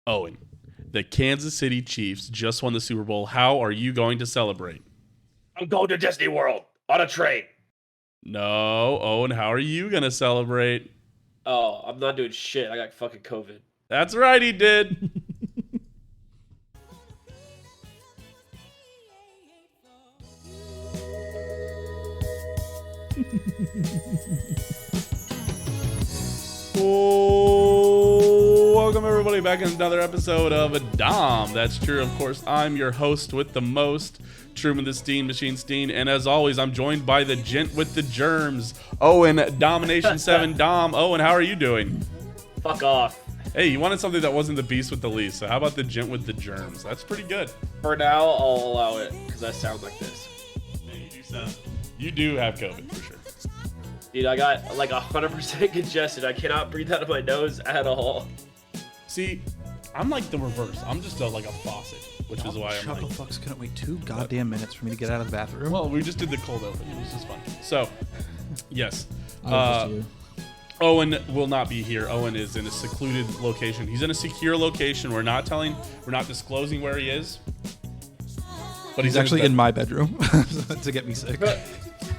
Owen, the Kansas City Chiefs just won the Super Bowl. How are you going to celebrate? I'm going to Disney World on a train. No, Owen, how are you going to celebrate? Oh, I'm not doing shit. I got fucking COVID. That's right, he did. Welcome everybody back in another episode of Dahm. That's true, of course. I'm your host with the most, Truman the Steam Machine Steen, and as always, I'm joined by the gent with the germs, Owen Domination 7 Dahm. Owen, how are you doing? Fuck off. Hey, you wanted something that wasn't the beast with the least, so how about the gent with the germs? That's pretty good. For now, I'll allow it because I sound like this. Yeah, you do have COVID for sure. Dude, I got like 100% congested. I cannot breathe out of my nose at all. See, I'm like the reverse. I'm just like a faucet, which is why I'm Chuckle like... fucks couldn't wait 2 goddamn minutes for me to get out of the bathroom. Well, we just did the cold open. It was just fun. So, yes. Just Owen will not be here. Owen is in a secluded location. He's in a secure location. We're not disclosing where he is. But he's actually in my bedroom to get me sick.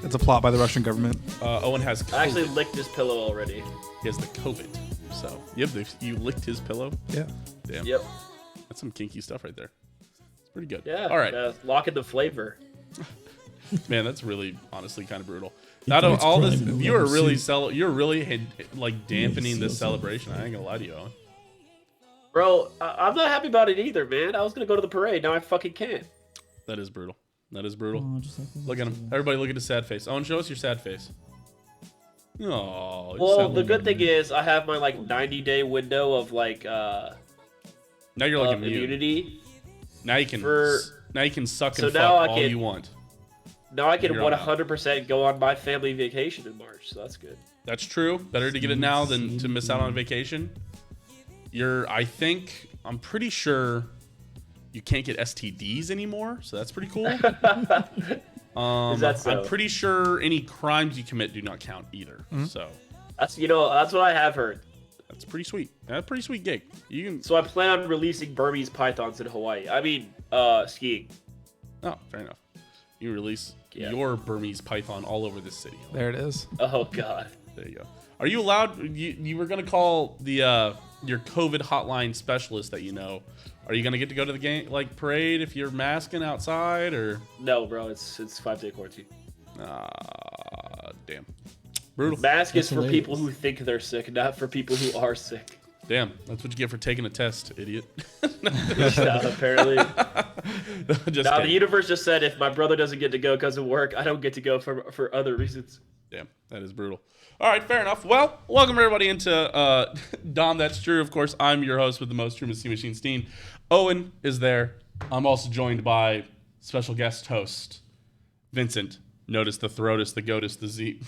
It's a plot by the Russian government. Owen has COVID. I actually licked his pillow already. He has the COVID. So, you licked his pillow? Yeah. Damn. Yep. That's some kinky stuff right there. It's pretty good. Yeah. All right. Lock in the flavor. Man, that's really, honestly, kind of brutal. Not all this. You're really dampening this celebration. I ain't gonna lie to you, Owen. Bro, I'm not happy about it either, man. I was gonna go to the parade. Now I fucking can't. That is brutal. That is brutal. Oh, just like Look at him. Everybody, look at his sad face. Owen, show us your sad face. Oh. Well, the good thing is I have my 90-day window of now you're like immune. immunity. Now you can suck and So fuck now all you want. Now I can You're on 100% go on my family vacation in March, so that's good. That's true. Better to get it now than to miss out on vacation. I'm pretty sure you can't get STDs anymore, so that's pretty cool. Is that so? I'm pretty sure any crimes you commit do not count either. Mm-hmm. So That's what I have heard. that's pretty sweet. That's a pretty sweet gig. You can. So I plan on releasing Burmese pythons in Hawaii. I mean, skiing. Oh, fair enough. You release your Burmese python all over this city. There it is. Oh God. There you go. Are you allowed? You were gonna call the your COVID hotline specialist that you know. Are you gonna get to go to the game parade if you're masking outside or? No, bro. It's 5-day quarantine. Damn. Brutal. Mask is for hilarious. people who think they're sick, not for people who are sick. Damn. That's what you get for taking a test, idiot. Yeah, apparently. Just Now the kidding. universe just said if my brother doesn't get to go because of work, I don't get to go for other reasons. Damn, that is brutal. All right, fair enough. Well, welcome everybody into Dahm. That's true. Of course, I'm your host with the most, Truman Steam Machine Steen. Owen is there. I'm also joined by special guest host Vinzent. Notice the throatus, the goatus, the Z.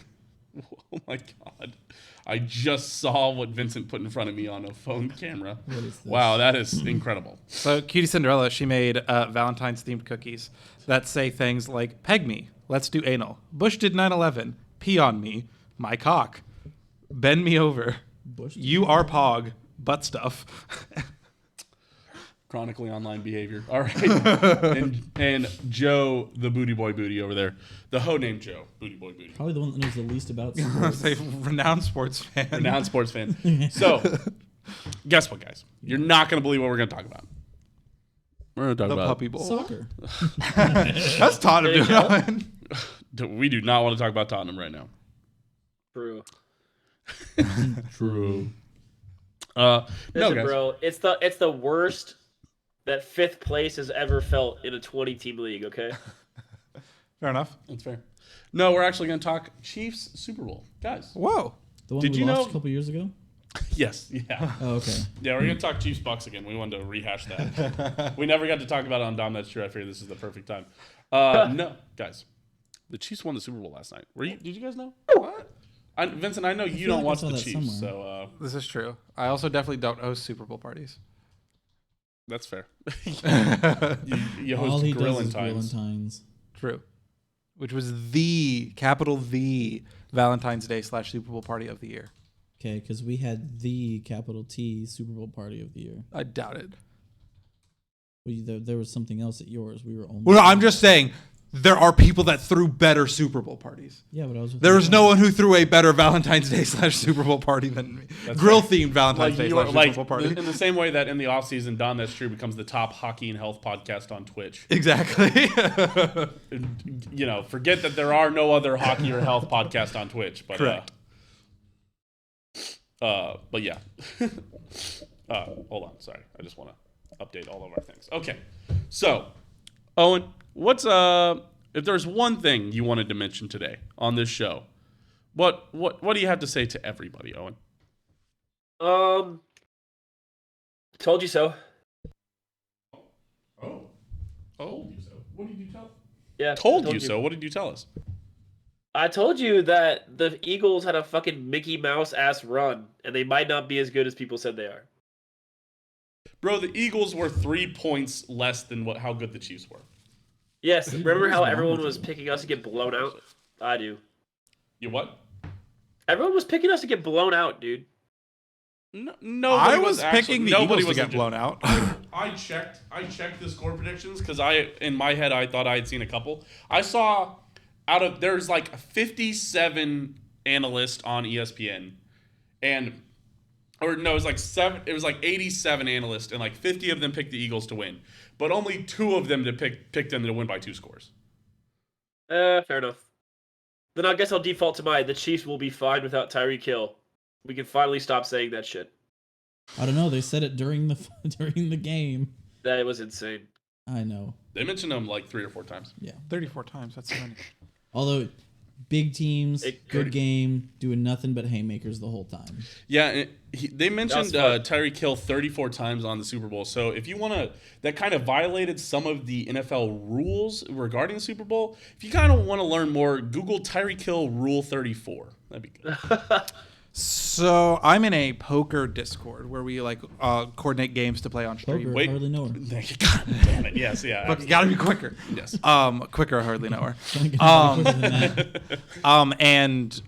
Oh my God. I just saw what Vinzent put in front of me on a phone camera. What is this? Wow, that is incredible. So Cutie Cinderella, she made Valentine's themed cookies that say things like "Peg me, let's do anal. Bush did 9/11. Pee on me, my cock. Bend me over. Bush You are pog. Butt stuff." Chronically online behavior. All right. and Joe, the booty boy booty over there. The hoe named Joe, booty boy booty. Probably the one that knows the least about sports. Say renowned sports fan. Renowned sports fan. So, guess what, guys? You're not going to believe what we're going to talk about. We're going to talk The about puppy bowl. Soccer. That's Tottenham doing. We do not want to talk about Tottenham right now. True. True. No, Listen, guys. bro, it's the worst that 5th place has ever felt in a 20-team league. Okay. Fair enough. That's fair. No, we're actually going to talk Chiefs Super Bowl. Guys. Whoa. The one Did we you lost know- a couple years ago? Yes. Yeah. Oh, okay. Yeah, we're going to talk Chiefs Bucks again. We wanted to rehash that. We never got to talk about it on Dom. That's true. I figured this is the perfect time. No, guys. The Chiefs won the Super Bowl last night. Did you guys know? What? Vincent, I know you feel don't like I watch saw the that Chiefs, somewhere. so This is true. I also definitely don't host Super Bowl parties. that's fair. you All host he does Grillin' is Times. True. Which was the capital V Valentine's Day / Super Bowl party of the year. Okay, because we had the capital T Super Bowl party of the year. I doubt it. There was something else at yours. We were only. Well, I'm just saying there are people that threw better Super Bowl parties. Yeah, but I was. There was no one who threw a better Valentine's Day / Super Bowl party than me. Grill themed Valentine's Day / Super Bowl party. In the same way that in the offseason, Dahm That's True becomes the top hockey and health podcast on Twitch. Exactly. Forget that there are no other hockey or health podcasts on Twitch. But, Correct. But yeah. Hold on. Sorry. I just want to update all of our things. Okay. So, Owen, what's if there's one thing you wanted to mention today on this show, what do you have to say to everybody, Owen? Told you so. Oh. Told you so. What did you tell? Yeah. Told you so. What did you tell us? I told you that the Eagles had a fucking Mickey Mouse ass run, and they might not be as good as people said they are. Bro, the Eagles were 3 points less than how good the Chiefs were. Yes, remember What is how wrong everyone with was you? picking us to get blown out? I do. You what? Everyone was picking us to get blown out, dude. No, nobody I was picking the nobody Eagles to was get blown out. I checked the score predictions because in my head I thought I had seen a couple. I saw there's like 57 analysts on ESPN, it was like 87 analysts, and like 50 of them picked the Eagles to win, but only 2 of them picked them to win by 2 scores. Fair enough. Then I guess I'll default to the Chiefs will be fine without Tyreek Hill. We can finally stop saying that shit. I don't know. They said it during the game. That was insane. I know. They mentioned them like 3 or 4 times. Yeah. 34 times. That's many. Although, big teams, It- good game, doing nothing but haymakers the whole time. Yeah, they mentioned That was Tyreek Hill 34 times on the Super Bowl. So if you want to, that kind of violated some of the NFL rules regarding the Super Bowl. If you kind of want to learn more, Google Tyreek Hill Rule 34. That'd be good. So I'm in a poker Discord where we coordinate games to play on stream. Poker, Wait. hardly know her. God damn it. Yes, yeah. But you gotta be quicker. Yes. Quicker, I hardly know her. Trying to get quicker than that. And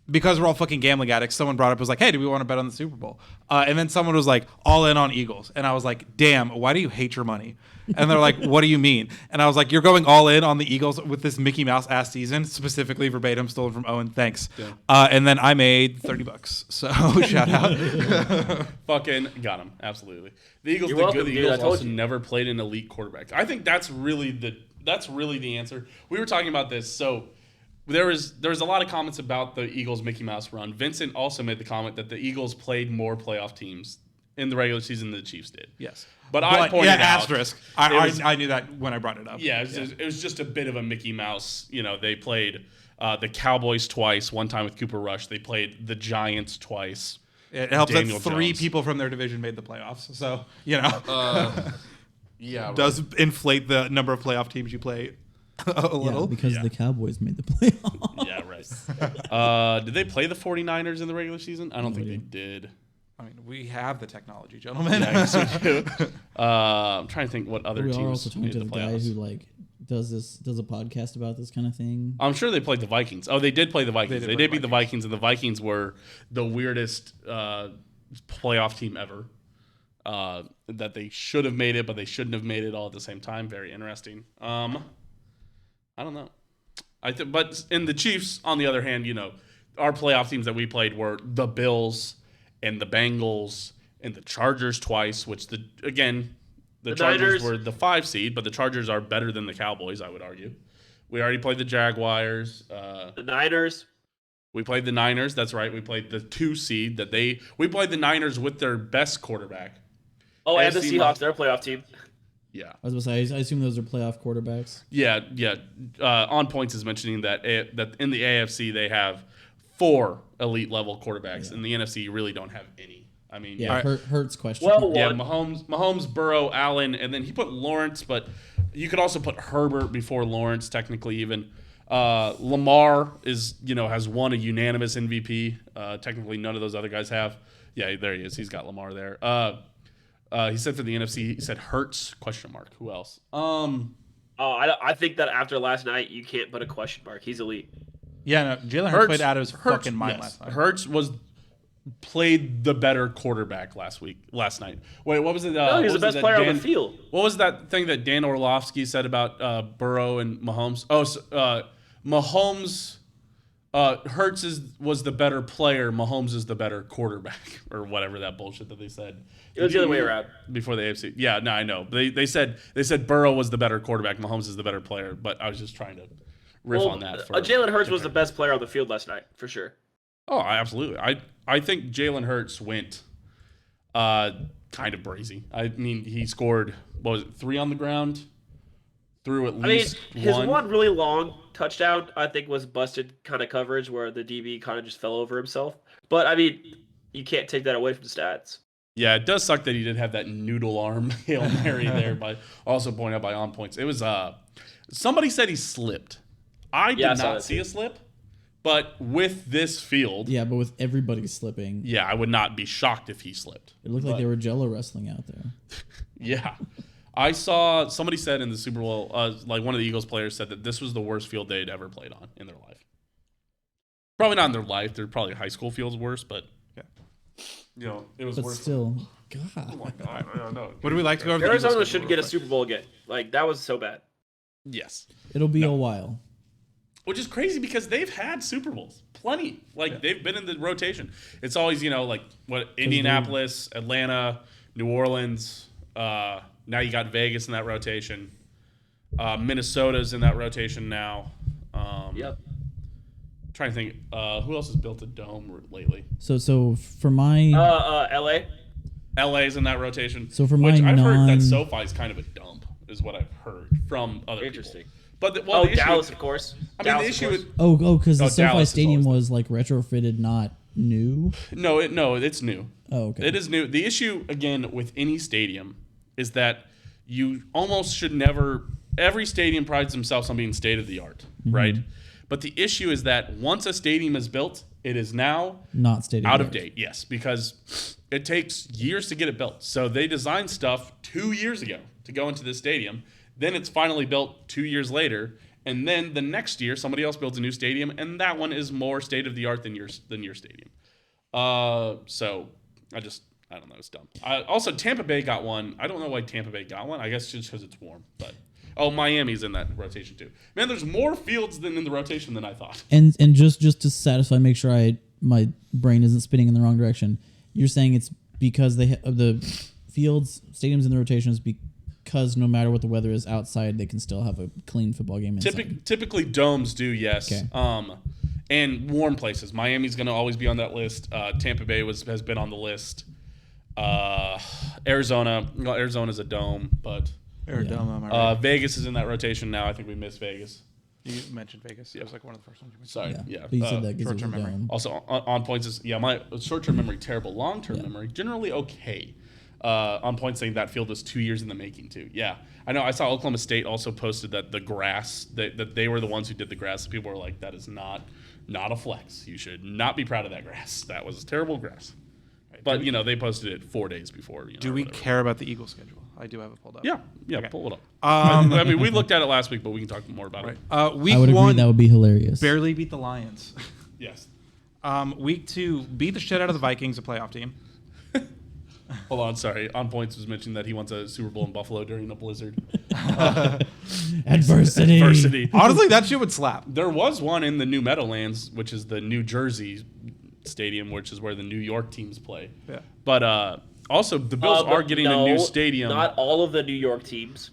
because we're all fucking gambling addicts, someone brought up, was like, hey, do we want to bet on the Super Bowl? And then someone was like, all in on Eagles. And I was like, damn, why do you hate your money? And they're like, what do you mean? And I was like, you're going all in on the Eagles with this Mickey Mouse ass season, specifically verbatim stolen from Owen. Thanks. Yeah. And then I made $30. So shout out. Fucking got him. Absolutely. The Eagles You're did welcome, good. The dude. Eagles I told also you. never played an elite quarterback. I think that's really the answer. We were talking about this. So there was a lot of comments about the Eagles Mickey Mouse run. Vinzent also made the comment that the Eagles played more playoff teams in the regular season than the Chiefs did. Yes. But I pointed out asterisk. I knew that when I brought it up. Yeah, it was just a bit of a Mickey Mouse. They played the Cowboys twice, one time with Cooper Rush. They played the Giants twice. It helps Daniel that 3 Jones. people from their division made the playoffs. So, Yeah, does inflate the number of playoff teams you play a little. Yeah, because Yeah. the Cowboys made the playoffs. Yeah, right. Did they play the 49ers in the regular season? I don't think they did. I mean, we have the technology, gentlemen. Yeah, I guess we do. I'm trying to think what other We are teams also talking made to the the guy playoffs. who does a podcast about this kind of thing. I'm sure they played the Vikings. Oh, they did play the Vikings. They They did did play beat the the Vikings, and the Vikings were the weirdest playoff team ever. That they should have made it, but they shouldn't have made it all at the same time. Very interesting. I don't know. But in the Chiefs, on the other hand, our playoff teams that we played were the Bills and the Bengals and the Chargers twice, which the Chargers Niners. were the 5 seed, but the Chargers are better than the Cowboys, I would argue. We already played the Jaguars. The Niners. We played the Niners. That's right. We played the 2 seed we played the Niners with their best quarterback. Oh, and the AFC Seahawks. They're a playoff team. Yeah. I was going to say, I assume those are playoff quarterbacks. Yeah. On Points is mentioning that in the AFC they have 4 elite level quarterbacks. Yeah. In the NFC, you really don't have any. I mean, Yeah, Hurts question. Well, yeah, one. Mahomes, Burrow, Allen, and then he put Lawrence, but you could also put Herbert before Lawrence, technically even. Lamar has won a unanimous MVP. Technically, none of those other guys have. Yeah, there he is. He's got Lamar there. He said for the NFC, he said Hurts, question mark. Who else? I think that after last night, you can't put a question mark. He's elite. Yeah, no, Jalen Hurts played out of his fucking mind last night. Hurts was played the better quarterback last night. Wait, what was it? No, he was the best player on the field. What was that thing that Dan Orlovsky said about Burrow and Mahomes? Mahomes, Hurts was the better player. Mahomes is the better quarterback, or whatever that bullshit that they said. It was the other way around. Before the AFC. Yeah, no, I know. They said Burrow was the better quarterback. Mahomes is the better player. But I was just trying to riff on that. Jalen Hurts was the best player on the field last night, for sure. Oh, absolutely. I think Jalen Hurts went kind of brazy. I mean, he scored, 3 on the ground? Threw at least his one really long touchdown, I think, was busted kind of coverage where the DB kind of just fell over himself. But, I mean, you can't take that away from the stats. Yeah, it does suck that he did have that noodle arm Hail Mary there, but also pointed out by On Points. It was, somebody said he slipped. I did not see a slip. But with this field... Yeah, but with everybody slipping... Yeah, I would not be shocked if he slipped. It looked like they were Jello wrestling out there. Yeah. I saw... Somebody said in the Super Bowl, like one of the Eagles players said that this was the worst field they'd ever played on in their life. Probably not in their life. They're probably high school fields worse, but... Yeah. You know, it was worse. But still, God. Oh my God. I don't know. Would we like to go over Arizona shouldn't get a Super Bowl again. Like, that was so bad. Yes. It'll be a while. Which is crazy because they've had Super Bowls. Plenty. Like, they've been in the rotation. It's always, Indianapolis, Atlanta, New Orleans. Now you got Vegas in that rotation. Minnesota's in that rotation now. Yep. Trying to think, who else has built a dome lately? So for my... LA? LA's in that rotation. So for which my I've heard that SoFi's kind of a dump, is what I've heard from other Interesting. people. But Dallas, of course. I mean, the issue is... because the SoFi Dallas Stadium was, like, retrofitted, not new? No, it's new. Oh, okay. It is new. The issue, again, with any stadium is that you almost should never... Every stadium prides themselves on being state-of-the-art, right? But the issue is that once a stadium is built, it is now... Not state-of-the-art. Out of date, yes, because it takes years to get it built. So they designed stuff 2 years ago to go into this stadium. Then it's finally built 2 years later, and then the next year somebody else builds a new stadium, and that one is more state of the art than your stadium. So I don't know, it's dumb. Also, Tampa Bay got one. I don't know why Tampa Bay got one. I guess just because it's warm. But Miami's in that rotation too. Man, there's more fields than in the rotation than I thought. And just to satisfy, make sure my brain isn't spinning in the wrong direction. You're saying it's because the stadiums in the rotation is because no matter what the weather is outside, they can still have a clean football game inside. Typically, domes do, yes. Okay. And warm places. Miami's going to always be on that list. Tampa Bay has been on the list. Arizona's a dome, but Vegas is in that rotation now. I think we missed Vegas. You mentioned Vegas. Yeah. It was like one of the first ones you mentioned. Sorry, yeah. But you said that gives short-term memory. dome. Also, on points is, my short-term memory, terrible. Long-term memory, generally okay. On point saying that field was 2 years in the making too. Yeah, I know. I saw Oklahoma State also posted that the grass that they were the ones who did the grass. People were like, "That is not a flex. You should not be proud of that grass. That was terrible grass." Right. But they posted it 4 days before. Do we care about the Eagles schedule? I do have it pulled up. Yeah, okay. Pull it up. I mean, we looked at it last week, but we can talk more about it. Week I would one, agree that would be hilarious. barely beat the Lions. Yes. Week 2, beat the shit out of the Vikings, a playoff team. Hold on, sorry. On Points was mentioning that he wants a Super Bowl in Buffalo during a blizzard. Adversity. Honestly, that shit would slap. There was one in the New Meadowlands, which is the New Jersey stadium, which is where the New York teams play. Yeah. But also, the Bills are getting a new stadium. Not all of the New York teams.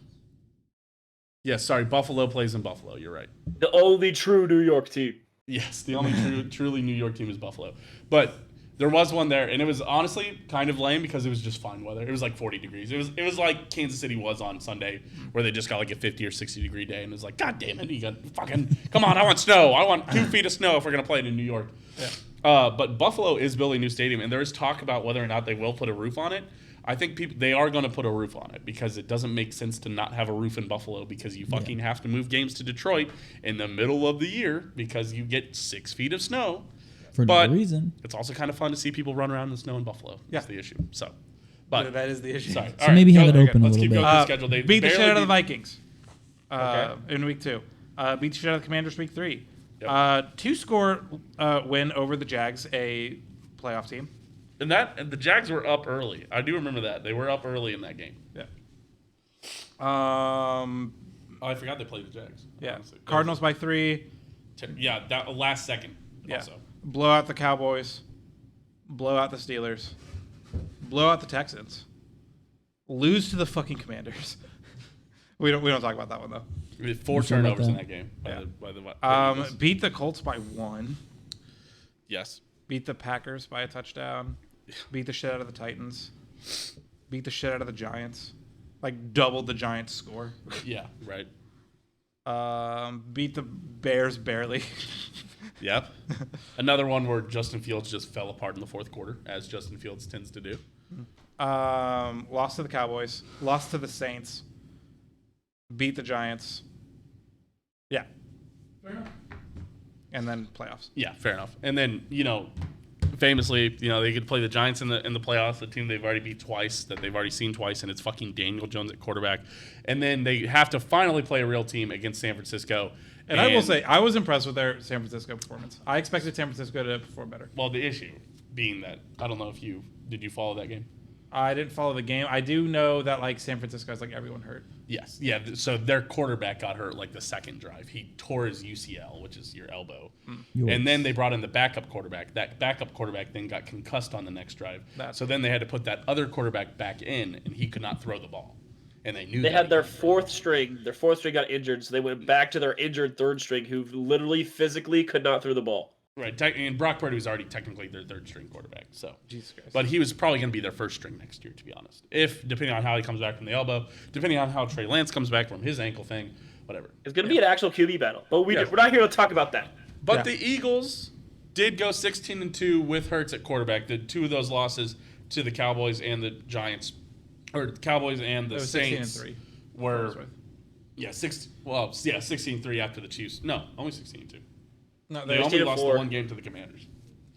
Yes, sorry. Buffalo plays in Buffalo. You're right. The only true New York team. Yes, the only truly New York team is Buffalo. But there was one there, and it was honestly kind of lame because it was just fine weather. It was like 40 degrees. It was like Kansas City was on Sunday, where they just got like a 50 or 60 degree day, and it was like, God damn it, you got fucking come on! I want snow. I want 2 feet of snow if we're gonna play it in New York. Yeah. But Buffalo is building a new stadium, and there is talk about whether or not they will put a roof on it. I think they are going to put a roof on it because it doesn't make sense to not have a roof in Buffalo because you fucking have to move games to Detroit in the middle of the year because you get 6 feet of snow. For no reason. It's also kind of fun to see people run around in the snow in Buffalo. That's the issue. So, but that is the issue. Sorry. So maybe have it open a Let's little keep bit. going with the schedule. They beat the shit out of the Vikings Okay. in week 2. Beat the shit out of the Commanders week 3. Yep. 2-score win over the Jags, a playoff team. and the Jags were up early. I do remember that. They were up early in that game. Yeah. Oh, I forgot they played the Jags. Yeah. Honestly. Cardinals by 3. Yeah, that last second. Yeah. Also. Blow out the Cowboys. Blow out the Steelers. Blow out the Texans. Lose to the fucking Commanders. We don't talk about that one though. We had 4 sure about turnovers in that? that game. By the Eagles. Beat the Colts by 1. Yes. Beat the Packers by a touchdown. Beat the shit out of the Titans. Beat the shit out of the Giants. Like doubled the Giants' score. Yeah. Right. Beat the Bears barely. Yep. Another one where Justin Fields just fell apart in the fourth quarter, as Justin Fields tends to do. Lost to the Cowboys. Lost to the Saints. Beat the Giants. Yeah. Fair enough. And then playoffs. Yeah, fair enough. And then, famously, they could play the Giants in the playoffs, the team they've already beat twice, that they've already seen twice, and it's fucking Daniel Jones at quarterback. And then they have to finally play a real team against San Francisco. And I will say, I was impressed with their San Francisco performance. I expected San Francisco to perform better. Well, the issue being that, I don't know if did you follow that game? I didn't follow the game. I do know that San Francisco has everyone hurt. Yes. Yeah. So their quarterback got hurt the second drive. He tore his UCL, which is your elbow. And then they brought in the backup quarterback. That backup quarterback then got concussed on the next drive. So then they had to put that other quarterback back in, and he could not throw the ball. And they knew they had their fourth string. Their fourth string got injured, so they went back to their injured third string, who literally physically could not throw the ball. Right, and Brock Purdy was already technically their third string quarterback. So, Jesus Christ. But he was probably going to be their first string next year, to be honest. Depending on how he comes back from the elbow, depending on how Trey Lance comes back from his ankle thing, whatever. It's going to be an actual QB battle, but we're not here to talk about that. But the Eagles did go 16-2 with Hurts at quarterback. The 2 of those losses to the Cowboys and the Giants, or the Cowboys and the Saints, 16-3. were 16-3 after the Chiefs. No, only 16-2. No, They only lost the one game to the Commanders.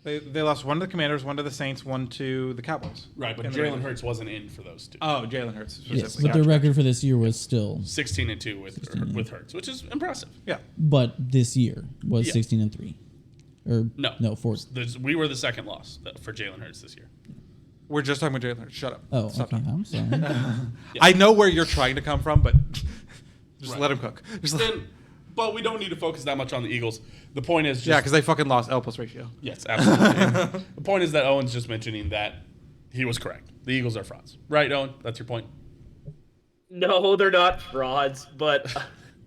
They lost 1 to the Commanders, 1 to the Saints, 1 to the Cowboys. Right, but Jalen Hurts wasn't in for those 2. Oh, Jalen Hurts. Yes, but their record for this year was still 16-2 with Hurts, which is impressive. Yeah. But this year was 16-3. Or no, 4. We were the second loss for Jalen Hurts this year. We're just talking about Jalen Hurts. Shut up. Oh, Stop okay. talking. I'm sorry. I know where you're trying to come from, but just let him cook. But we don't need to focus that much on the Eagles. The point is because they fucking lost L plus ratio. Yes, absolutely. The point is that Owen's just mentioning that he was correct. The Eagles are frauds. Right, Owen? That's your point? No, they're not frauds, but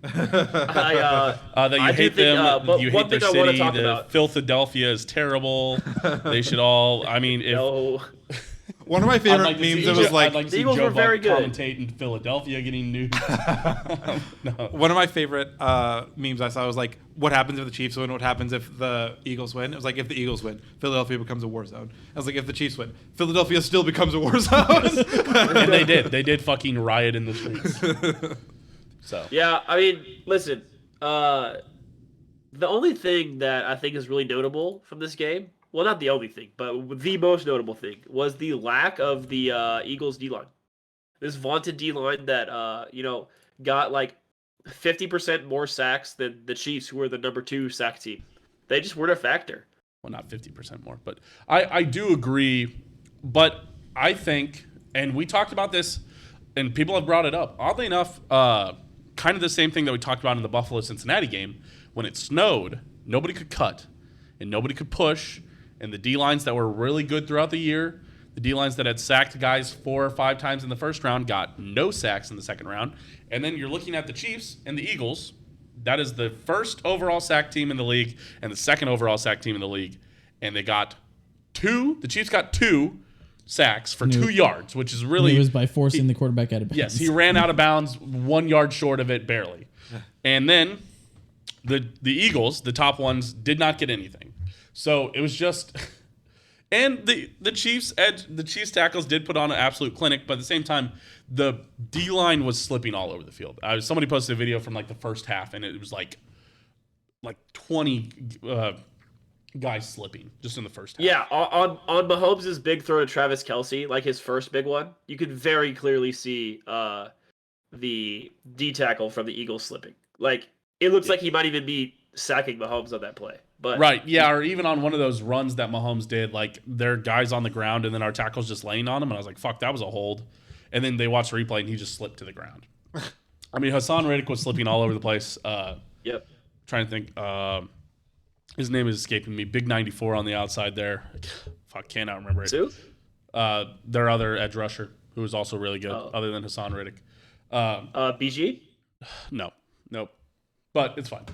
that you hate them. But you one hate their thing I want to city. talk The about. Philadelphia is terrible. They should all. I mean, if No. One of my favorite memes was I'd like to the see Eagles Joe were very Buck good. commentate in Philadelphia getting news. No. One of my favorite memes I saw was what happens if the Chiefs win? What happens if the Eagles win? It was if the Eagles win, Philadelphia becomes a war zone. I was if the Chiefs win, Philadelphia still becomes a war zone. And they did. They did fucking riot in the streets. So Yeah, I mean, listen. The only thing that I think is really notable from this game, well, not the only thing, but the most notable thing, was the lack of the Eagles D-line. This vaunted D-line that got 50% more sacks than the Chiefs, who were the number 2 sack team. They just weren't a factor. Well, not 50% more, but I do agree. But I think, and we talked about this, and people have brought it up. Oddly enough, kind of the same thing that we talked about in the Buffalo-Cincinnati game. When it snowed, nobody could cut, and nobody could push, and the D-lines that were really good throughout the year, the D-lines that had sacked guys 4 or 5 times in the first round got no sacks in the second round. And then you're looking at the Chiefs and the Eagles. That is the first overall sack team in the league and the second overall sack team in the league. And they got 2. The Chiefs got 2 sacks for 2 yards, which is really... It was by forcing the quarterback out of bounds. Yes, he ran out of bounds 1 yard short of it, barely. And then the Eagles, the top ones, did not get anything. So it was just... And the Chiefs tackles did put on an absolute clinic, but at the same time, the D-line was slipping all over the field. Somebody posted a video from the first half, and it was like 20 guys slipping just in the first half. Yeah, on Mahomes' big throw to Travis Kelce, his first big one, you could very clearly see the D tackle from the Eagles slipping. It looks like he might even be sacking Mahomes on that play. But Right, yeah, or even on one of those runs that Mahomes did, like their guys on the ground and then our tackle's just laying on him, and I was like, fuck, that was a hold. And then they watched the replay and he just slipped to the ground. I mean, Hassan Reddick was slipping all over the place. yep. Trying to think. His name is escaping me. Big 94 on the outside there. Fuck, cannot remember it. Sue? Their other edge rusher, who was also really good, Oh. other than Hassan Reddick. BG? No, nope. But it's fine.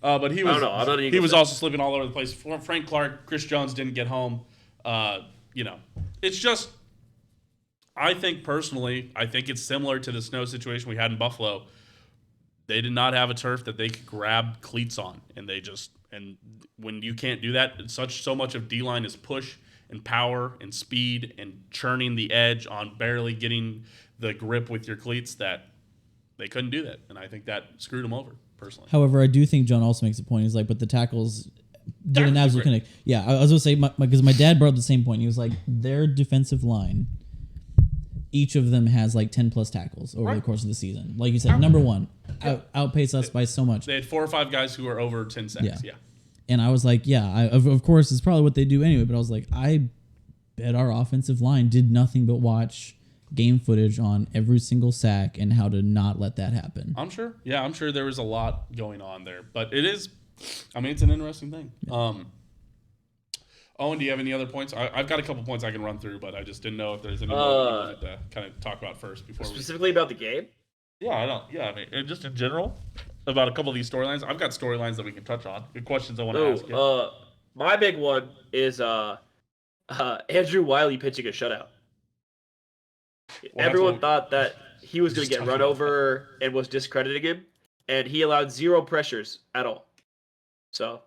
But he was. I don't know. I'm not an he Eagles was fan. also slipping all over the place. Frank Clark, Chris Jones didn't get home. It's just. I think personally, it's similar to the snow situation we had in Buffalo. They did not have a turf that they could grab cleats on, and when you can't do that, so much of D-line is push and power and speed and churning the edge on barely getting the grip with your cleats that they couldn't do that, and I think that screwed them over personally. However, I do think John also makes a point. He's like, but the tackles did an absolute connect. Yeah, I was going to say, because my dad brought up the same point. He was like, their defensive line, each of them has like 10 plus tackles over the course of the season. Like you said, number one, outpace us by so much. They had 4 or 5 guys who were over 10 sacks. Yeah. And I was like, of course, it's probably what they do anyway. But I was like, I bet our offensive line did nothing but watch game footage on every single sack and how to not let that happen. I'm sure. Yeah, I'm sure there was a lot going on there. But it is, it's an interesting thing. Yeah. Owen, do you have any other points? I've got a couple points I can run through, but I just didn't know if there's any more you wanted to kind of talk about first before Specifically about the game? Yeah, I don't. Yeah, and just in general about a couple of these storylines. I've got storylines that we can touch on. Good questions I want to ask you. My big one is Andrew Wiley pitching a shutout. Everyone thought that he was going to get run over and was discrediting him, and he allowed 0 pressures at all. So,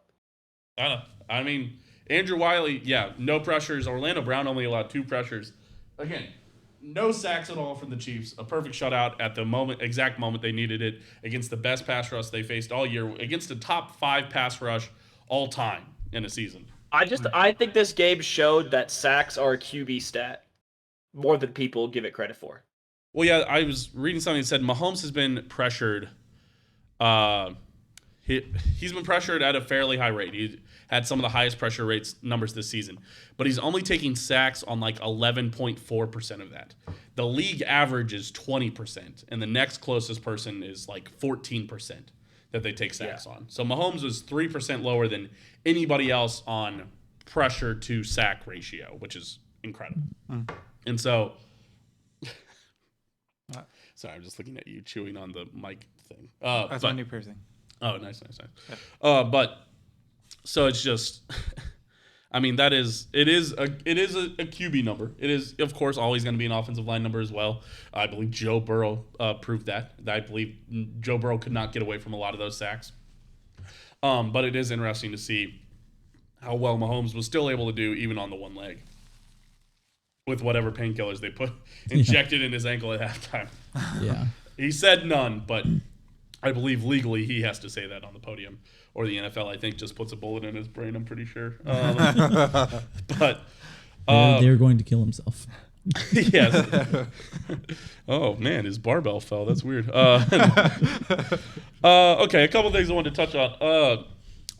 I don't know. I mean, Andrew Wiley, no pressures. Orlando Brown only allowed 2 pressures. Again, no sacks at all from the Chiefs. A perfect shutout at the exact moment they needed it against the best pass rush they faced all year, against the top 5 pass rush all time in a season. I think this game showed that sacks are a QB stat more than people give it credit for. Well, yeah, I was reading something that said Mahomes has been pressured. He's been pressured at a fairly high rate. He had some of the highest pressure rates numbers this season, but he's only taking sacks on like 11.4% of that. The league average is 20%, and the next closest person is like 14% that they take sacks on. So Mahomes was 3% lower than anybody else on pressure to sack ratio, which is incredible. And so, sorry, I'm just looking at you chewing on the mic thing. That's my new piercing. Oh, nice. But so it's just, it is a QB number. It is, of course, always going to be an offensive line number as well. I believe Joe Burrow proved that. I believe Joe Burrow could not get away from a lot of those sacks. But it is interesting to see how well Mahomes was still able to do even on the one leg with whatever painkillers they injected in his ankle at halftime. Yeah. He said none, but I believe legally he has to say that on the podium, or the NFL, I think, just puts a bullet in his brain. I'm pretty sure. But they're going to kill himself. Yes. Oh man, his barbell fell. That's weird. Okay, a couple things I wanted to touch on.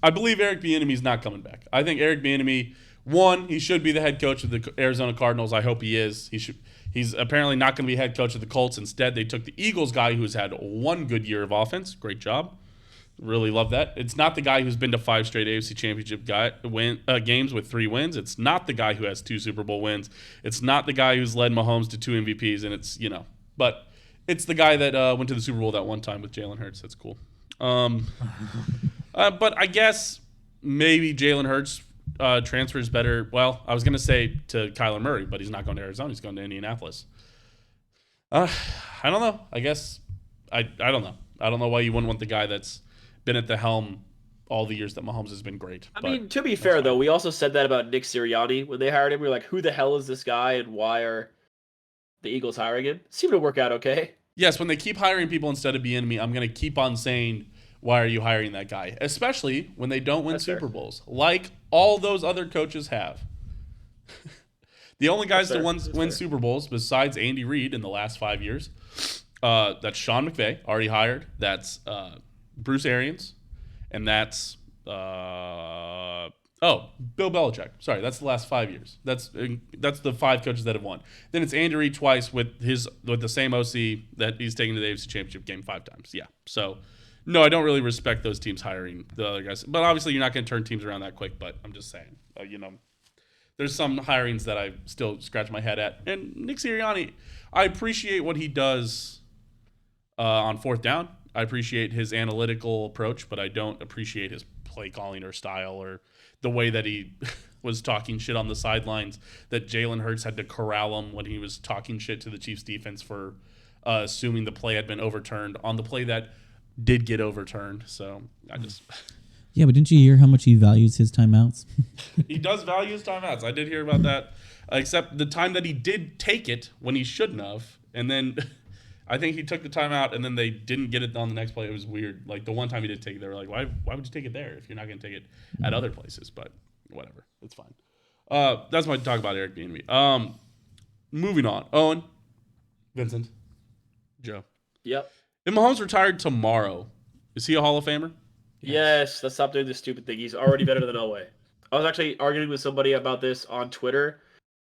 I believe Eric Bieniemy's not coming back. I think Eric Bieniemy, he should be the head coach of the Arizona Cardinals. I hope he is. He's apparently not going to be head coach of the Colts. Instead, they took the Eagles guy who's had 1 good year of offense. Great job. Really love that. It's not the guy who's been to 5 straight AFC Championship games with 3 wins. It's not the guy who has 2 Super Bowl wins. It's not the guy who's led Mahomes to 2 MVPs. And it's, but it's the guy that went to the Super Bowl that one time with Jalen Hurts. That's cool. But I guess maybe Jalen Hurts transfers better. Well, I was going to say to Kyler Murray, but he's not going to Arizona. He's going to Indianapolis. I don't know. I guess I don't know. I don't know why you wouldn't want the guy that's been at the helm all the years that Mahomes has been great. I mean, to be fair, though, we also said that about Nick Sirianni when they hired him. We were like, who the hell is this guy and why are the Eagles hiring him? It seemed to work out okay. Yes, when they keep hiring people instead of Bieniemy, I'm going to keep on saying, why are you hiring that guy? Especially when they don't win Super Bowls, like all those other coaches have. The only guys to win Super Bowls besides Andy Reid in the last 5 years, that's Sean McVay, already hired. That's Bruce Arians, and that's Bill Belichick. Sorry, that's the last 5 years. That's the 5 coaches that have won. Then it's Andy Reid twice with the same OC that he's taken to the AFC Championship game 5 times. Yeah. So, no, I don't really respect those teams hiring the other guys. But obviously, you're not going to turn teams around that quick. But I'm just saying, there's some hirings that I still scratch my head at. And Nick Sirianni, I appreciate what he does on 4th down. I appreciate his analytical approach, but I don't appreciate his play calling or style or the way that he was talking shit on the sidelines, that Jalen Hurts had to corral him when he was talking shit to the Chiefs defense for assuming the play had been overturned on the play that did get overturned. So I just... Yeah, but didn't you hear how much he values his timeouts? He does value his timeouts. I did hear about that, except the time that he did take it when he shouldn't have. And then I think he took the timeout and then they didn't get it on the next play. It was weird. Like the one time he did take it, they were like, why would you take it there if you're not going to take it at other places? But whatever. It's fine. That's my talk about Eric Bieniemy. Moving on. Owen, Vincent, Joe. Yep. If Mahomes retired tomorrow, is he a Hall of Famer? Yes, let's stop doing this stupid thing. He's already better than Owen. I was actually arguing with somebody about this on Twitter,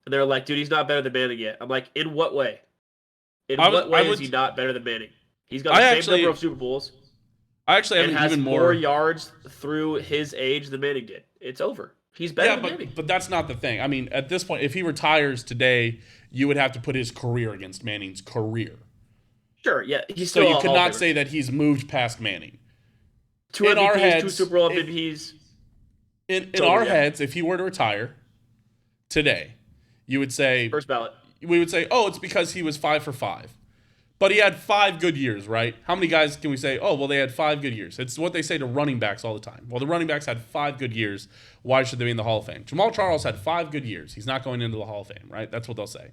and they're like, dude, he's not better than Manning yet. I'm like, in what way? What way is he not better than Manning? He's got the same number of Super Bowls. I actually have has even more yards through his age than Manning did. It's over. He's better than Manning. But that's not the thing. I mean, at this point, if he retires today, you would have to put his career against Manning's career. Sure, yeah. He's so still you cannot say that he's moved past Manning. 2 MVPs, 2 Super Bowl MVPs. In our heads, if he were to retire today, you would say... First ballot. We would say, oh, it's because he was 5 for 5. But he had 5 good years, right? How many guys can we say, oh, well, they had 5 good years? It's what they say to running backs all the time. Well, the running backs had 5 good years. Why should they be in the Hall of Fame? Jamal Charles had 5 good years. He's not going into the Hall of Fame, right? That's what they'll say.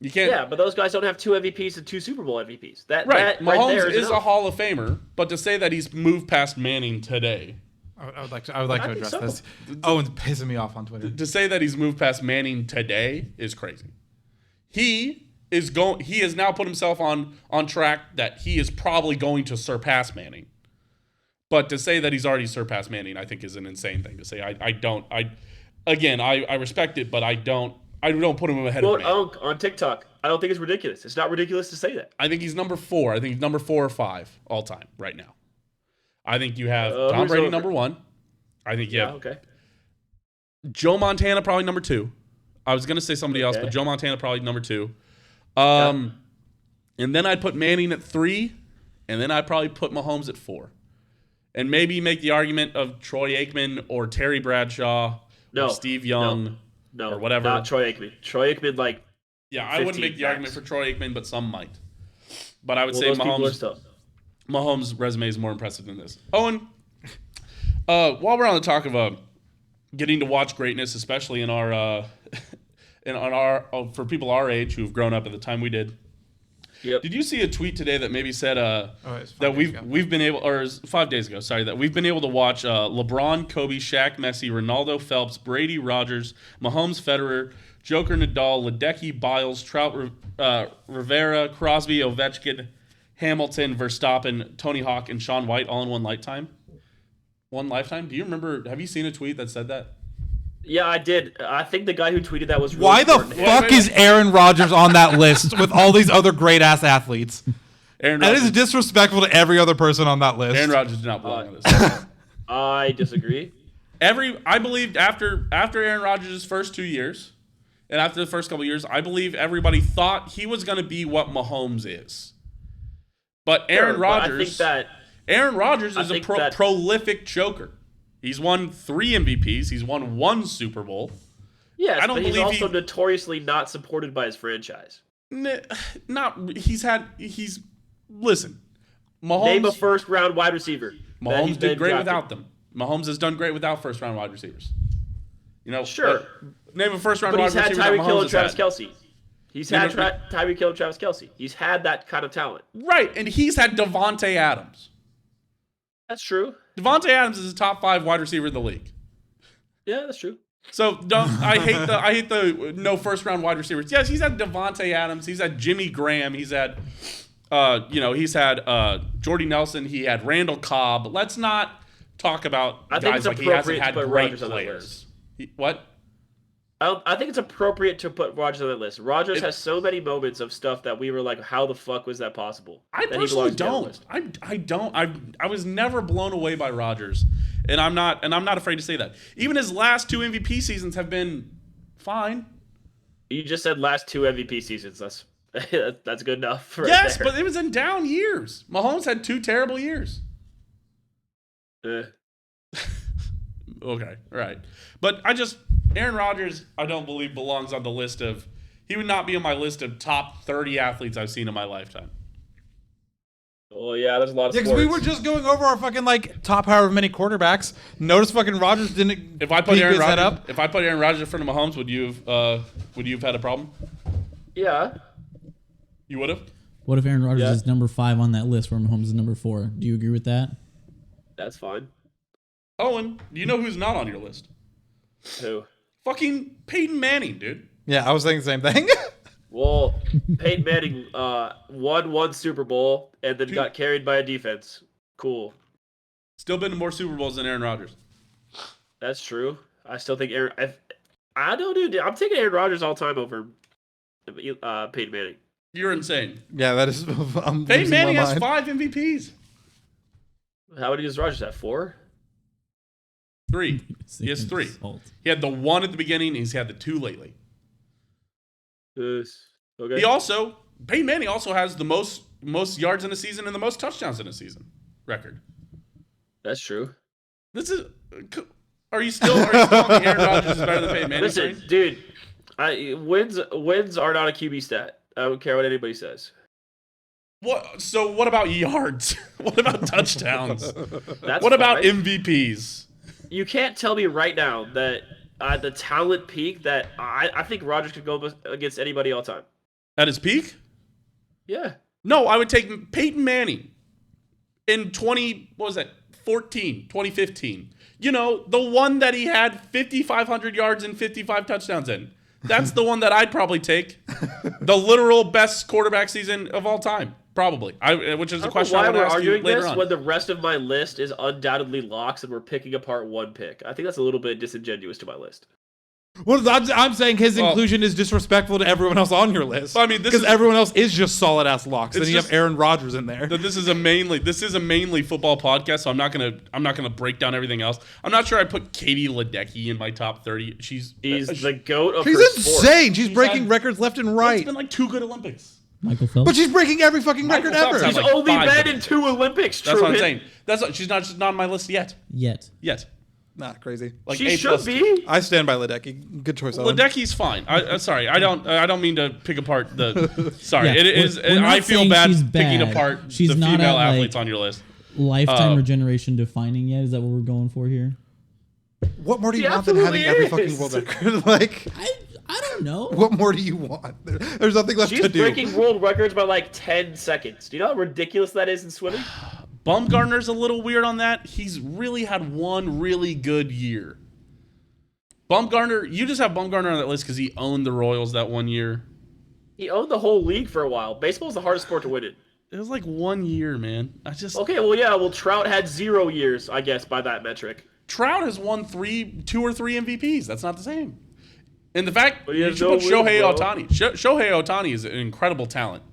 You can't. Yeah, but those guys don't have 2 MVPs and 2 Super Bowl MVPs. Right. Mahomes is enough. a Hall of Famer, but to say that he's moved past Manning today... I would like to address this. Owen's pissing me off on Twitter. To say that he's moved past Manning today is crazy. He has now put himself on track that he is probably going to surpass Manning. But to say that he's already surpassed Manning, I think is an insane thing to say. I respect it, but I don't put him ahead of Manning. On TikTok, I don't think it's ridiculous. It's not ridiculous to say that. I think he's number 4. I think he's number 4 or 5 all time right now. I think you have Tom Brady number 1. I think you have Joe Montana probably number 2. I was going to say somebody else, but Joe Montana probably number 2. And then I'd put Manning at 3, and then I'd probably put Mahomes at 4. And maybe make the argument of Troy Aikman or Terry Bradshaw or Steve Young or whatever. Not Troy Aikman. Troy Aikman, I wouldn't make the argument for Troy Aikman, but some might. But I would say Mahomes' resume is more impressive than this. Owen, while we're on the talk of getting to watch greatness, especially in our for people our age who've grown up at the time we did. Yep. Did you see a tweet today that maybe said that we've been able, or 5 days ago, sorry, that we've been able to watch LeBron, Kobe, Shaq, Messi, Ronaldo, Phelps, Brady, Rogers, Mahomes, Federer, Joker, Nadal, Ledecky, Biles, Trout, Rivera, Crosby, Ovechkin, Hamilton, Verstappen, Tony Hawk, and Shaun White all in one lifetime? One lifetime? Do you remember? Have you seen a tweet that said that? Yeah, I did. I think the guy who tweeted that was. Why the fuck is Aaron Rodgers on that list with all these other great ass athletes? That is disrespectful to every other person on that list. Aaron Rodgers did not belong on this list. I disagree. I believed after Aaron Rodgers' first 2 years, and after the first couple of years, I believe everybody thought he was going to be what Mahomes is. But Aaron Rodgers is a prolific choker. He's won 3 MVPs. He's won 1 Super Bowl. Yes, but he's also notoriously not supported by his franchise. Listen. Mahomes, name a first-round wide receiver. Mahomes did great without them. Mahomes has done great without first-round wide receivers. Sure. Name a first-round wide receiver. But he's had Tyreek Hill and Travis Kelce. He's had Tyreek Hill and Travis Kelce. He's had that kind of talent. Right, and he's had Devontae Adams. That's true. Devontae Adams is a top 5 wide receiver in the league. Yeah, that's true. So I hate the no first round wide receivers. Yes, he's had Devontae Adams. He's had Jimmy Graham. He's had he's had Jordy Nelson. He had Randall Cobb. Let's not talk about I think guys it's like he hasn't appropriate to had put great Rodgers on that players. What? I think it's appropriate to put Rodgers on that list. Rodgers has so many moments of stuff that we were like, how the fuck was that possible? I That he personally belongs to the don't. list. I don't. I was never blown away by Rodgers, and I'm not afraid to say that. Even his last 2 MVP seasons have been fine. You just said last 2 MVP seasons. That's good enough. Right Yes, there. but it was in down years. Mahomes had 2 terrible years. Okay, right. But Aaron Rodgers, I don't believe belongs on the list of. He would not be on my list of top 30 athletes I've seen in my lifetime. Oh yeah, there's a lot of Yeah, because we were just going over our fucking like top however many quarterbacks. Notice fucking Rodgers didn't. If I put peek Aaron his head Rodgers, up. if I put Aaron Rodgers in front of Mahomes, would you have had a problem? Yeah. You would have. What if Aaron Rodgers Yeah. is number 5 on that list where Mahomes is number 4? Do you agree with that? That's fine. Owen, you know who's not on your list? Who? Fucking Peyton Manning, dude. Yeah, I was thinking the same thing. Well, Peyton Manning won 1 Super Bowl and then got carried by a defense. Cool. Still been to more Super Bowls than Aaron Rodgers. That's true. I still think I don't do. I'm taking Aaron Rodgers all time over Peyton Manning. You're insane. Yeah, that is. I'm Peyton losing Manning my has mind. 5 MVPs. How many does Rodgers have? 4? 3. He has 3. He had the 1 at the beginning. He's had the 2 lately. Okay. Peyton Manning also has the most yards in a season and the most touchdowns in a season record. That's true. This is. Are you still on the Aaron Rodgers is better than Peyton Manning? Listen, train? dude. Wins are not a QB stat. I don't care what anybody says. What? So what about yards? What about touchdowns? That's What about fine. MVPs? You can't tell me right now that at the talent peak that I think Rodgers could go against anybody all time. At his peak? Yeah. No, I would take Peyton Manning in 2015. You know, the one that he had 5,500 yards and 55 touchdowns in. That's the one that I'd probably take. The literal best quarterback season of all time. Probably. Which is a question I why want to we're ask you arguing later this on. when the rest of my list is undoubtedly locks and we're picking apart one pick. I think that's a little bit disingenuous to my list. Well, I'm saying his inclusion is disrespectful to everyone else on your list. I mean, because everyone else is just solid ass locks. Then It's you have just- Aaron Rodgers in there. This is a mainly football podcast, so I'm not gonna break down everything else. I'm not sure I put Katie Ledecky in my top 30. She's the goat of She's her sport. insane. She's breaking had- records left and It's right. been like 2 good Olympics. Michael Phelps. But she's breaking every fucking Michael record Phelps ever. has She's like only 5 been good in 2 Olympics, That's what I'm Truman. saying. She's not on my list yet. Yet. Nah, crazy. Like She A+. should be. I stand by Ledecky. Good choice, Owen. Ledecky's fine. Sorry, I don't mean to pick apart the. Sorry, Yeah, it is. we're not I feel saying bad she's picking bad. apart She's the not female at, athletes like- on your list. Lifetime or generation defining yet? Is that what we're going for here? What more do you She want than having absolutely every fucking is. world record? Like, I don't know. what more do you want? There's nothing left She's to do. breaking world records by like 10 seconds. Do you know how ridiculous that is in swimming? Bumgarner's a little weird on that. He's really had one really good year. Bumgarner, you just have Bumgarner on that list because he owned the Royals that one year. He owned the whole league for a while. Baseball's the hardest sport to win in. It was like 1 year, man. Okay, well, yeah, well, Trout had 0 years, I guess, by that metric. Trout has won 2 or 3 MVPs. That's not the same. And the fact But he you has should no put wins, Shohei bro. Ohtani. Shohei Ohtani is an incredible talent.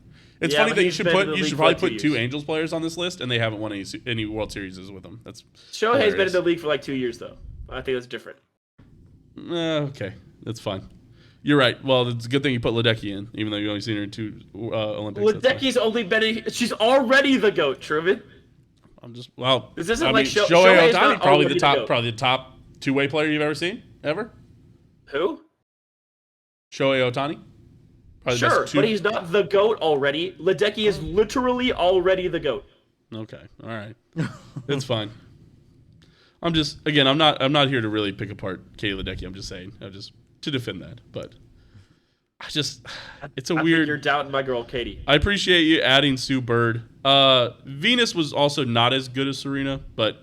It's Yeah, funny but that you he's should been in the you league should for probably like 2 put 2 years. Angels players on this list, and they haven't won any World Series with them. That's Shohei's been in hilarious. the league for like 2 years, though. I think that's different. Okay, that's fine. You're right. Well, it's a good thing you put Ledecky in, even though you've only seen her in 2 Olympics. That's fine. Ledecky's only been in... She's already the GOAT, Truman. I'm just well. This isn't I like mean, Shohei Shohei is not Ohtani, probably already the the GOAT. top 2-way player you've ever seen ever. Who? Shohei Ohtani. Probably the Sure, best 2 but he's not the GOAT already. Ledecky is literally already the GOAT. Okay, all right, it's fine. I'm not here to really pick apart Katie Ledecky. I'm just saying, to defend that, but it's a I think weird. you're doubting my girl, Katie. I appreciate you adding Sue Bird. Venus was also not as good as Serena, but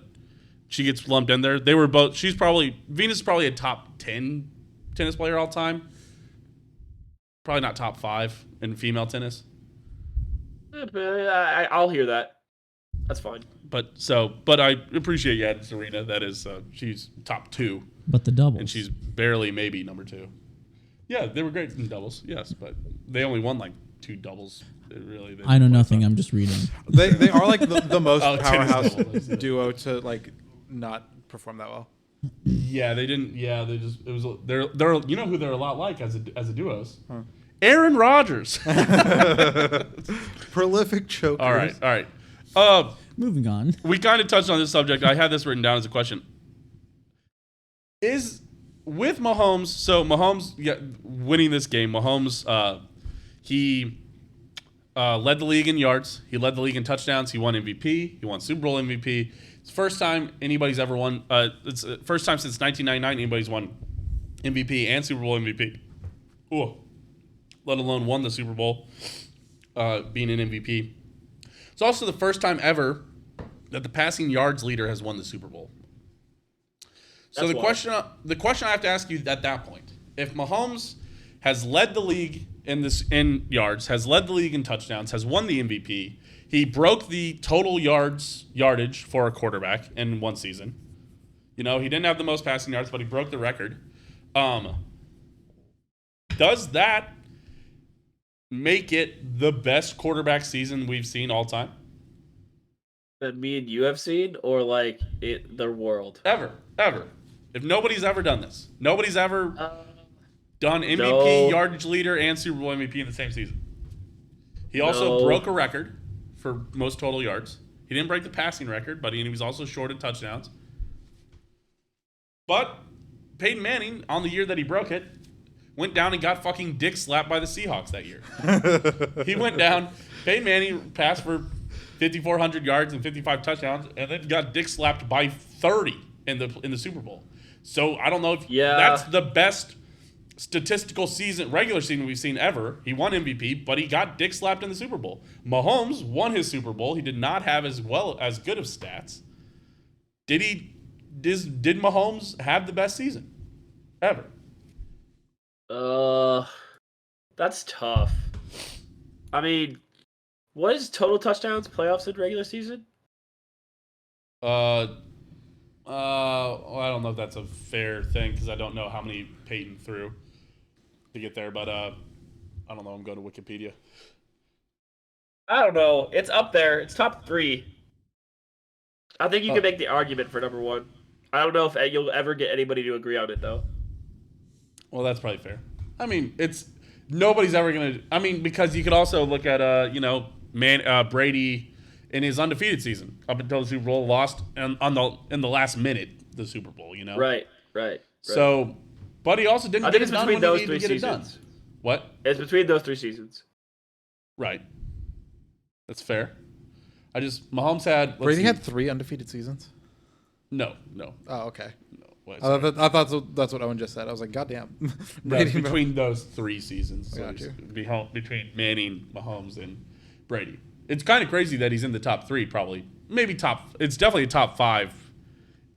she gets lumped in there. They were both. Venus is probably a top 10 tennis player all time. Probably not top 5 in female tennis. I'll hear that. That's fine. But I appreciate you adding Serena. That is, she's top 2, But the doubles. and she's barely maybe number 2. Yeah, they were great in doubles. Yes, but they only won like 2 doubles. They I know nothing. I'm just reading. They are like the most Oh, tennis powerhouse doubles, yeah. duo to like not perform that well. Yeah, they didn't. Yeah, they just. It was. They're. You know who they're a lot like as a duos. Aaron Rodgers. Prolific chokers. All right. Moving on. We kind of touched on this subject. I had this written down as a question. Is with Mahomes, so Mahomes winning this game, Mahomes, he led the league in yards. He led the league in touchdowns. He won MVP. He won Super Bowl MVP. It's the first time anybody's ever won. It's the first time since 1999 anybody's won MVP and Super Bowl MVP. Ooh. Let alone won the Super Bowl, being an MVP. It's also the first time ever that the passing yards leader has won the Super Bowl. So the question I have to ask you at that point, if Mahomes has led the league in yards, has led the league in touchdowns, has won the MVP, he broke the total yardage for a quarterback in one season. You know, he didn't have the most passing yards, but he broke the record. Does that make it the best quarterback season we've seen all time? That me and you have seen, or like the world? Ever. If nobody's ever done this, nobody's ever done MVP, no. yardage leader, and Super Bowl MVP in the same season. He also broke a record for most total yards. He didn't break the passing record, but he was also short in touchdowns. But Peyton Manning, on the year that he broke it, went down and got fucking dick slapped by the Seahawks that year. He went down. Peyton Manning passed for 5,400 yards and 55 touchdowns, and then got dick slapped by 30 in the Super Bowl. So I don't know if that's the best statistical regular season we've seen ever. He won MVP, but he got dick slapped in the Super Bowl. Mahomes won his Super Bowl. He did not have as good of stats. Did Mahomes have the best season ever? That's tough. I mean, what is total touchdowns playoffs in regular season? Well, I don't know if that's a fair thing because I don't know how many Peyton threw to get there, but I don't know. I'm going to Wikipedia. I don't know. It's up there. It's top 3. I think you can make the argument for number 1. I don't know if you'll ever get anybody to agree on it though. Well, that's probably fair. I mean, nobody's ever gonna. I mean, because you could also look at Brady in his undefeated season up until the Super Bowl, lost in the last minute the Super Bowl. You know, right. So, but he also didn't. I think it's between those 3 It seasons. what? It's between those 3 seasons. Right. That's fair. Mahomes had. Brady had 3 undefeated seasons. No. Oh, okay. No. I thought that's what Owen just said. I was like, goddamn. No, between those 3 seasons. I got you. Between Manning, Mahomes, and Brady. It's kind of crazy that he's in the top 3, probably. Maybe it's definitely a top 5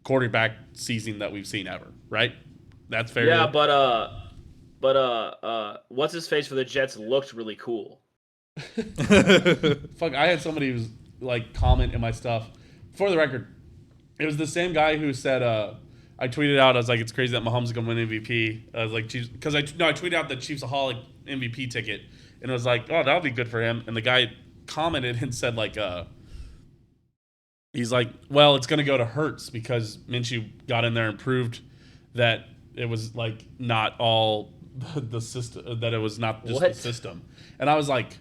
quarterback season that we've seen ever, right? That's fair. Yeah, but what's his face for the Jets looked really cool. Fuck, I had somebody who's like comment in my stuff. For the record, it was the same guy who said, I tweeted out, I was like, it's crazy that Mahomes is going to win MVP. I was like, because I tweeted out the Chiefsaholic MVP ticket, and it was like, oh, that'll be good for him. And the guy commented and said, like, he's like, well, it's going to go to Hurts because Minshew got in there and proved that it was like not all the system, that it was not just the system. And I was like,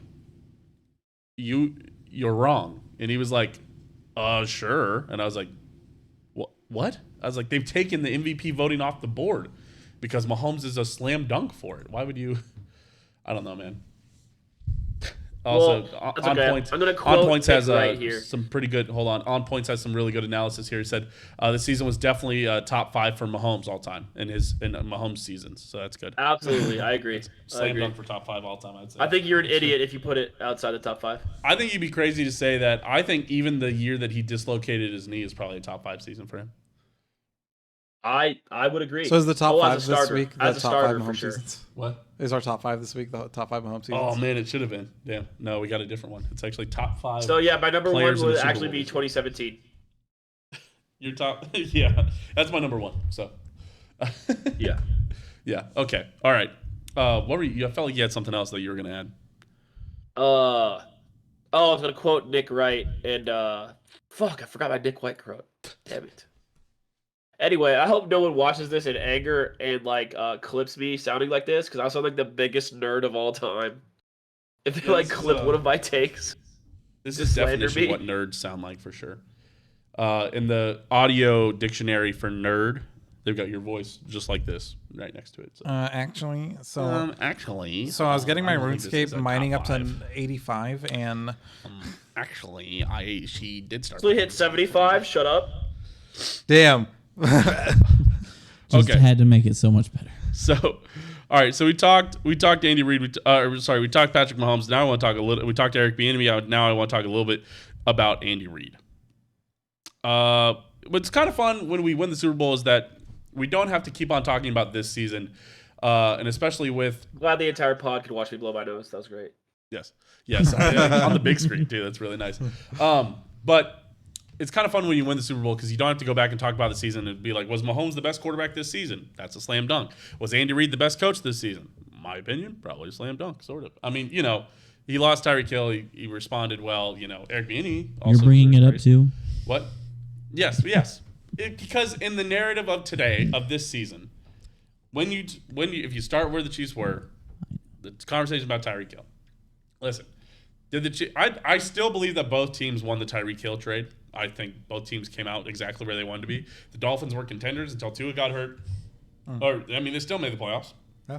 you're wrong. And he was like, sure. And I was like, what? I was like, they've taken the MVP voting off the board because Mahomes is a slam dunk for it. Why would you? I don't know, man. Also, on points, I'm gonna quote On Points has right here. some pretty good. Hold on Points has some really good analysis here. He said the season was definitely top 5 for Mahomes all time in Mahomes seasons. So that's good. Absolutely, I agree. Slam dunk for top 5 all time. I'd say. I think you're an idiot if you put it outside the top 5. I think you'd be crazy to say that. I think even the year that he dislocated his knee is probably a top 5 season for him. I would agree. So is the top as a 5 this starter, week the as a top starter 5 for Mahomes sure. seasons? What? Is our top 5 this week the top 5 Mahomes seasons? Oh man, it should have been. Damn. No, we got a different one. It's actually top 5. So yeah, my number one players in the would Super actually Bowl be this year. 2017. Your top, yeah, that's my number 1. So, Yeah. yeah, okay, all right. What were you? I felt like you had something else that you were gonna add. I was gonna quote Nick Wright and fuck, I forgot my Nick White quote. Damn it. Anyway, I hope no one watches this in anger and like clips me sounding like this because I sound like the biggest nerd of all time. If they Yeah, like this is, clip one of my takes, This Just is slander definition me. what nerds sound like for sure. In the audio dictionary for nerd, they've got your voice just like this right next to it. So. Actually, so Actually, I was getting my I don't think this is RuneScape a mining top up to 5. 85, and Actually, she did start. so we hit 75. Shut up. damn. Just Okay. had to make it so much better. So, all right. So we talked Andy Reid. We talked Patrick Mahomes. Now I want to talk a little. We talked Eric Bieniemy. Now I want to talk a little bit about Andy Reid. What's kind of fun when we win the Super Bowl is that we don't have to keep on talking about this season, and especially with Glad the entire pod could watch me blow my nose. That was great. yes, on the big screen too. That's really nice. But it's kind of fun when you win the Super Bowl because you don't have to go back and talk about the season and be like, was Mahomes the best quarterback this season? That's a slam dunk. Was Andy Reid the best coach this season? My opinion, probably a slam dunk, sort of. I mean, he lost Tyreek Hill. He responded well. Eric Bieniemy also. You're bringing it up great. too. What? Yes. Because in the narrative of today, of this season, if you start where the Chiefs were, the conversation about Tyreek Hill. Listen, I still believe that both teams won the Tyreek Hill trade. I think both teams came out exactly where they wanted to be. The Dolphins were contenders until Tua got hurt. They still made the playoffs. Yeah.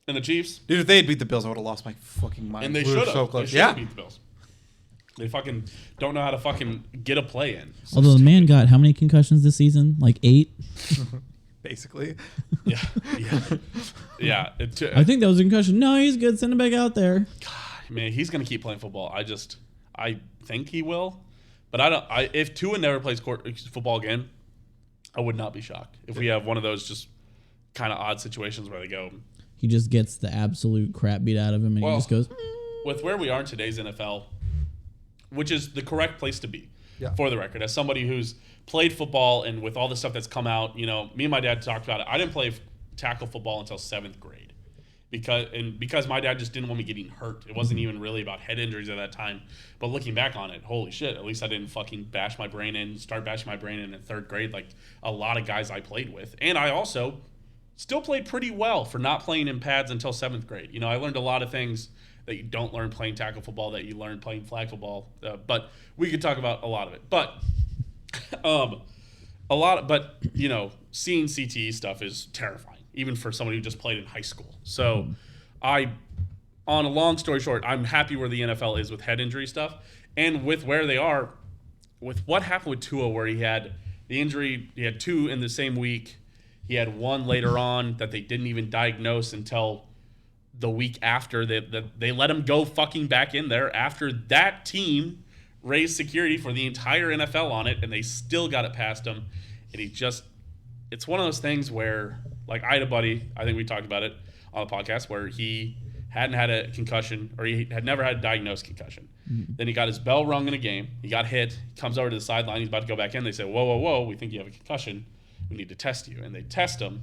And the Chiefs. Dude, if they had beat the Bills, I would have lost my fucking mind. And they We were should have. so close. They should have beat the Bills. They fucking don't know how to fucking get a play in. So Although the man got how many concussions this season? Like 8? basically. Yeah. I think that was a concussion. No, he's good. Send him back out there. Man, he's gonna keep playing football. I think he will, but I don't. If Tua never plays football again, I would not be shocked if we have one of those just kind of odd situations where they go. He just gets the absolute crap beat out of him, and Well, he just goes. With where we are in today's NFL, which is the correct place to be, for the record, as somebody who's played football and with all the stuff that's come out, me and my dad talked about it. I didn't play tackle football until 7th grade because my dad just didn't want me getting hurt. It wasn't even really about head injuries at that time. But looking back on it, holy shit, at least I didn't fucking start bashing my brain in 3rd grade like a lot of guys I played with. And I also still played pretty well for not playing in pads until 7th grade. I learned a lot of things that you don't learn playing tackle football that you learn playing flag football. But we could talk about a lot of it. But seeing CTE stuff is terrifying, even for somebody who just played in high school. So on a long story short, I'm happy where the NFL is with head injury stuff and with where they are with what happened with Tua, where he had the injury, he had 2 in the same week. He had 1 later on that they didn't even diagnose until the week after they let him go fucking back in there after that team raised security for the entire NFL on it, and they still got it past him. And it's one of those things where, like, I had a buddy, I think we talked about it on the podcast, where he hadn't had a concussion, or he had never had a diagnosed concussion. Then he got his bell rung in a game. He got hit. He comes over to the sideline. He's about to go back in. They say, whoa, we think you have a concussion. We need to test you. And they test him.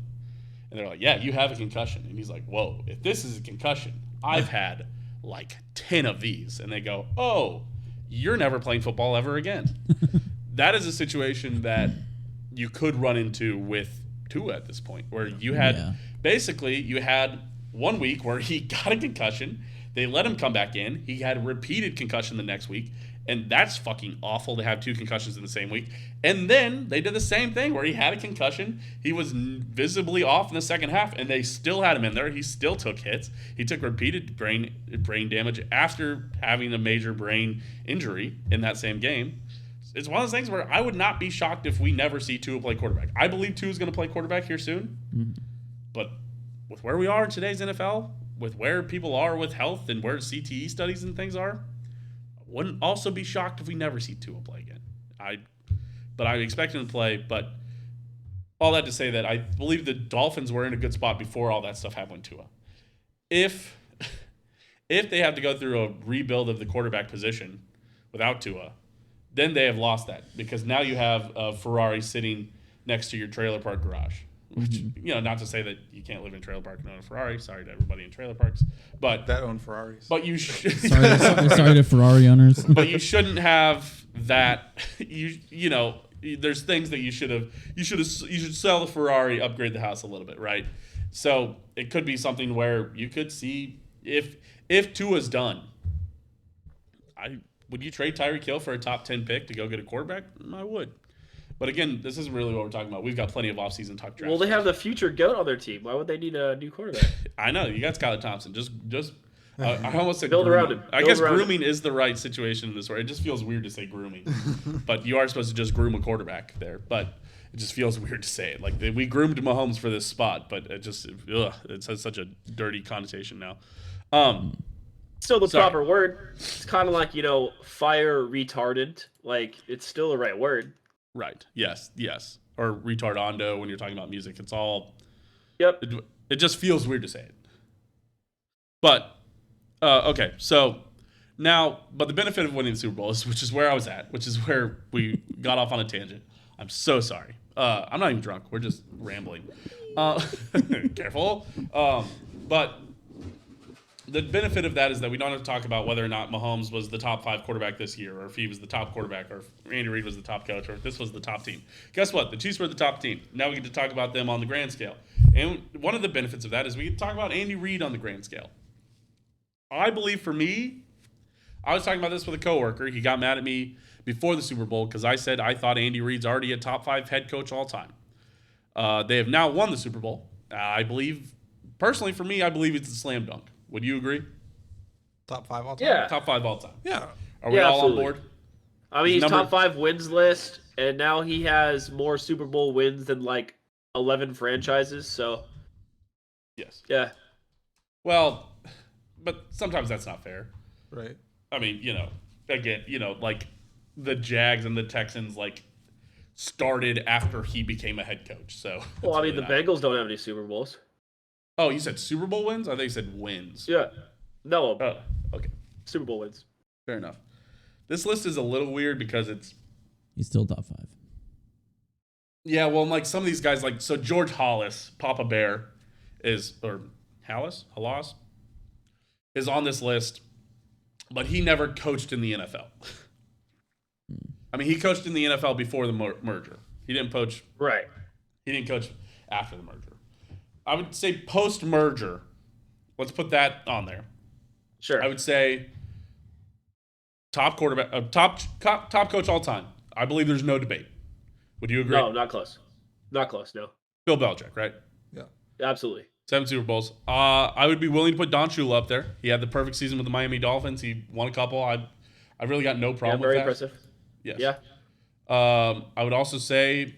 And they're like, yeah, you have a concussion. And he's like, whoa, if this is a concussion, I've had like 10 of these. And they go, oh, you're never playing football ever again. That is a situation that you could run into with Tua at this point, where you had basically you had 1 week where he got a concussion. They let him come back in. He had a repeated concussion the next week. And that's fucking awful to have 2 concussions in the same week. And then they did the same thing where he had a concussion. He was visibly off in the second half, and they still had him in there. He still took hits. He took repeated brain damage after having a major brain injury in that same game. It's one of those things where I would not be shocked if we never see Tua play quarterback. I believe Tua is going to play quarterback here soon. But with where we are in today's NFL, with where people are with health and where CTE studies and things are, wouldn't also be shocked if we never see Tua play again. But I expect him to play. But all that to say that I believe the Dolphins were in a good spot before all that stuff happened to Tua. If they have to go through a rebuild of the quarterback position without Tua, then they have lost that because now you have a Ferrari sitting next to your trailer park garage. Which, not to say that you can't live in a trailer park and own a Ferrari. Sorry to everybody in trailer parks, but That own Ferraris. but you should. Sorry to Ferrari owners. But you shouldn't have that. There's things that you should sell the Ferrari, upgrade the house a little bit, right? So it could be something where you could see if Tua's done. Would you trade Tyreek Hill for a top 10 pick to go get a quarterback? I would. But again, this isn't really what we're talking about. We've got plenty of offseason talk draft. Well, they have the future GOAT on their team. Why would they need a new quarterback? I know you got Skylar Thompson. Just I almost said Build grooming. around him. I guess Build around grooming is the right situation in this way. It just feels weird to say grooming, but you are supposed to just groom a quarterback there. But it just feels weird to say it. Like we groomed Mahomes for this spot, but it has such a dirty connotation now. Still the proper word. It's kind of like fire retardant. Like it's still the right word. Right. Yes. Or retardondo when you're talking about music. It's all. Yep. It just feels weird to say it. But okay, so now, but the benefit of winning the Super Bowl is, which is where I was at, which is where we got off on a tangent. I'm so sorry. I'm not even drunk. We're just rambling. Careful. But the benefit of that is that we don't have to talk about whether or not Mahomes was the top 5 quarterback this year, or if he was the top quarterback, or if Andy Reid was the top coach, or if this was the top team. Guess what? The Chiefs were the top team. Now we get to talk about them on the grand scale. And one of the benefits of that is we get to talk about Andy Reid on the grand scale. I believe for me, I was talking about this with a coworker. He got mad at me before the Super Bowl because I said I thought Andy Reid's already a top 5 head coach all time. They have now won the Super Bowl. I believe, personally for me, I believe it's a slam dunk. Would you agree? Top 5 all time? Yeah. Top 5 all time. Yeah. Are we all absolutely. on board? I mean, he's top 5 wins list, and now he has more Super Bowl wins than like 11 franchises. So, Yes. yeah. Well, but sometimes that's not fair. Right. I mean, again, like the Jags and the Texans, started after he became a head coach. So. Well, I mean, the Bengals don't have any Super Bowls. Oh, you said Super Bowl wins? I think you said wins. Yeah. No. Oh, okay. Super Bowl wins. Fair enough. This list is a little weird because it's. He's still top 5. Yeah, well, like some of these guys, so George Hollis, Papa Bear, or Hallis, is on this list, but he never coached in the NFL. I mean, he coached in the NFL before the merger. He didn't coach. Right. He didn't coach after the merger. I would say post-merger. Let's put that on there. Sure. I would say top quarterback, top coach all time. I believe there's no debate. Would you agree? No, not close. Not close. No. Bill Belichick, right? Yeah. Absolutely. 7 Super Bowls. I would be willing to put Don Shula up there. He had the perfect season with the Miami Dolphins. He won a couple. I really got no problem with very that. impressive. Yes. Yeah. I would also say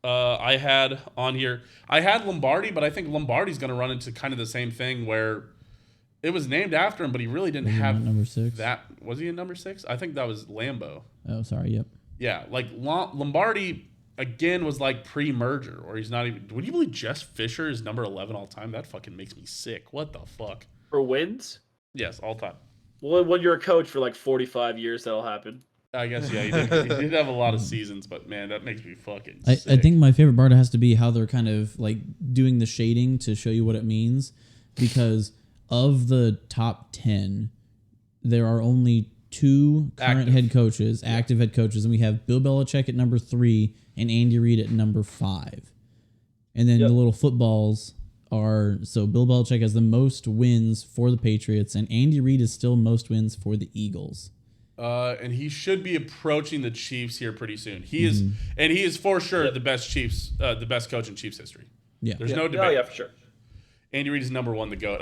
I had on here. I had Lombardi, but I think Lombardi's going to run into kind of the same thing where it was named after him, but he really didn't have number 6. that. Was he in number 6? I think that was Lambeau. Oh, sorry. Yep. Yeah, Lombardi again was pre-merger, or he's not even. Would you believe Jeff Fisher is number 11 all time? That fucking makes me sick. What the fuck? For wins? Yes, all time. Well, when you're a coach for 45 years, that'll happen. I guess, yeah, he did have a lot of seasons, but man, that makes me fucking I sick. think my favorite part has to be how they're kind of doing the shading to show you what it means, because of the top 10, there are only 2 current head coaches, active head coaches, and we have Bill Belichick at number 3 and Andy Reid at number 5. And then the little footballs are, so Bill Belichick has the most wins for the Patriots, and Andy Reid is still most wins for the Eagles. And he should be approaching the Chiefs here pretty soon. He is, and he is for sure the best coach in Chiefs history. Yeah. There's no debate. Oh, yeah, for sure. Andy Reid is number 1, the GOAT.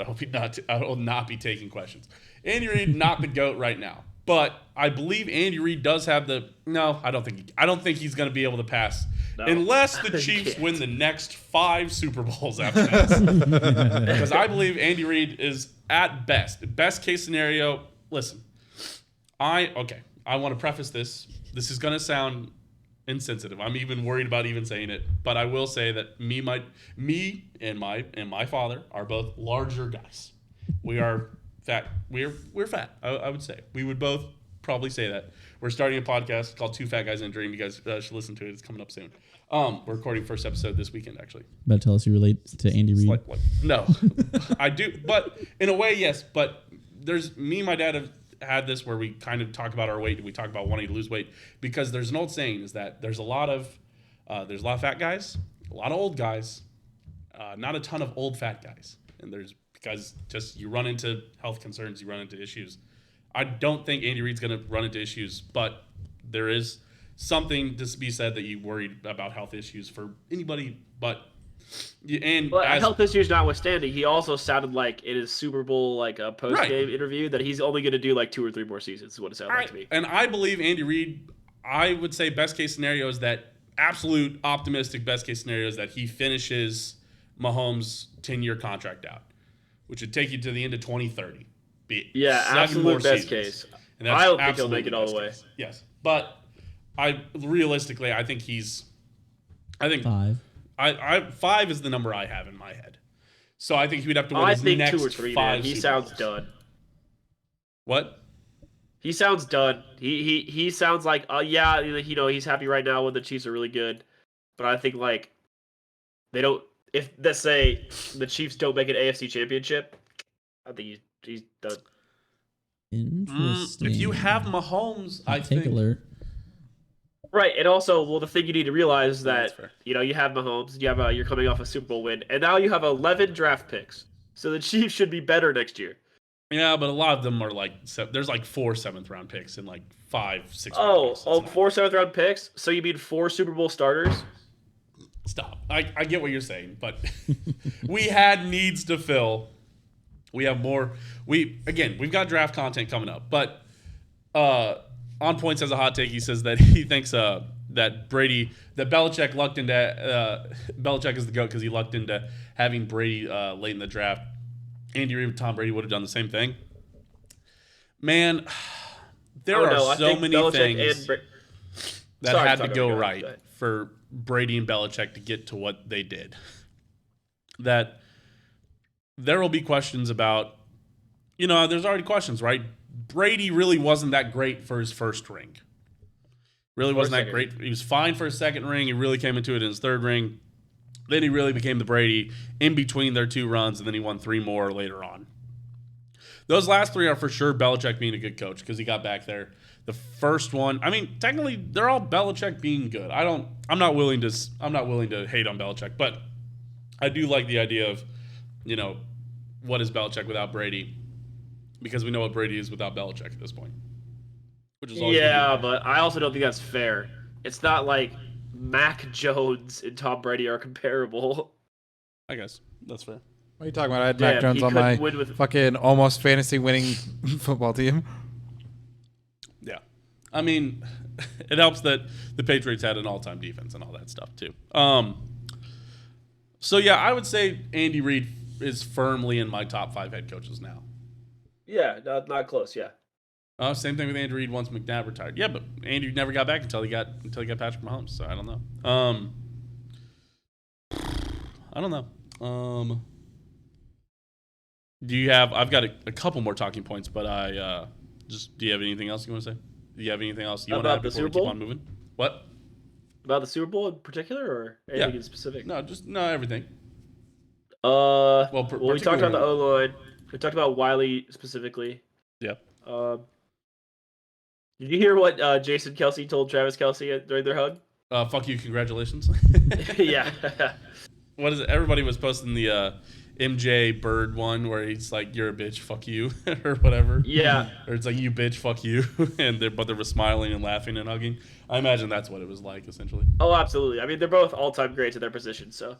I will not be taking questions. Andy Reid, not the GOAT right now. But I believe Andy Reid does have I don't think he's going to be able to pass unless the Chiefs win the next 5 Super Bowls after that. Because I believe Andy Reid is at best case scenario. Listen, I want to preface this. This is going to sound insensitive. I'm even worried about even saying it. But I will say that me and my father are both larger guys. We are fat. We're fat. I would say we would both probably say that. We're starting a podcast called Two Fat Guys in a Dream. You guys should listen to it. It's coming up soon. We're recording first episode this weekend, actually. But tell us you relate to Andy Reid. No, I do, but in a way, yes. But there's me and my dad have had this where we kind of talk about our weight. We talk about wanting to lose weight because there's an old saying is that there's a lot of fat guys, a lot of old guys, not a ton of old fat guys, and because just you run into health concerns, you run into issues. I don't think Andy Reid's going to run into issues, but there is something to be said that you worried about health issues for anybody, but health issues notwithstanding, he also sounded like in his Super Bowl post game interview that he's only going to do 2 or 3 more seasons. Is what it sounded like to me. And I believe Andy Reid. I would say best case scenario is that absolute optimistic best case scenario is that he finishes Mahomes' 10-year contract out, which would take you to the end of 2030. Absolute best case. And I don't think he'll make it all the way. Case. Yes, but I think he's. I think 5. I 5 is the number I have in my head. So I think he would have to win his next 2 or 3. 5 He Super sounds Bowls. done. What? He sounds done. He sounds like he's happy right now when the Chiefs are really good, but I think they don't. If let's say the Chiefs don't make an AFC Championship, I think he's done. Interesting. If you have Mahomes, I Take think. alert. Right, and also, the thing you need to realize is That's that fair. You have Mahomes, you're coming off a Super Bowl win, and now you have 11 draft picks. So the Chiefs should be better next year. Yeah, but a lot of them are there's 4 7th round picks and 5 6 round picks. 4 7th round picks. So you mean 4 Super Bowl starters? Stop. I get what you're saying, but we had needs to fill. We have more. We've got draft content coming up, but On Points has a hot take. He says that he thinks that Belichick lucked into Belichick is the GOAT because he lucked into having Brady late in the draft. Andy Reid with Tom Brady would have done the same thing. Man, there are so many things that had to go right for Brady and Belichick to get to what they did. That there will be questions about, there's already questions, right? Brady really wasn't that great for his first ring. Really wasn't that great. He was fine for his second ring. He really came into it in his third ring. Then he really became the Brady in between their 2 runs, and then he won 3 more later on. Those last 3 are for sure Belichick being a good coach because he got back there. The first one, technically they're all Belichick being good. I'm not willing to hate on Belichick, but I do like the idea of, what is Belichick without Brady? Because we know what Brady is without Belichick at this point. Which is but I also don't think that's fair. It's not like Mac Jones and Tom Brady are comparable. I guess that's fair. What are you talking about? I had Mac Jones on my fucking almost fantasy winning football team. Yeah. It helps that the Patriots had an all-time defense and all that stuff too. So yeah, I would say Andy Reid is firmly in my top 5 head coaches now. Yeah, not close. Yeah. Same thing with Andy Reid once McNabb retired. Yeah, but Andy never got back until he got Patrick Mahomes. So I don't know. I don't know. Do you have? I've got a couple more talking points, but do you have anything else you want to say? Do you have anything else you want to add before we keep on moving? What? About the Super Bowl in particular, or anything in specific? No, just everything. Well, we talked about the O-line. We talked about Wiley specifically. Yeah. Did you hear what Jason Kelce told Travis Kelce during their hug? Fuck you, congratulations. Yeah. What is it? Everybody was posting the MJ Bird one where he's like, "You're a bitch, fuck you," or whatever. Yeah. Or it's like, "You bitch, fuck you," but they were smiling and laughing and hugging. I imagine that's what it was like, essentially. Oh, absolutely. They're both all-time greats at their position, so.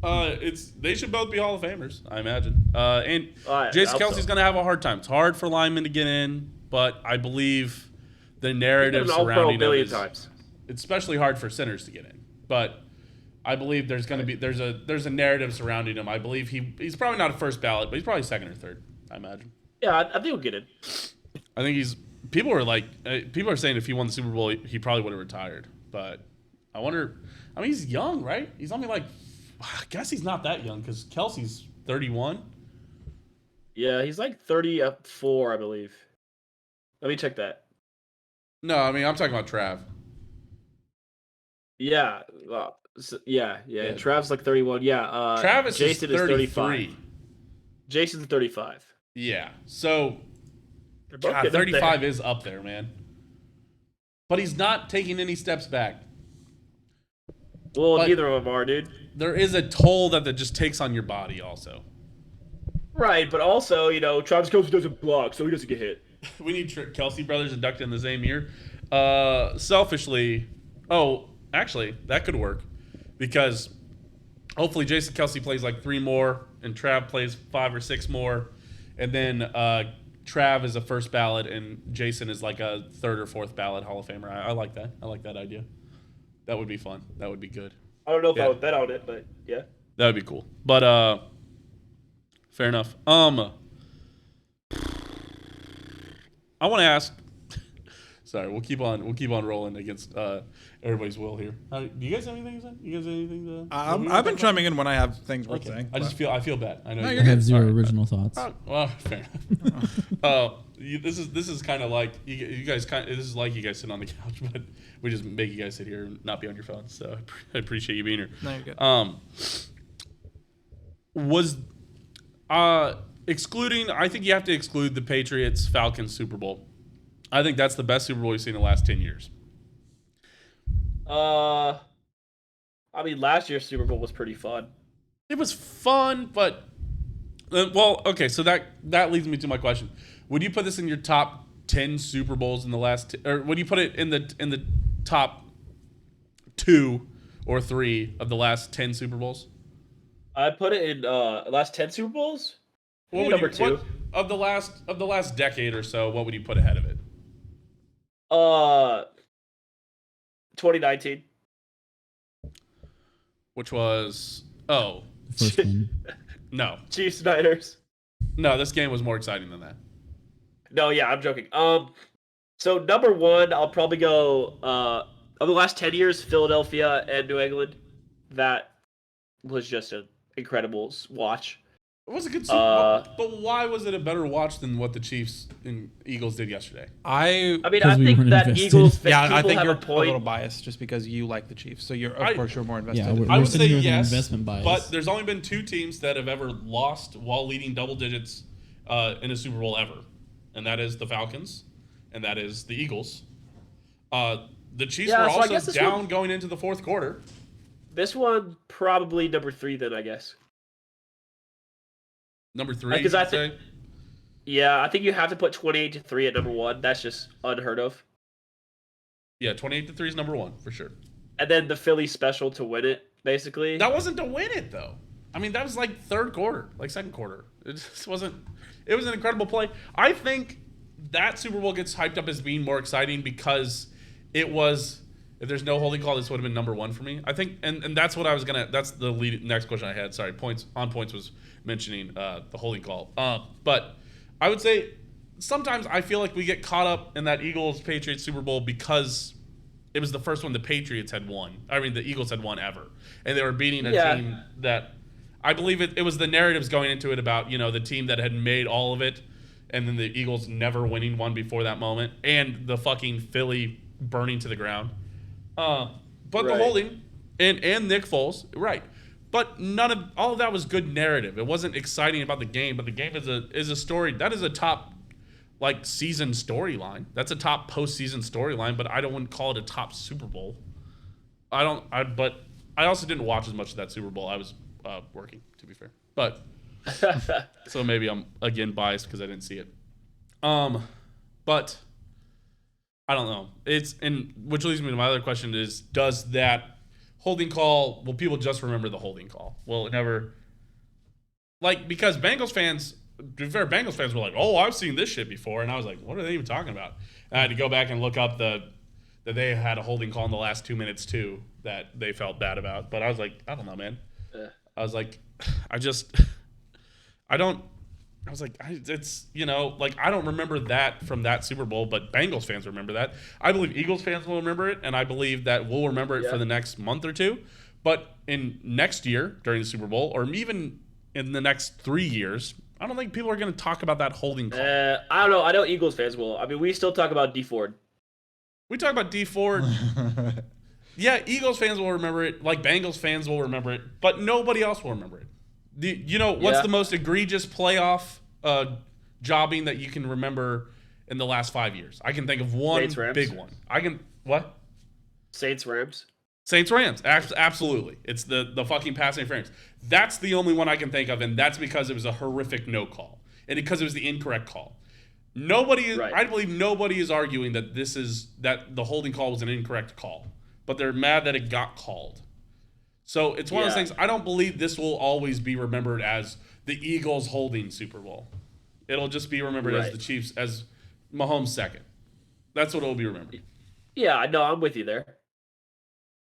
They should both be Hall of Famers, I imagine. And Jason Kelce's going to have a hard time. It's hard for linemen to get in, but I believe the narrative surrounding it is it's especially hard for centers to get in. But I believe there's a narrative surrounding him. I believe he's probably not a first ballot, but he's probably second or third, I imagine. Yeah, I think he'll get in. I think people are saying if he won the Super Bowl, he probably would have retired. But I wonder. I mean, he's young, right? He's only like. I guess he's not that young because Kelsey's 31. Yeah, he's like 34, I believe. Let me check that. No, I mean I'm talking about Trav. Yeah, yeah. Yeah. Trav's like 31. Yeah, Travis Jason is is 33. 35. Jason's 35. Yeah. So, They're both God, getting up 35 there. is up there, man. But he's not taking any steps back. Well, But- neither of them are, dude. There is a toll that just takes on your body, also. Right, but also, Travis Kelce doesn't block, so he doesn't get hit. We need Kelsey brothers inducted in the same year. Selfishly, actually, that could work because hopefully Jason Kelsey plays like 3 more and Trav plays 5 or 6 more, and then Trav is a first ballot and Jason is like a 3rd or 4th ballot Hall of Famer. I like that. I like that idea. That would be fun. That would be good. I don't know if Yeah. I would bet on it, but yeah. That would be cool. But fair enough. I want to ask. Sorry, we'll keep on rolling against everybody's will here. Do you guys have anything to say? You guys have anything to? I've been chiming in when I have things worth Okay. saying. I feel bad. I know. No, you you're I guys- have zero All right. original thoughts. Well, fair enough. This is kind of like you guys this is like you guys sit on the couch, but we just make you guys sit here and not be on your phones. So I appreciate you being here. No, you're good. Was excluding? I think you have to exclude the Patriots Falcons Super Bowl. I think that's the best Super Bowl we've seen in the last 10 years. I mean, last year's Super Bowl was pretty fun. It was fun, but okay. So that leads me to my question: would you put this in your top 10 Super Bowls in the last, or would you put it in the top 2 or 3 of the last 10 Super Bowls? I put it in last 10 Super Bowls. What would Number you, 2. of the last decade or so? What would you put ahead of it? 2019. Which was The first one. no. Chiefs Niners. No, this game was more exciting than that. No, yeah, I'm joking. So number 1, I'll probably go of the last 10 years, Philadelphia and New England. That was just an incredible watch. It was a good Super Bowl, but why was it a better watch than what the Chiefs and Eagles did yesterday? I mean, Because I we think weren't that invested. Eagles fan Yeah, people I think have you're a a point. little biased just because you like the Chiefs. So I- of course you're more invested. Yeah, in we're, it. I we're would sitting say here with an yes, investment bias. but there's only been 2 teams that have ever lost while leading double digits in a Super Bowl ever, and that is the Falcons, and that is the Eagles. The Chiefs Yeah, were so I also guess this down one- going into the 4th quarter. This one probably number 3 then, I guess. Number 3, Because you I could think- say. Yeah, I think you have to put 28-3 at number 1. That's just unheard of. Yeah, 28-3 is number 1 for sure. And then the Philly special to win it, basically. That wasn't to win it though. I mean, that was like 3rd quarter, like 2nd quarter. It just wasn't. It was an incredible play. I think that Super Bowl gets hyped up as being more exciting because it was. If there's no holding call, this would have been number 1 for me. I think, and that's what I was gonna. That's the next question I had. Sorry, points was mentioning the holding call. But I would say sometimes I feel like we get caught up in that Eagles Patriots Super Bowl because it was the first one the Patriots had won. I mean, the Eagles had won ever, and they were beating a team that I believe it was the narratives going into it about the team that had made all of it, and then the Eagles never winning one before that moment, and the fucking Philly burning to the ground. But the Right. holding and Nick Foles, right? But all of that was good narrative. It wasn't exciting about the game, but the game is a story that is a top season storyline. That's a top postseason storyline, but I wouldn't call it a top Super Bowl. But I also didn't watch as much of that Super Bowl. I was working, to be fair. But so maybe I'm again biased because I didn't see it. But I don't know. Which leads me to my other question is, does that holding call, will people just remember the holding call? Will it never, because Bengals fans, to be fair, Bengals fans were like, oh, I've seen this shit before. And I was like, what are they even talking about? And I had to go back and look up that they had a holding call in the last 2 minutes too that they felt bad about. But I was like, I don't know, man. I was like, I don't, I was like, it's, like I don't remember that from that Super Bowl, but Bengals fans remember that. I believe Eagles fans will remember it, and I believe that we'll remember it for the next month or two. But in next year during the Super Bowl, or even in the next 3 years, I don't think people are going to talk about that holding call. I don't know. I know Eagles fans will. I mean, we still talk about D Ford. We talk about D Ford. Yeah, Eagles fans will remember it, like Bengals fans will remember it, but nobody else will remember it. What's the most egregious playoff jobbing that you can remember in the last 5 years? I can think of one big one. What? Saints Rams. Saints Rams. Absolutely. It's the fucking passing frames. That's the only one I can think of, and that's because it was a horrific no call, and because it was the incorrect call. I believe nobody is arguing that that the holding call was an incorrect call, but they're mad that it got called. So it's one of those things. I don't believe this will always be remembered as the Eagles holding Super Bowl. It'll just be remembered as the Chiefs, as Mahomes second. That's what it will be remembered. Yeah, no, I'm with you there.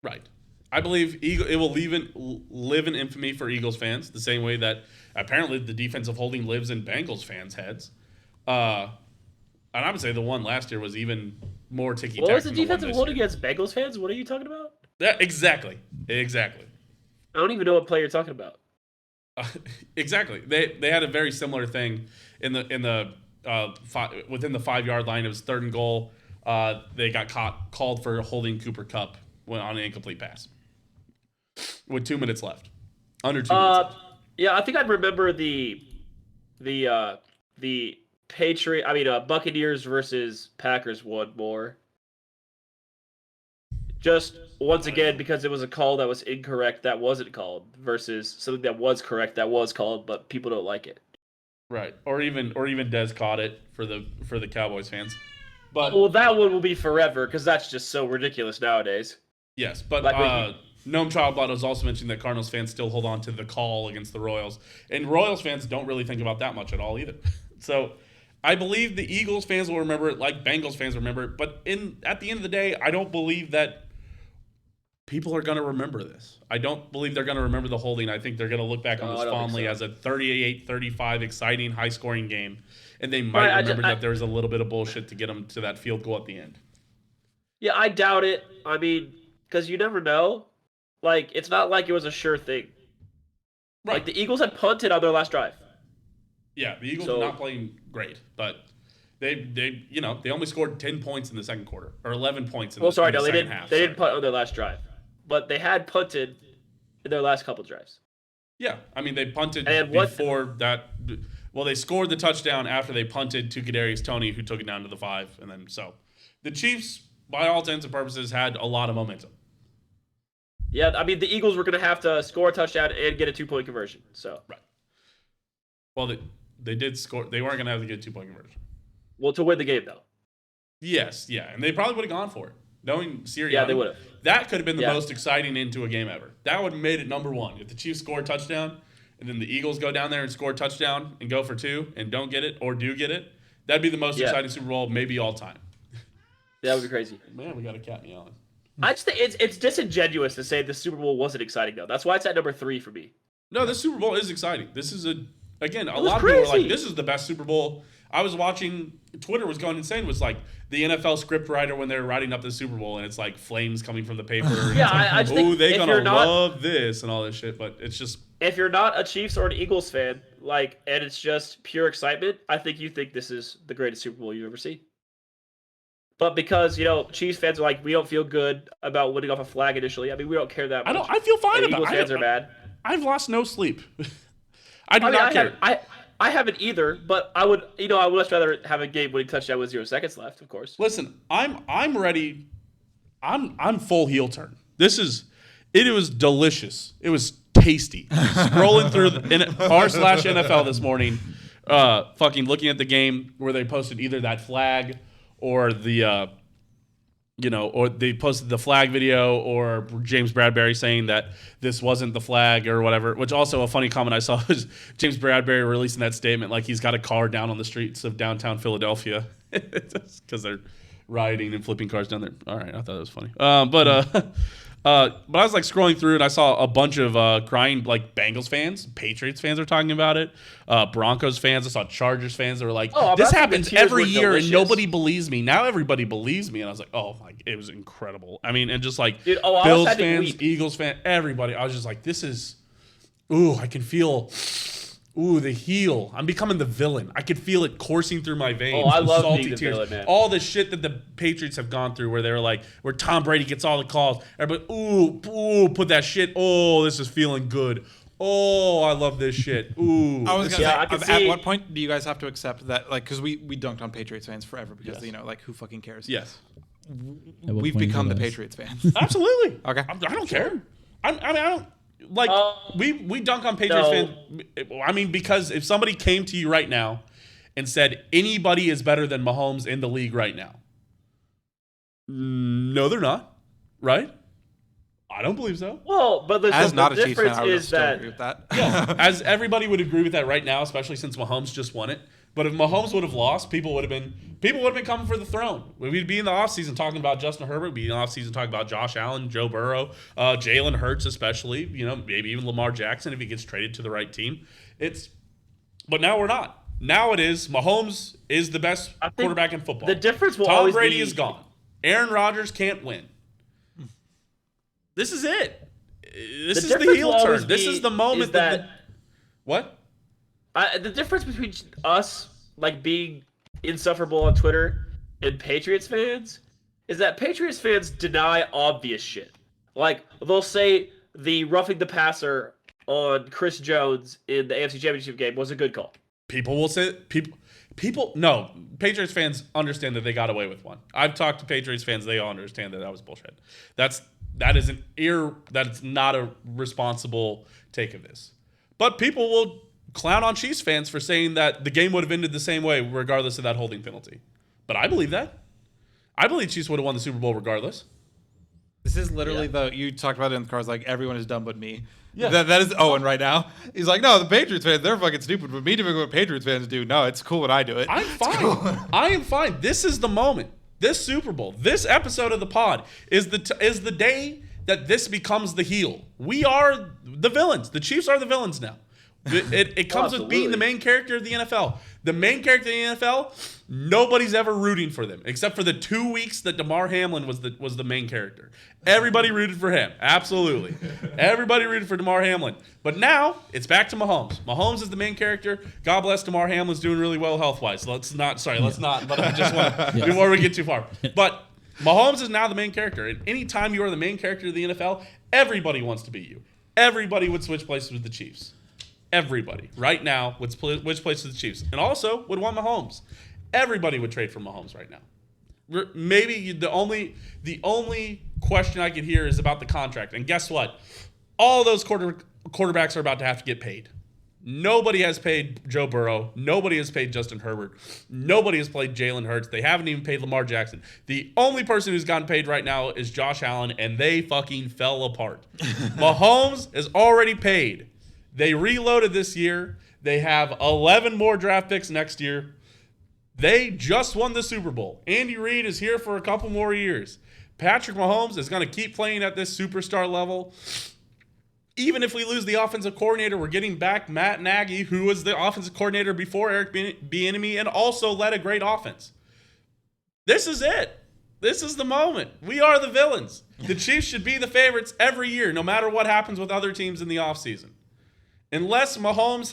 Right. I believe it will live in infamy for Eagles fans, the same way that apparently the defensive holding lives in Bengals fans' heads. And I would say the one last year was even more ticky-tacky. What was the defensive holding against Bengals fans? What are you talking about? Yeah, exactly. I don't even know what play you're talking about. Exactly. They had a very similar thing within the 5-yard line. It was 3rd and goal. They got called for holding Cooper Kupp on an incomplete pass with 2 minutes left. Under 2 minutes left. Yeah, I think I'd remember the Buccaneers versus Packers one more. Just once again, because it was a call that was incorrect that wasn't called versus something that was correct that was called, but people don't like it. Right. Or even Dez caught it for the Cowboys fans. But well, that one will be forever because that's just so ridiculous nowadays. Yes, but Gnome Childblood was also mentioning that Cardinals fans still hold on to the call against the Royals, and Royals fans don't really think about that much at all either. So I believe the Eagles fans will remember it like Bengals fans remember it, but at the end of the day, I don't believe that people are going to remember this. I don't believe they're going to remember the holding. I think they're going to look back on this fondly as a 38-35 exciting, high-scoring game, and they might remember that there was a little bit of bullshit to get them to that field goal at the end. Yeah, I doubt it. I mean, because you never know. Like, it's not like it was a sure thing. Right. Like, the Eagles had punted on their last drive. Yeah, the Eagles were not playing great, but they only scored 10 points in the second quarter, or 11 points in the second half. They didn't punt on their last drive. But they had punted in their last couple drives. Yeah, I mean, they punted before that. Well, they scored the touchdown after they punted to Kadarius Toney, who took it down to the 5. And then the Chiefs, by all intents and purposes, had a lot of momentum. Yeah, I mean, the Eagles were going to have to score a touchdown and get a 2-point conversion. So right. Well, they did score. They weren't going to have to get a 2-point conversion. Well, to win the game, though. Yes, yeah. And they probably would have gone for it. Knowing Sirianni, yeah, they would have. That could have been the most exciting end to a game ever. That would have made it number one. If the Chiefs score a touchdown, and then the Eagles go down there and score a touchdown and go for 2 and don't get it or do get it, that'd be the most exciting Super Bowl maybe all time. That would be crazy. Man, we got a cat meowing. I just think it's disingenuous to say the Super Bowl wasn't exciting, though. That's why it's at number 3 for me. No, this Super Bowl is exciting. This is a lot of people are like, this is the best Super Bowl. I was watching, Twitter was going insane, was like the NFL script writer when they were writing up the Super Bowl, and it's like flames coming from the paper. And yeah, like, I just think they're going to love this and all this shit, but it's just... If you're not a Chiefs or an Eagles fan, and it's just pure excitement, I think you think this is the greatest Super Bowl you've ever seen. But because, Chiefs fans are like, we don't feel good about winning off a flag initially. I mean, we don't care that much. I feel fine about it. Eagles fans are mad. I've lost no sleep. I do not care. I haven't either, but I would much rather have a game-winning touchdown with 0 seconds left, of course. Listen, I'm ready. I'm full heel turn. It was delicious. It was tasty. Scrolling through r/NFL this morning, fucking looking at the game where they posted either that flag or the or they posted the flag video, or James Bradbury saying that this wasn't the flag or whatever, which also a funny comment I saw was James Bradbury releasing that statement like he's got a car down on the streets of downtown Philadelphia because they're rioting and flipping cars down there. All right, I thought that was funny. But I was like scrolling through and I saw a bunch of crying like Bengals fans, Patriots fans are talking about it, Broncos fans. I saw Chargers fans that were like, "This happens every year and nobody believes me." Now everybody believes me, and I was like, "Oh my!" It was incredible. I mean, and just like Bills fans, Eagles fans, everybody. I was just like, "This is." Ooh, I can feel. Ooh, the heel. I'm becoming the villain. I could feel it coursing through my veins. Oh, I love salty being the tears. villain, man. All the shit that the Patriots have gone through, where they're like, where Tom Brady gets all the calls. Everybody, ooh, put that shit. Oh, this is feeling good. Oh, I love this shit. Ooh. I was gonna say, see. at what point do you guys have to accept that? Like, because we dunked on Patriots fans forever because like who fucking cares? Yes. We've become the Patriots fans. Absolutely. Okay. I don't care. I mean, I don't. Like, we dunk on Patriots fans. I mean, because if somebody came to you right now and said anybody is better than Mahomes in the league right now, no, they're not. Right? I don't believe so. Well, but the difference is that, agree with that. Yeah, as everybody would agree with that right now, especially since Mahomes just won it. But if Mahomes would have lost, people would have been coming for the throne. We'd be in the offseason talking about Justin Herbert. We'd be in the offseason talking about Josh Allen, Joe Burrow, Jalen Hurts especially. You know, maybe even Lamar Jackson if he gets traded to the right team. But now we're not. Now it is Mahomes is the best quarterback in football. The difference will Tom always Brady be, is gone. Aaron Rodgers can't win. This is it. This is the heel turn. This is the moment what? The difference between us like being insufferable on Twitter and Patriots fans is that Patriots fans deny obvious shit. Like, they'll say the roughing the passer on Chris Jones in the AFC Championship game was a good call. People will say no, Patriots fans understand that they got away with one. I've talked to Patriots fans, they all understand that was bullshit. That's not a responsible take of this. But people will clown on Chiefs fans for saying that the game would have ended the same way regardless of that holding penalty. But I believe that. I believe Chiefs would have won the Super Bowl regardless. This is literally you talked about it in the cars, like everyone is dumb but me. Yeah. That is Owen right now. He's like, no, the Patriots fans, they're fucking stupid, but me doing what Patriots fans do, no, it's cool when I do it. I'm fine. Cool. I am fine. This is the moment. This Super Bowl, this episode of the pod is the day that this becomes the heel. We are the villains. The Chiefs are the villains now. It comes with being the main character of the NFL. The main character of the NFL, nobody's ever rooting for them, except for the 2 weeks that Damar Hamlin was the main character. Everybody rooted for him. Absolutely. Everybody rooted for Damar Hamlin. But now, it's back to Mahomes. Mahomes is the main character. God bless Damar Hamlin's doing really well health-wise. Let's not, but I just want to, before we get too far. But Mahomes is now the main character. And anytime you are the main character of the NFL, everybody wants to be you. Everybody would switch places with the Chiefs. Everybody right now would which place to the Chiefs, and also would want Mahomes. Everybody would trade for Mahomes right now. Maybe the only question I could hear is about the contract. And guess what? All those quarterbacks are about to have to get paid. Nobody has paid Joe Burrow. Nobody has paid Justin Herbert. Nobody has paid Jalen Hurts. They haven't even paid Lamar Jackson. The only person who's gotten paid right now is Josh Allen, and they fucking fell apart. Mahomes is already paid. They reloaded this year. They have 11 more draft picks next year. They just won the Super Bowl. Andy Reid is here for a couple more years. Patrick Mahomes is going to keep playing at this superstar level. Even if we lose the offensive coordinator, we're getting back Matt Nagy, who was the offensive coordinator before Eric Bieniemy and also led a great offense. This is it. This is the moment. We are the villains. The Chiefs should be the favorites every year, no matter what happens with other teams in the offseason. Unless Mahomes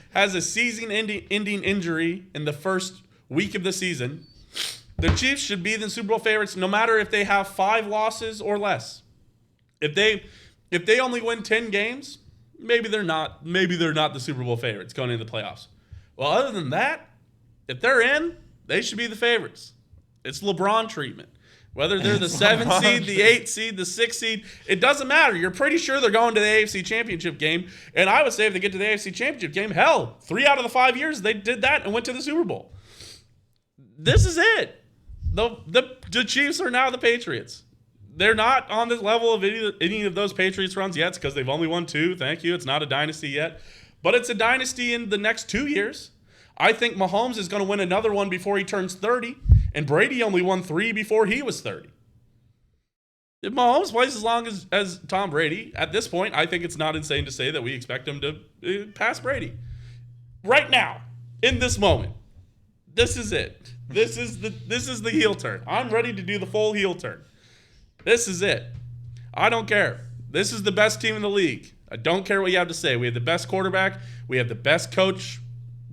has a season-ending injury in the first week of the season, the Chiefs should be the Super Bowl favorites no matter if they have 5 losses or less. If they only win 10 games, maybe they're not the Super Bowl favorites going into the playoffs. Well, other than that, if they're in, they should be the favorites. It's LeBron treatment. Whether they're the 7th seed, the 8th seed, the 6th seed, it doesn't matter. You're pretty sure they're going to the AFC Championship game. And I would say if they get to the AFC Championship game, hell, 3 out of the 5 years they did that and went to the Super Bowl. This is it. The Chiefs are now the Patriots. They're not on the level of any of those Patriots runs yet because they've only won 2. Thank you. It's not a dynasty yet. But it's a dynasty in the next 2 years. I think Mahomes is going to win another one before he turns 30, and Brady only won 3 before he was 30. If Mahomes plays as long as Tom Brady, at this point, I think it's not insane to say that we expect him to pass Brady. Right now, in this moment, this is it. This is the heel turn. I'm ready to do the full heel turn. This is it. I don't care. This is the best team in the league. I don't care what you have to say. We have the best quarterback. We have the best coach.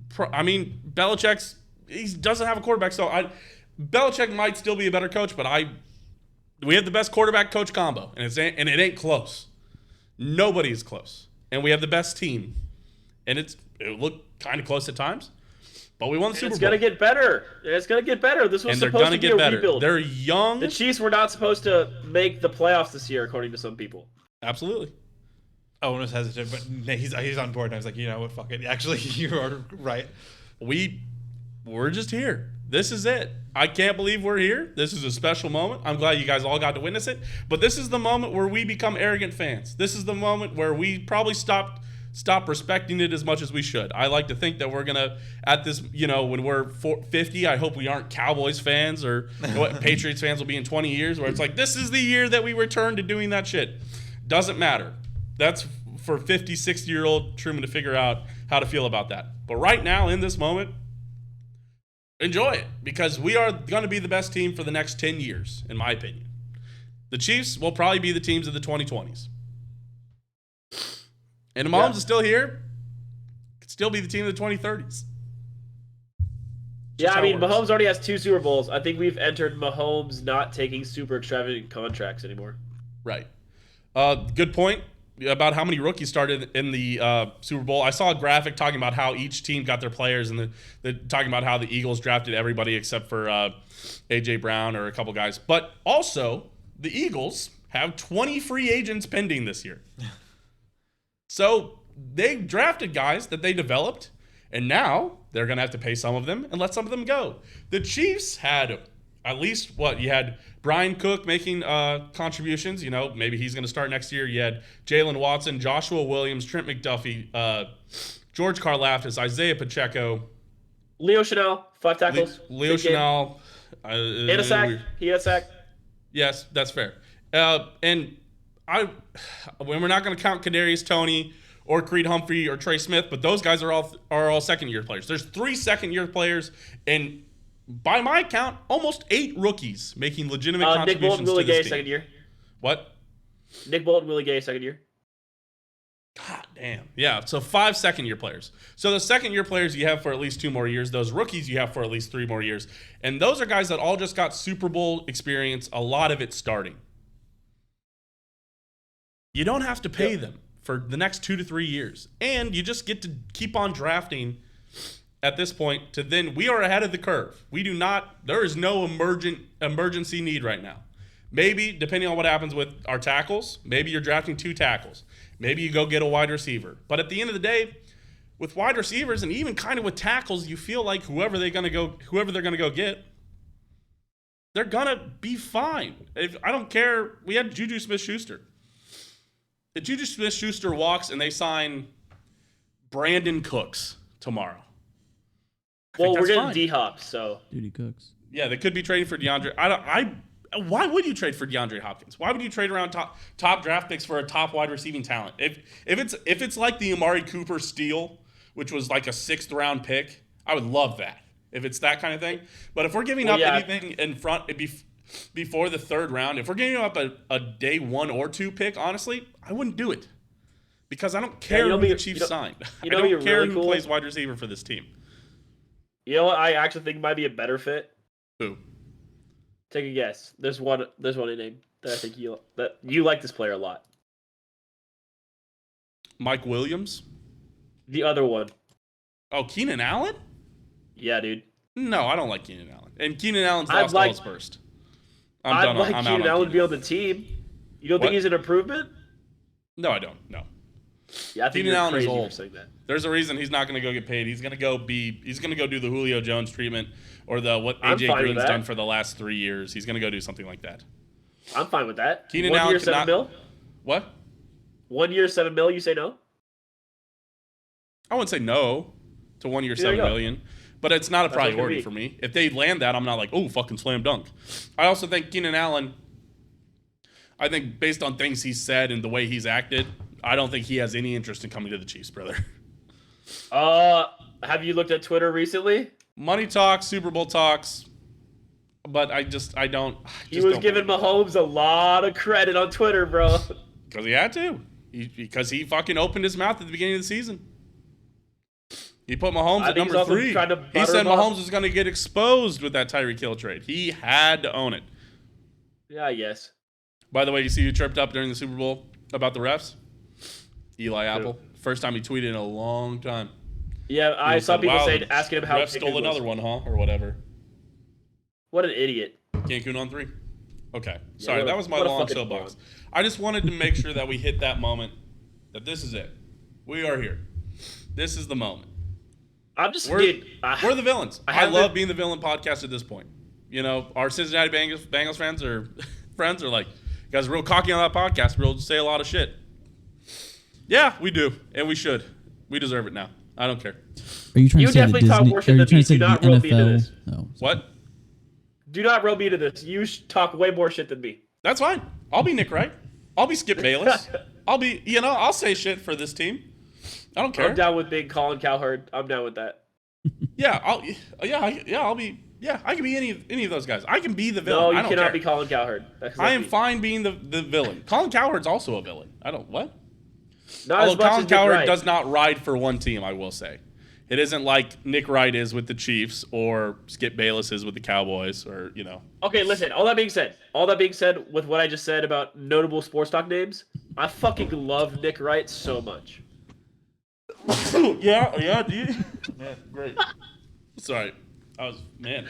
Belichick's he doesn't have a quarterback, so Belichick might still be a better coach, but we have the best quarterback coach combo, and it ain't close. Nobody is close, and we have the best team, and it looked kind of close at times, but we won the Super Bowl. It's gonna get better. It's gonna get better. This was supposed to be a rebuild. They're young. The Chiefs were not supposed to make the playoffs this year, according to some people. Absolutely. Owen was hesitant, but he's on board. And I was like, you know what, fuck it. Actually, you are right. We're just here. This is it. I can't believe we're here. This is a special moment. I'm glad you guys all got to witness it. But this is the moment where we become arrogant fans. This is the moment where we probably stop respecting it as much as we should. I like to think that we're going to, at this, when we're 50, I hope we aren't Cowboys fans or what Patriots fans will be in 20 years, where it's like, this is the year that we return to doing that shit. Doesn't matter. That's for 50, 60-year-old Truman to figure out how to feel about that. But right now, in this moment, enjoy it, because we are going to be the best team for the next 10 years, in my opinion. The Chiefs will probably be the teams of the 2020s. And Mahomes is still here. Could still be the team of the 2030s. Yeah, I mean, Mahomes already has 2 Super Bowls. I think we've entered Mahomes not taking super extravagant contracts anymore. Right. Good point about how many rookies started in the Super Bowl. I saw a graphic talking about how each team got their players, and talking about how the Eagles drafted everybody except for A.J. Brown or a couple guys. But also, the Eagles have 20 free agents pending this year. So they drafted guys that they developed, and now they're going to have to pay some of them and let some of them go. The Chiefs had at least, you had Brian Cook making contributions. Maybe he's going to start next year. You had Jalen Watson, Joshua Williams, Trent McDuffie, George Karlaftis, Isaiah Pacheco. Leo Chanel, 5 tackles. Leo Chanel. He had a sack. Yes, that's fair. And when we're not going to count Kadarius Toney or Creed Humphrey or Trey Smith, but those guys are all second-year players. There's 3 second-year players, and by my count, almost 8 rookies making legitimate contributions Nick Bolton, Willie to this Gay, team. second year. What? Nick Bolton, Willie Gay, second year. God damn. Yeah, so 5 second-year players. So the second-year players you have for at least 2 more years. Those rookies you have for at least 3 more years. And those are guys that all just got Super Bowl experience, a lot of it starting. You don't have to pay them for the next 2 to 3 years. And you just get to keep on drafting at this point to then we are ahead of the curve. There is no emergency need right now. Maybe, depending on what happens with our tackles, maybe you're drafting 2 tackles. Maybe you go get a wide receiver. But at the end of the day, with wide receivers and even kind of with tackles, you feel like whoever they're gonna go get, they're gonna be fine. I don't care. We had Juju Smith-Schuster. If Juju Smith-Schuster walks and they sign Brandon Cooks tomorrow. Well, we're getting D-Hop, so. Duty Cooks. Yeah, they could be trading for DeAndre. Why would you trade for DeAndre Hopkins? Why would you trade around top draft picks for a top wide receiving talent? If it's like the Amari Cooper steal, which was like a 6th round pick, I would love that. If it's that kind of thing. But if we're giving up anything in front before the 3rd round, if we're giving up a day 1 or 2 pick, honestly, I wouldn't do it. Because I don't care who the Chiefs signed. I don't care who plays wide receiver for this team. You know what I actually think might be a better fit? Who? Take a guess. There's one name that I think you like this player a lot. Mike Williams? The other one. Oh, Keenan Allen? Yeah, dude. No, I don't like Keenan Allen. And Keenan Allen's lost all his burst. I'd like Keenan Allen to be on the team. You don't think he's an improvement? No, I don't. No. Yeah, I think Keenan Allen is old. For saying that. There's a reason he's not going to go get paid. He's going to go do the Julio Jones treatment or what AJ Green's done for the last 3 years. He's going to go do something like that. I'm fine with that. Keenan 1 Allen year, $7 million? What? 1 year, $7 million, you say no? I wouldn't say no. to 1 year, There you $7 go. million. But it's not a That's what it could priority be. for me. If they land that, I'm not like, oh, fucking slam dunk. I also think Keenan Allen, I think based on things he's said and the way he's acted, I don't think he has any interest in coming to the Chiefs, brother. Have you looked at Twitter recently? Money talks, Super Bowl talks, but I don't. He was giving Mahomes a lot of credit on Twitter, bro. Because he had to. Because he fucking opened his mouth at the beginning of the season. He put Mahomes I at think he's number also 3. trying to He butter said him up. Mahomes was going to get exposed with that Tyreek Hill trade. He had to own it. Yeah, yes. By the way, you see who tripped up during the Super Bowl about the refs? Eli Apple. First time he tweeted in a long time. Yeah, I saw people "Wow, saying, the asking him how ref big stole it was. another one, huh? Or whatever. What an idiot. Cancun on 3. Okay. Sorry, what a- that was my what a long fucking soapbox. moron. I just wanted to make sure that we hit that moment, that this is it. We are here. This is the moment. I'm just We're the villains. I haven't- love being the villain podcast at this point. You know, our Cincinnati Bengals fans are friends are like, you guys are real cocky on that podcast. We'll say a lot of shit. Yeah, we do. And we should. We deserve it now. I don't care. Are you trying You to say that definitely talk Disney? more Are shit you than trying me. to say Do the not rope me into NFL? this. No. What? Do not rope me into this. You talk way more shit than me. That's fine. I'll be Nick Wright. I'll be Skip Bayless. I'll say shit for this team. I don't care. I'm down with being Colin Cowherd. I'm down with that. Yeah, I can be any of those guys. I can be the No, villain. you I don't cannot care. be Colin Cowherd. That's I not am me. fine being the villain. Colin Cowherd's also a villain. What? Not as Although much Colin as Nick Cowherd Wright. does not ride for one team, I will say. It isn't like Nick Wright is with the Chiefs or Skip Bayless is with the Cowboys or, Okay, listen. All that being said, with what I just said about notable sports talk names, I fucking love Nick Wright so much. yeah, dude. Man, great. Sorry. Man.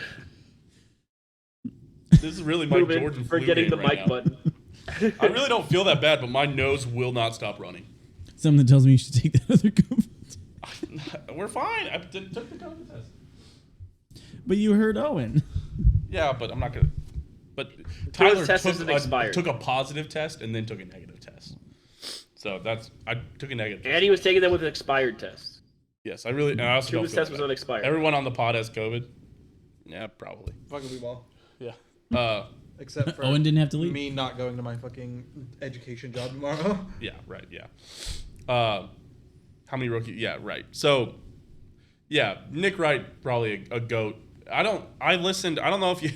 This is really my Truman, Jordan for flu getting game the right mic now. button. I really don't feel that bad, but my nose will not stop running. Something tells me you should take that other COVID. We're fine. I took the COVID test. But you heard Owen. Yeah, but I'm not gonna. But Tyler test isn't expired. took a positive test and then took a negative test. So I took a negative test. And he was taking them with an expired test. Yes, I really. And I also don't Truman's feel test was bad. unexpired. Everyone on the pod has COVID. Yeah, probably. Fucking we ball. Yeah. Except for Owen didn't have to leave. me not going to my fucking education job tomorrow. Yeah. Right. Yeah. How many rookies? Yeah. Right. So. Yeah, Nick Wright probably a goat. I listened. I don't know if you.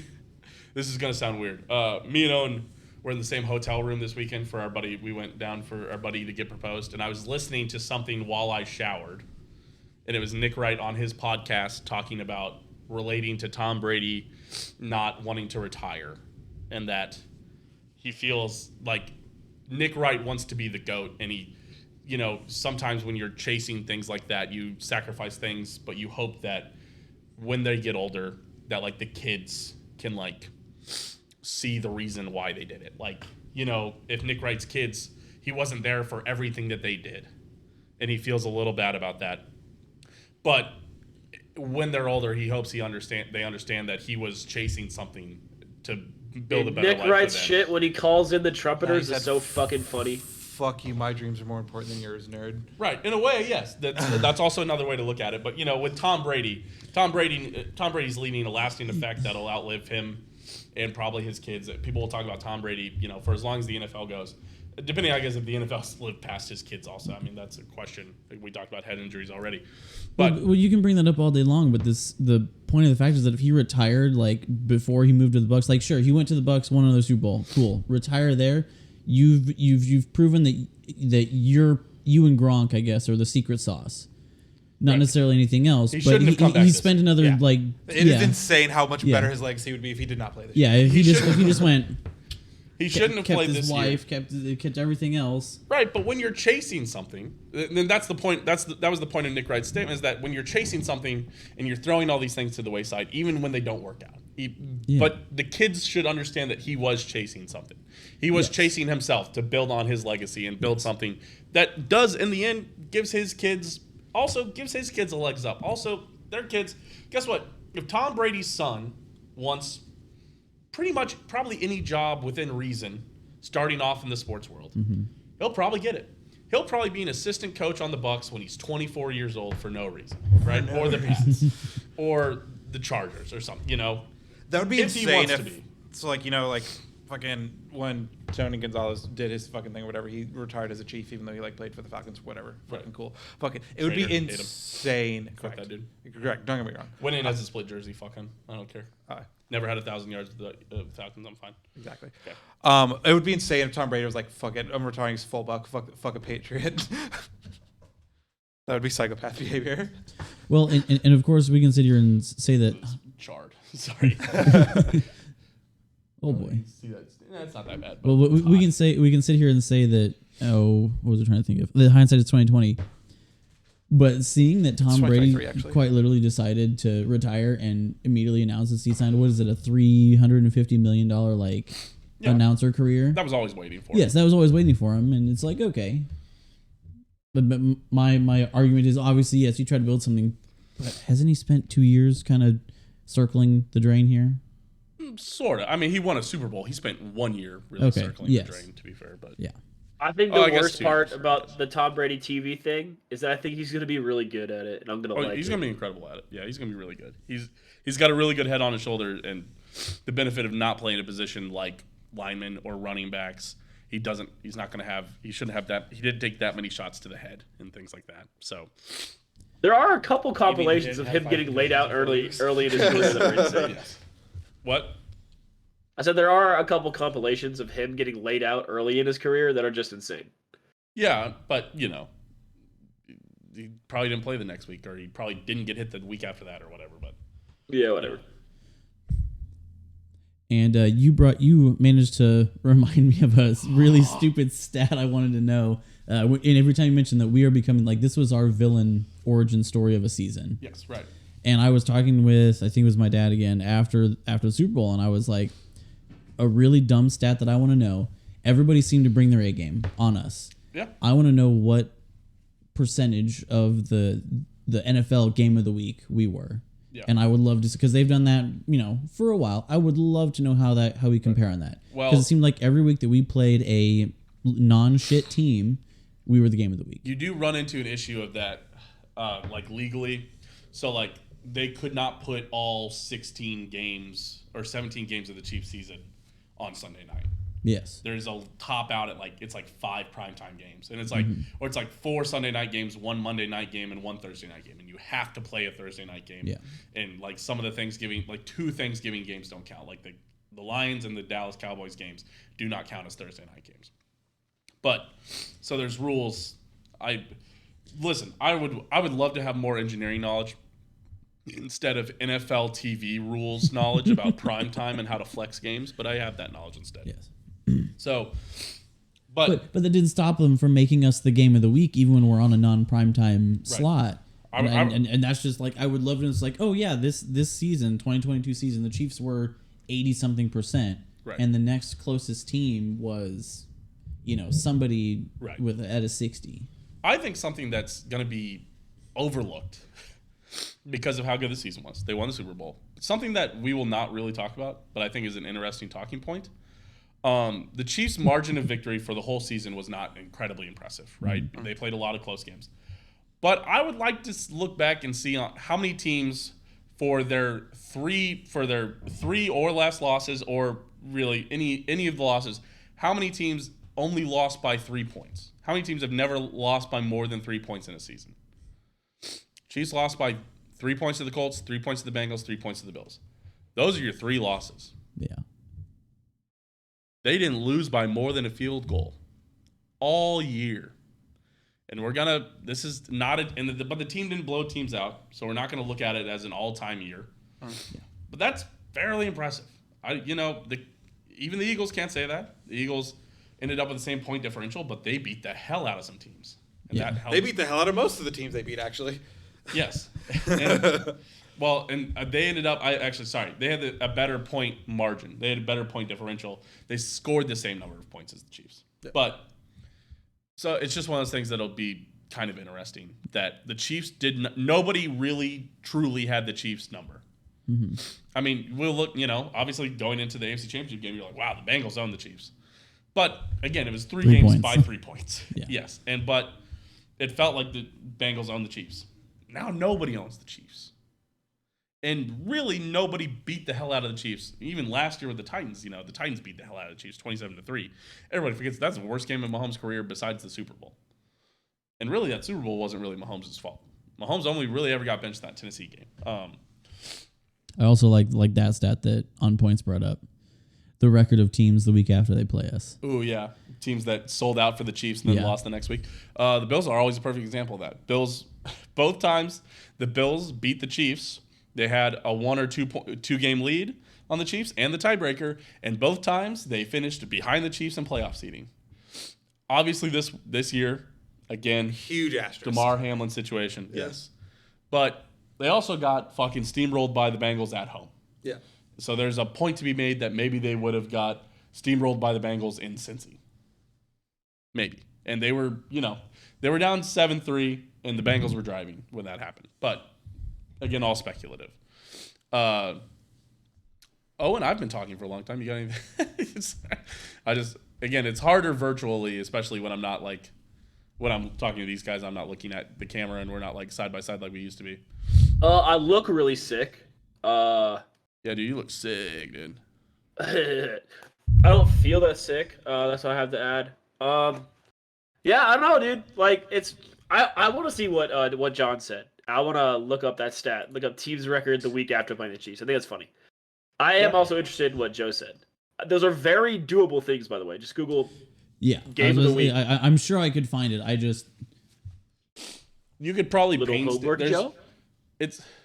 This is gonna sound weird. Me and Owen were in the same hotel room this weekend for our buddy. We went down for our buddy to get proposed, and I was listening to something while I showered, and it was Nick Wright on his podcast talking about relating to Tom Brady not wanting to retire, and that he feels like Nick Wright wants to be the GOAT, and he. Sometimes when you're chasing things like that, you sacrifice things, but you hope that when they get older, that like the kids can like see the reason why they did it. Like, if Nick Wright's kids, he wasn't there for everything that they did, and he feels a little bad about that. But when they're older, he hopes they understand that he was chasing something to build a better Nick life Wright's for them. shit when he calls in the trumpeters Yeah, he is said so fucking funny. Fuck you, my dreams are more important than yours, nerd. Right, in a way, yes. That's also another way to look at it. But with Tom Brady's leaving a lasting effect that'll outlive him and probably his kids. People will talk about Tom Brady, for as long as the NFL goes. Depending, I guess, if the NFL's lived past his kids also. I mean, that's a question. We talked about head injuries already. But Well, you can bring that up all day long, but the point of the fact is that if he retired like before he moved to the Bucks, like sure he went to the Bucks, won another Super Bowl, cool. Retire there. You've proven that you and Gronk, I guess, are the secret sauce. Not Right. necessarily anything else, He but shouldn't have come back he this spent year. another Yeah. like It is insane how much Yeah. better his legacy would be if he did not play this yeah. year. If he just went, he shouldn't have kept played his this wife, year. kept everything else. Right, but when you're chasing something, then that's the point. That was the point of Nick Wright's statement, is that when you're chasing something and you're throwing all these things to the wayside, even when they don't work out. But the kids should understand that he was chasing something. He was chasing himself to build on his legacy and build something that does, in the end, gives his kids a legs up. Also, their kids, guess what? If Tom Brady's son wants pretty much probably any job within reason starting off in the sports world, he'll probably get it. He'll probably be an assistant coach on the Bucks when he's 24 years old for no reason, right? Or the Pats, or the Chargers, or something. That would be if he insane wants if to be. so like fucking when Tony Gonzalez did his fucking thing or whatever, he retired as a Chief even though he played for the Falcons, whatever. Right. Fucking cool. Fucking it would be Traitor, hate him. insane. Fuck Correct. that dude. Correct. Don't get me wrong. When he has a split jersey, fuck him. I don't care. Never had 1,000 yards with the Falcons. I'm fine. Exactly. Okay. It would be insane if Tom Brady was like, "Fuck it, I'm retiring as fullback. Fuck a Patriot." That would be psychopath behavior. Well, and of course we can sit here and say that. Charred. Sorry. Oh boy. See that? It's not that bad. But Well, we can sit here and say that. Oh, what was I trying to think of? The hindsight is 2020. But seeing that Tom Brady 2023, actually. quite literally decided to retire and immediately announced he signed, what is it, a $350 million announcer career? that was always waiting for. Yes, that was always waiting for him, and it's like, okay. But my argument is obviously yes, he tried to build something, but hasn't he spent 2 years kind of circling the drain here? Sort of. I mean, he won a Super Bowl. He spent 1 year really circling the drain, to be fair. But yeah. I think I the guess worst 2 part years. about the Tom Brady TV thing is that I think he's going to be really good at it, and I'm going to like he's it. going to be incredible at it. Yeah, he's going to be really good. He's got a really good head on his shoulder, and the benefit of not playing a position like linemen or running backs, he's not going to have. He shouldn't have that. He didn't take that many shots to the head and things like that. So There are a couple compilations didn't of have him 5 getting laid out early in his career that are insane. yes. What? I said there are a couple compilations of him getting laid out early in his career that are just insane. Yeah, but he probably didn't play the next week, or he probably didn't get hit the week after that, or whatever. But Yeah, whatever. And you managed to remind me of a really stupid stat I wanted to know. And every time you mentioned that we are becoming like this was our villain origin story of a season. yes, right. And I was talking with, I think it was my dad again after the Super Bowl, and I was like, a really dumb stat that I want to know. Everybody seemed to bring their A game on us. Yeah. I want to know what percentage of the NFL game of the week we were. Yeah. And I would love to, because they've done that, for a while. I would love to know how we compare on that. Well- Because it seemed like every week that we played a non-shit team, we were the game of the week. You do run into an issue of that, legally. So, they could not put all 16 games or 17 games of the Chiefs season on Sunday night. Yes. There's a top out at 5 primetime games, and it's or it's 4 Sunday night games, 1 Monday night game, and 1 Thursday night game, and you have to play a Thursday night game. Yeah. And some of the Thanksgiving, 2 Thanksgiving games don't count. The Lions and the Dallas Cowboys games do not count as Thursday night games. But so there's rules. I would love to have more engineering knowledge instead of NFL TV rules knowledge about prime time and how to flex games, but I have that knowledge instead. Yes. So, but that didn't stop them from making us the game of the week, even when we're on a non-primetime slot. And that's just I would love to. It's oh yeah, this season, 2022 season, the Chiefs were 80-something%, Right. and the next closest team was, somebody Right. at a 60. I think something that's going to be overlooked because of how good the season was. They won the Super Bowl. Something that we will not really talk about, but I think is an interesting talking point. The Chiefs' margin of victory for the whole season was not incredibly impressive, right? Mm-hmm. They played a lot of close games. But I would like to look back and see how many teams for their three or less losses, or really any of the losses, how many teams only lost by 3 points? How many teams have never lost by more than 3 points in a season? Chiefs lost by 3 points to the Colts, 3 points to the Bengals, 3 points to the Bills. Those are your 3 losses. Yeah. They didn't lose by more than a field goal all year. And this is not but the team didn't blow teams out, so we're not going to look at it as an all-time year. Yeah. But that's fairly impressive. Even the Eagles can't say that. The Eagles ended up with the same point differential, but they beat the hell out of some teams. And Yeah. that helped. They beat the hell out of most of the teams they beat, actually. Yes. And they ended up. They had a better point margin. They had a better point differential. They scored the same number of points as the Chiefs. Yeah. But so it's just one of those things that'll be kind of interesting that the Chiefs nobody really truly had the Chiefs number. Mm-hmm. I mean, we'll look. Obviously going into the AFC Championship game, you're like, wow, the Bengals own the Chiefs. But again, it was 3 3 games points. by 3 points. Yeah. Yes, but it felt like the Bengals owned the Chiefs. Now nobody owns the Chiefs. And really, nobody beat the hell out of the Chiefs. Even last year with the Titans, the Titans beat the hell out of the Chiefs, 27-3. Everybody forgets that's the worst game in Mahomes' career besides the Super Bowl. And really, that Super Bowl wasn't really Mahomes' fault. Mahomes only really ever got benched in that Tennessee game. I also like that stat that On Points brought up. The record of teams the week after they play us. Oh yeah, teams that sold out for the Chiefs and then lost the next week. The Bills are always a perfect example of that. Bills, both times the Bills beat the Chiefs. They had a 1 or 2 game lead on the Chiefs and the tiebreaker, and both times they finished behind the Chiefs in playoff seeding. Obviously, this year, again, Huge asterisk. DeMar Hamlin situation. Yes, but they also got fucking steamrolled by the Bengals at home. Yeah. So there's a point to be made that maybe they would have got steamrolled by the Bengals in Cincy. Maybe. And they were down 7-3, and the Bengals were driving when that happened. But, again, all speculative. Owen, I've been talking for a long time. You got anything? Again, it's harder virtually, especially when I'm not like, when I'm talking to these guys, I'm not looking at the camera and we're not like side by side like we used to be. I look really sick. Yeah, dude, you look sick, dude. I don't feel that sick. That's what I have to add. Yeah, I don't know, dude. Like, I want to see what John said. I want to look up that stat. Look up team's record the week after playing the Chiefs. I think that's funny. I am also interested in what Joe said. Those are very doable things, by the way. Just Google game of the week. I'm sure I could find it. You could probably Little homework, Joe?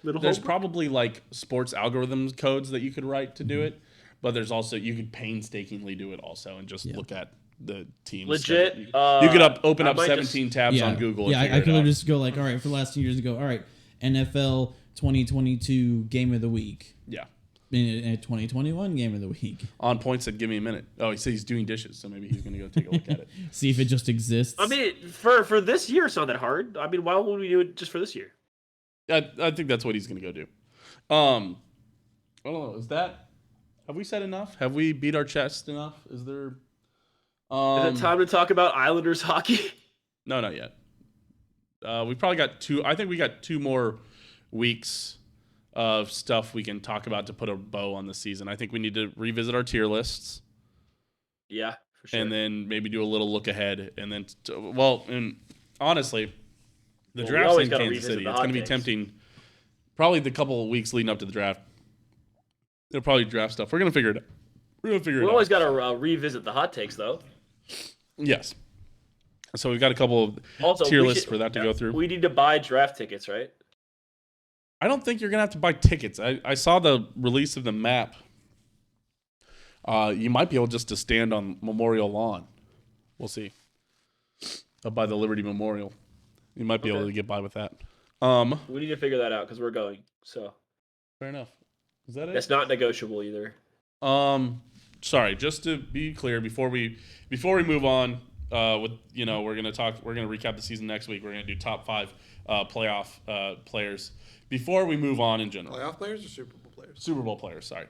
There's probably like sports algorithm codes that you could write to do it, but there's also you could painstakingly do it also and just look at the teams. Legit. You could open up 17 tabs on Google. Yeah, and I could figure it out. just go like, all right, for the last 2 years ago, all right, NFL 2022 game of the week. Yeah. In 2021 game of the week. On Point said, "Give me a minute." Oh, he said he's doing dishes, so maybe he's gonna go take a look at it. See if it just exists. I mean, for this year, it's not that hard. I mean, why wouldn't we do it just for this year? I think that's what he's gonna go do. I don't know. Have we said enough? Have we beat our chest enough? Is there? Is it time to talk about Islanders hockey? No, not yet. We probably got 2. I think we got 2 more weeks of stuff we can talk about to put a bow on the season. I think we need to revisit our tier lists. Yeah, for sure. And then maybe do a little look ahead. And then, and honestly, the draft's always in gotta Kansas revisit City. the It's going to be hot takes. tempting. Probably the couple of weeks leading up to the draft. They'll probably draft stuff. We're going to figure it out. We always got to revisit the hot takes, though. Yes. So we've got a couple of Also, tier we lists should- for that to go through. We need to buy draft tickets, right? I don't think you're going to have to buy tickets. I saw the release of the map. You might be able just to stand on Memorial Lawn. We'll see. Up by the Liberty Memorial. You might be able to get by with that. We need to figure that out because we're going. So Fair enough. Is that it? that's not negotiable either. Sorry, just to be clear, before we move on, we're gonna recap the season next week. We're gonna do top 5 playoff players. Before we move on in general, Playoff players or Super Bowl players? Super Bowl players. Sorry.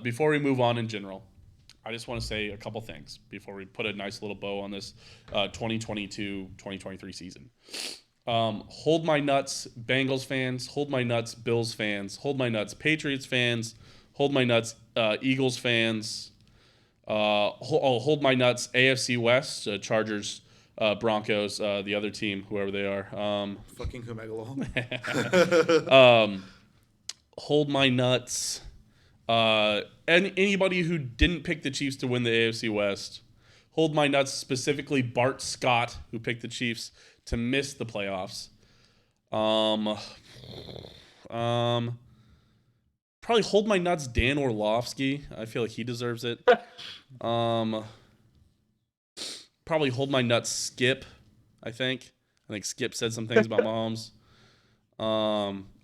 Before we move on in general, I just want to say a couple things before we put a nice little bow on this 2022-2023 season. Hold my nuts, Bengals fans. Hold my nuts, Bills fans. Hold my nuts, Patriots fans. Hold my nuts, Eagles fans. Hold my nuts, AFC West, Chargers, Broncos, the other team, whoever they are. Fucking Kumegalol. Hold my nuts. And anybody who didn't pick the Chiefs to win the AFC West. Hold my nuts, specifically Bart Scott, who picked the Chiefs to miss the playoffs. Probably hold my nuts, Dan Orlovsky. I feel like he deserves it. Probably hold my nuts, Skip. I think Skip said some things about Mahomes.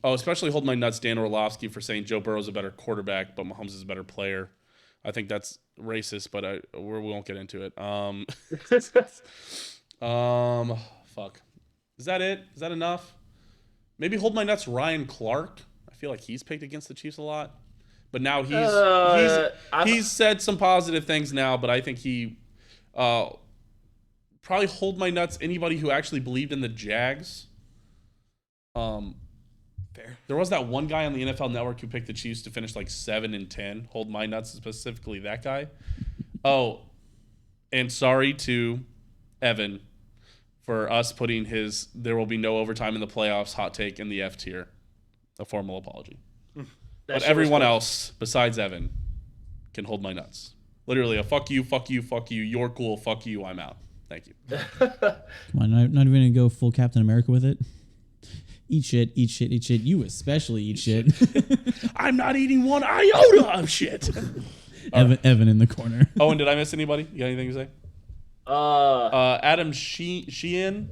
Especially hold my nuts, Dan Orlovsky, for saying Joe Burrow's a better quarterback, but Mahomes is a better player. I think that's racist, but we won't get into it. Fuck. Is that it? Is that enough? Maybe hold my nuts, Ryan Clark. I feel like he's picked against the Chiefs a lot, but now he's said some positive things now. But I think he Probably hold my nuts. Anybody who actually believed in the Jags. Fair. There was that one guy on the NFL Network who picked the Chiefs to finish like 7-10. Hold my nuts, specifically that guy. Oh, and sorry to Evan for us putting his "there will be no overtime in the playoffs" hot take in the F tier. A formal apology. But everyone else besides Evan can hold my nuts. Literally a fuck you, fuck you, fuck you. You're cool. Fuck you. I'm out. Thank you. Come on, not even gonna go full Captain America with it. Eat shit, eat shit, eat shit. You especially eat shit. I'm not eating one iota of shit. Evan in the corner. Owen, did I miss anybody? You got anything to say? Adam Sheehan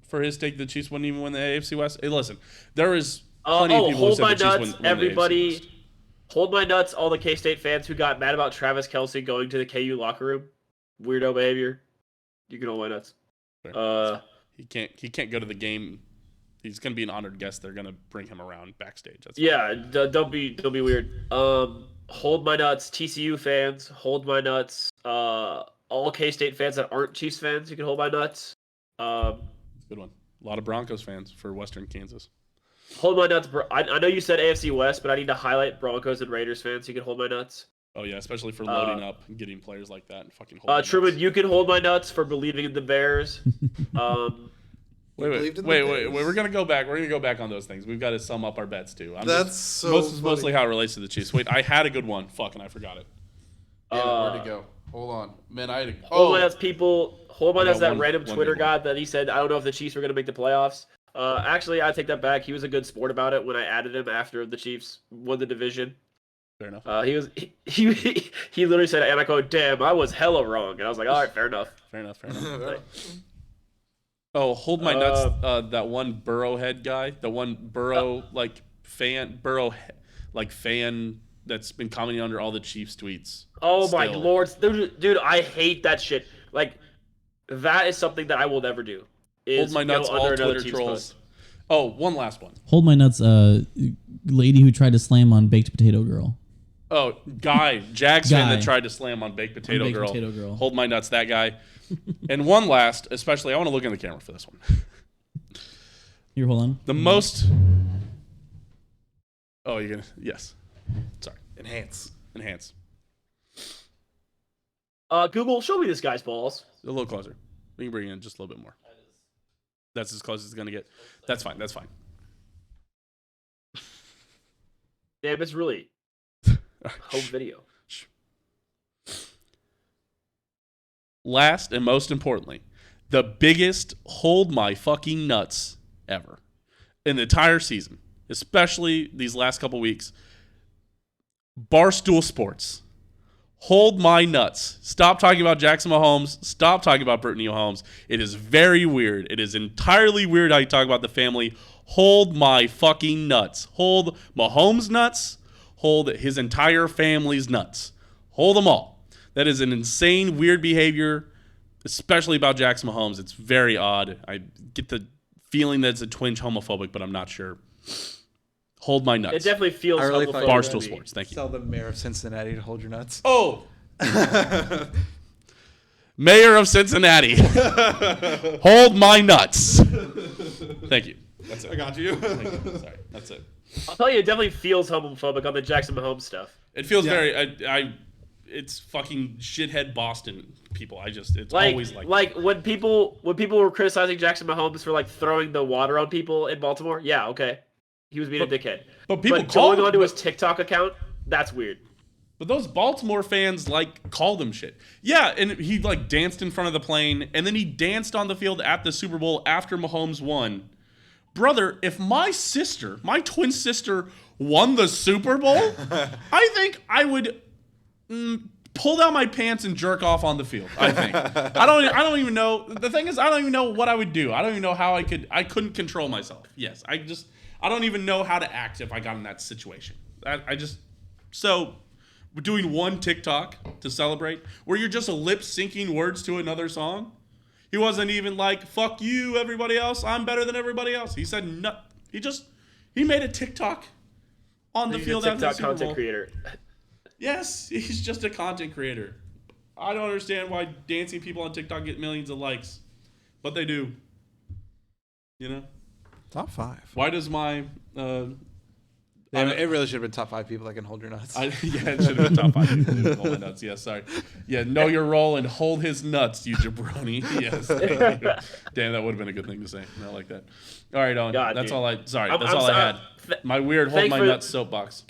for his take the Chiefs wouldn't even win the AFC West. Hey, listen, there is plenty of people who hold said my the Chiefs nuts, win everybody. the AFC West. Hold my nuts, all the K-State fans who got mad about Travis Kelce going to the KU locker room. Weirdo behavior. You can hold my nuts. He can't go to the game. He's gonna be an honored guest. They're gonna bring him around backstage. That's don't be weird. Hold my nuts, TCU fans. Hold my nuts. All K-State fans that aren't Chiefs fans, you can hold my nuts. Good one. A lot of Broncos fans for Western Kansas. Hold my nuts, bro. I know you said AFC West, but I need to highlight Broncos and Raiders fans. You can hold my nuts. Oh yeah, especially for loading up and getting players like that and fucking hold. Truman, you can hold my nuts for believing in the Bears. Wait. We're gonna go back. We're gonna go back on those things. We've got to sum up our bets too. Mostly how it relates to the Chiefs. Wait, I had a good one. Fucking, I forgot it. Where'd it go? Hold on. Man, I had a. Hold my nuts, people. Hold my nuts. That one- random one Twitter good one. guy that he said I don't know if the Chiefs were gonna make the playoffs. Actually, I take that back. He was a good sport about it when I added him after the Chiefs won the division. Fair enough. He literally said, and I go, "Damn, I was hella wrong," and I was like, "All right, fair enough." Fair enough. Oh, hold my nuts. That one Burrowhead guy, the one Burrow fan that's been commenting under all the Chiefs tweets. Oh my Still. lord, dude, I hate that shit. Like, that is something that I will never do. Hold my nuts, all Twitter Chiefs trolls. post. Oh, one last one. Hold my nuts, lady who tried to slam on Baked Potato Girl. Oh, Jags fan that tried to slam on Baked Potato Baked Girl. Potato Girl. Hold my nuts, that guy. And one last, especially, I want to look in the camera for this one. Here, hold on. The most. Oh, you're gonna. Yes. Sorry. Enhance. Google, show me this guy's balls. A little closer. We can bring it in just a little bit more. That's as close as it's gonna get. That's fine. Damn, it's really home video. Last and most importantly, the biggest hold my fucking nuts ever in the entire season, especially these last couple weeks. Barstool Sports. Hold my nuts. Stop talking about Jackson Mahomes. Stop talking about Brittany Mahomes. It is very weird. It is entirely weird how you talk about the family. Hold my fucking nuts. Hold Mahomes' nuts. Hold his entire family's nuts. Hold them all. That is an insane, weird behavior, especially about Jackson Mahomes. It's very odd. I get the feeling that it's a twinge homophobic, but I'm not sure. Hold my nuts. It definitely feels I really thought homophobic. Barstool to me. Sports. Thank you. Tell the mayor of Cincinnati to hold your nuts. Oh. Mayor of Cincinnati. Hold my nuts. Thank you. That's it. I got you. Sorry. That's it. I'll tell you, it definitely feels homophobic on the Jackson Mahomes stuff. It feels very. It's fucking shithead Boston people. It's Like, always like. like when people were criticizing Jackson Mahomes for like throwing the water on people in Baltimore. Yeah, okay, he was being a dickhead. But people going onto his TikTok account, that's weird. But those Baltimore fans like called him shit. Yeah, and he like danced in front of the plane, and then he danced on the field at the Super Bowl after Mahomes won. Brother, if my twin sister, won the Super Bowl, I think I would pull down my pants and jerk off on the field. I think. I don't even know. The thing is, I don't even know what I would do. I don't even know how I couldn't control myself. Yes, I don't even know how to act if I got in that situation. So we're doing one TikTok to celebrate where you're just lip syncing words to another song. He wasn't even like, fuck you, everybody else. I'm better than everybody else. He said no. He made a TikTok on the He's field a after the TikTok Super content Bowl. creator. Yes, he's just a content creator. I don't understand why dancing people on TikTok get millions of likes, but they do. You know? Top 5. Why does my It really should have been top 5 people that can hold your nuts. yeah, it should have been top 5 people who hold my nuts. Yeah, sorry. Yeah, know your role and hold his nuts, you jabroni. Yes. Damn, that would have been a good thing to say. I like that. All right, Owen. God, that's dude. all I. Sorry, I'm- that's I'm all I had. sorry. My weird hold Thanks my for- nuts soapbox.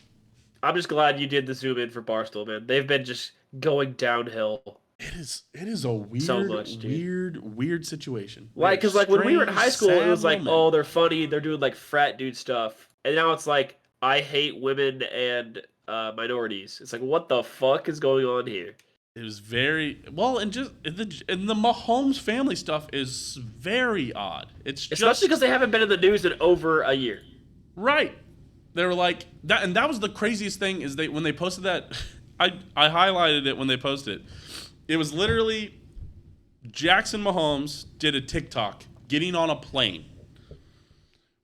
I'm just glad you did the zoom in for Barstool, man. They've been just going downhill. It is a weird, So much, dude. weird situation. Like, because like when we were in high school, it was Strange, like, sad oh, they're funny, they're doing like frat dude stuff, and now it's like, I hate women and minorities. It's like, what the fuck is going on here? It was very well, and the Mahomes family stuff is very odd. It's Especially just because they haven't been in the news in over a year. right. They were like that, and that was the craziest thing is when they posted that. I highlighted it when they posted it. It was literally Jackson Mahomes did a TikTok getting on a plane.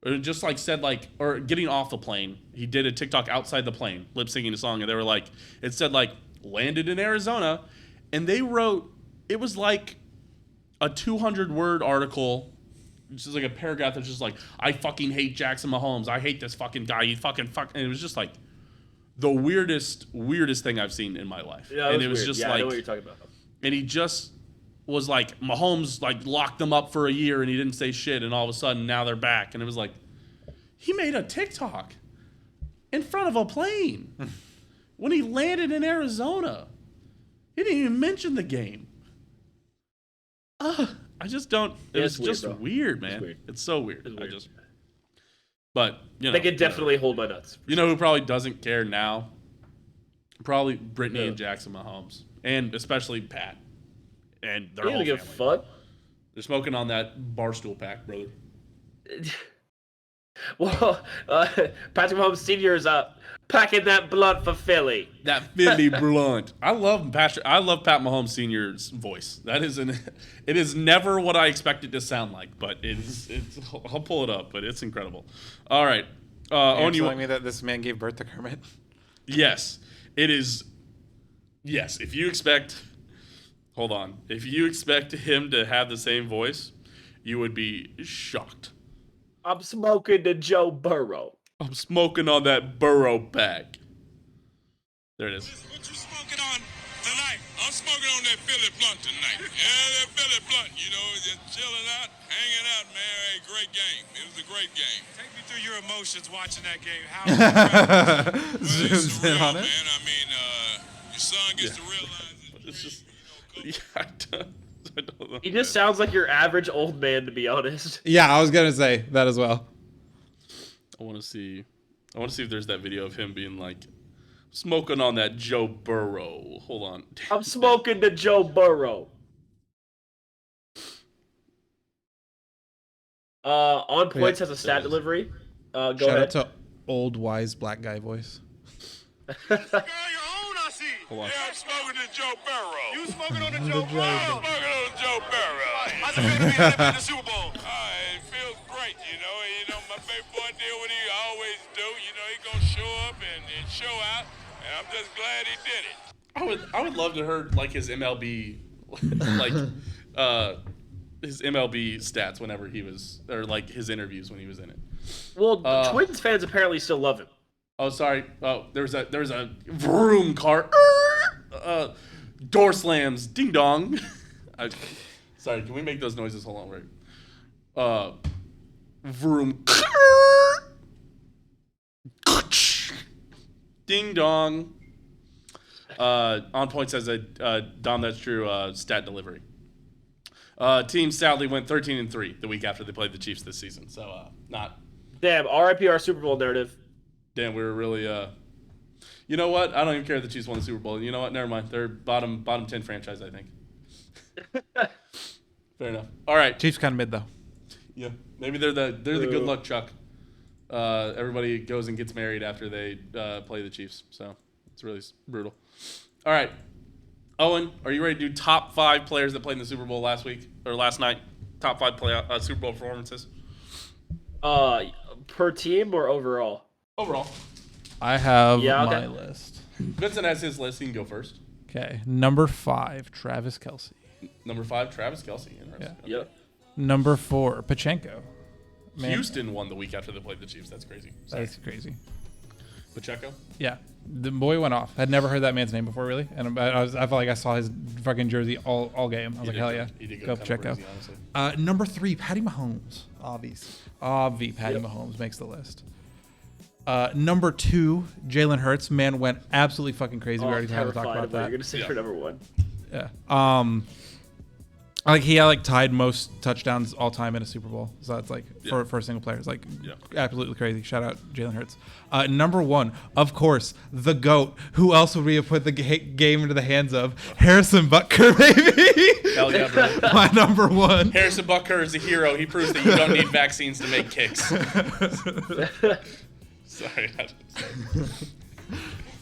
Or just like said like, or getting off the plane. He did a TikTok outside the plane, lip syncing a song, and they were like, it said like landed in Arizona, and they wrote it was like a 200-word article, which is like a paragraph that's just like, I fucking hate Jackson Mahomes. I hate this fucking guy. He fucking fuck. And it was just like the weirdest thing I've seen in my life. Yeah, and it was weird. just I like, know what you're talking about. and he just was like, Mahomes like locked them up for a year and he didn't say shit, and all of a sudden now they're back, and it was like, he made a TikTok in front of a plane when he landed in Arizona. He didn't even mention the game. I just don't. It was It's weird, just bro. weird, man. It's weird. It's so weird. It's weird. But you know, They can definitely hold my nuts. You know who probably doesn't care now? Probably Brittany Who? and Jackson Mahomes, and especially Pat, and their They whole don't family. give a fuck. They're smoking on that barstool pack, brother. Well, Patrick Mahomes Sr. is packing that blunt for Philly. That Philly blunt. I love Pat Mahomes Sr.'s voice. It is never what I expect it to sound like, but it's I'll pull it up, but it's incredible. All right. You're Owen, telling me that this man gave birth to Kermit? yes, it is. Yes, if you expect him to have the same voice, you would be shocked. I'm smoking the Joe Burrow. I'm smoking on that Burrow pack. There it is. What you smoking on tonight? I'm smoking on that Philly blunt tonight. Yeah, that Philly blunt. You know, just chilling out, hanging out, man. Hey, great game. It was a great game. Take me through your emotions watching that game. How Zooms in surreal, on it. man. I mean, your son gets to realize his It's just. dream, Yeah, I don't know. He just sounds like your average old man, to be honest. Yeah, I was gonna say that as well. I want to see if there's that video of him being like smoking on that Joe Burrow. Hold on. I'm smoking the Joe Burrow. On points Yeah, has a stat delivery. Go Shout ahead. out to old wise black guy voice. Girl, your own, I see. Hold on. Yeah, I'm smoking the Joe Burrow. you smoking on the Joe Burrow? I'm smoking on the Joe Burrow. How's it feel to be in the Super Bowl? It feels great, you know. My baby boy did what he always do. You know, he gonna show up and show out, and I'm just glad he did it. I would love to hear like his MLB like his MLB stats whenever he was, or like his interviews when he was in it. Well, Twins fans apparently still love him. Oh, sorry. Oh, there's a vroom car. Door slams. Ding dong. Sorry, can we make those noises? Hold on, right. Vroom. Ding dong. On point says that Dahm, that's true. Stat delivery. Team sadly went 13-3 the week after they played the Chiefs this season. So not. Damn, RIP our Super Bowl narrative. Damn, we were really. You know what? I don't even care if the Chiefs won the Super Bowl. You know what? Never mind. They're bottom 10 franchise, I think. Fair enough. All right. Chiefs kind of mid though. Yeah. Maybe they're the good luck Chuck. Everybody goes and gets married after they play the Chiefs. So it's really brutal. All right. Owen, are you ready to do top 5 players that played in the Super Bowl last week or last night? Top 5 Super Bowl performances. Per team or overall? Overall. I have Yeah, my okay. list. Vincent has his list. He can go first. Okay. Number 5, Travis Kelce. Number 5, Travis Kelce. Interesting. Yeah. Yep. Number 4, Pachenko. Man, Houston won the week after they played the Chiefs. That's crazy. Sorry. That's crazy. Pacheco. Yeah. The boy went off. I'd never heard that man's name before, really. And I felt like I saw his fucking jersey all game. I was like, hell yeah. He did Go kind of Pacheco. crazy, honestly. Number 3, Patty Mahomes. Patty Mahomes makes the list. Number 2, Jalen Hurts. Man went absolutely fucking crazy. We already kind of talked Terrified about of what that. you're gonna say for number 1. Yeah. Like he had tied most touchdowns all time in a Super Bowl. So that's for a single player. It's absolutely crazy. Shout out Jalen Hurts. Number 1, of course, the GOAT. Who else would we have put the game into the hands of? Harrison Butker, baby. Hell yeah, bro. My number 1. Harrison Butker is a hero. He proves that you don't need vaccines to make kicks. Sorry.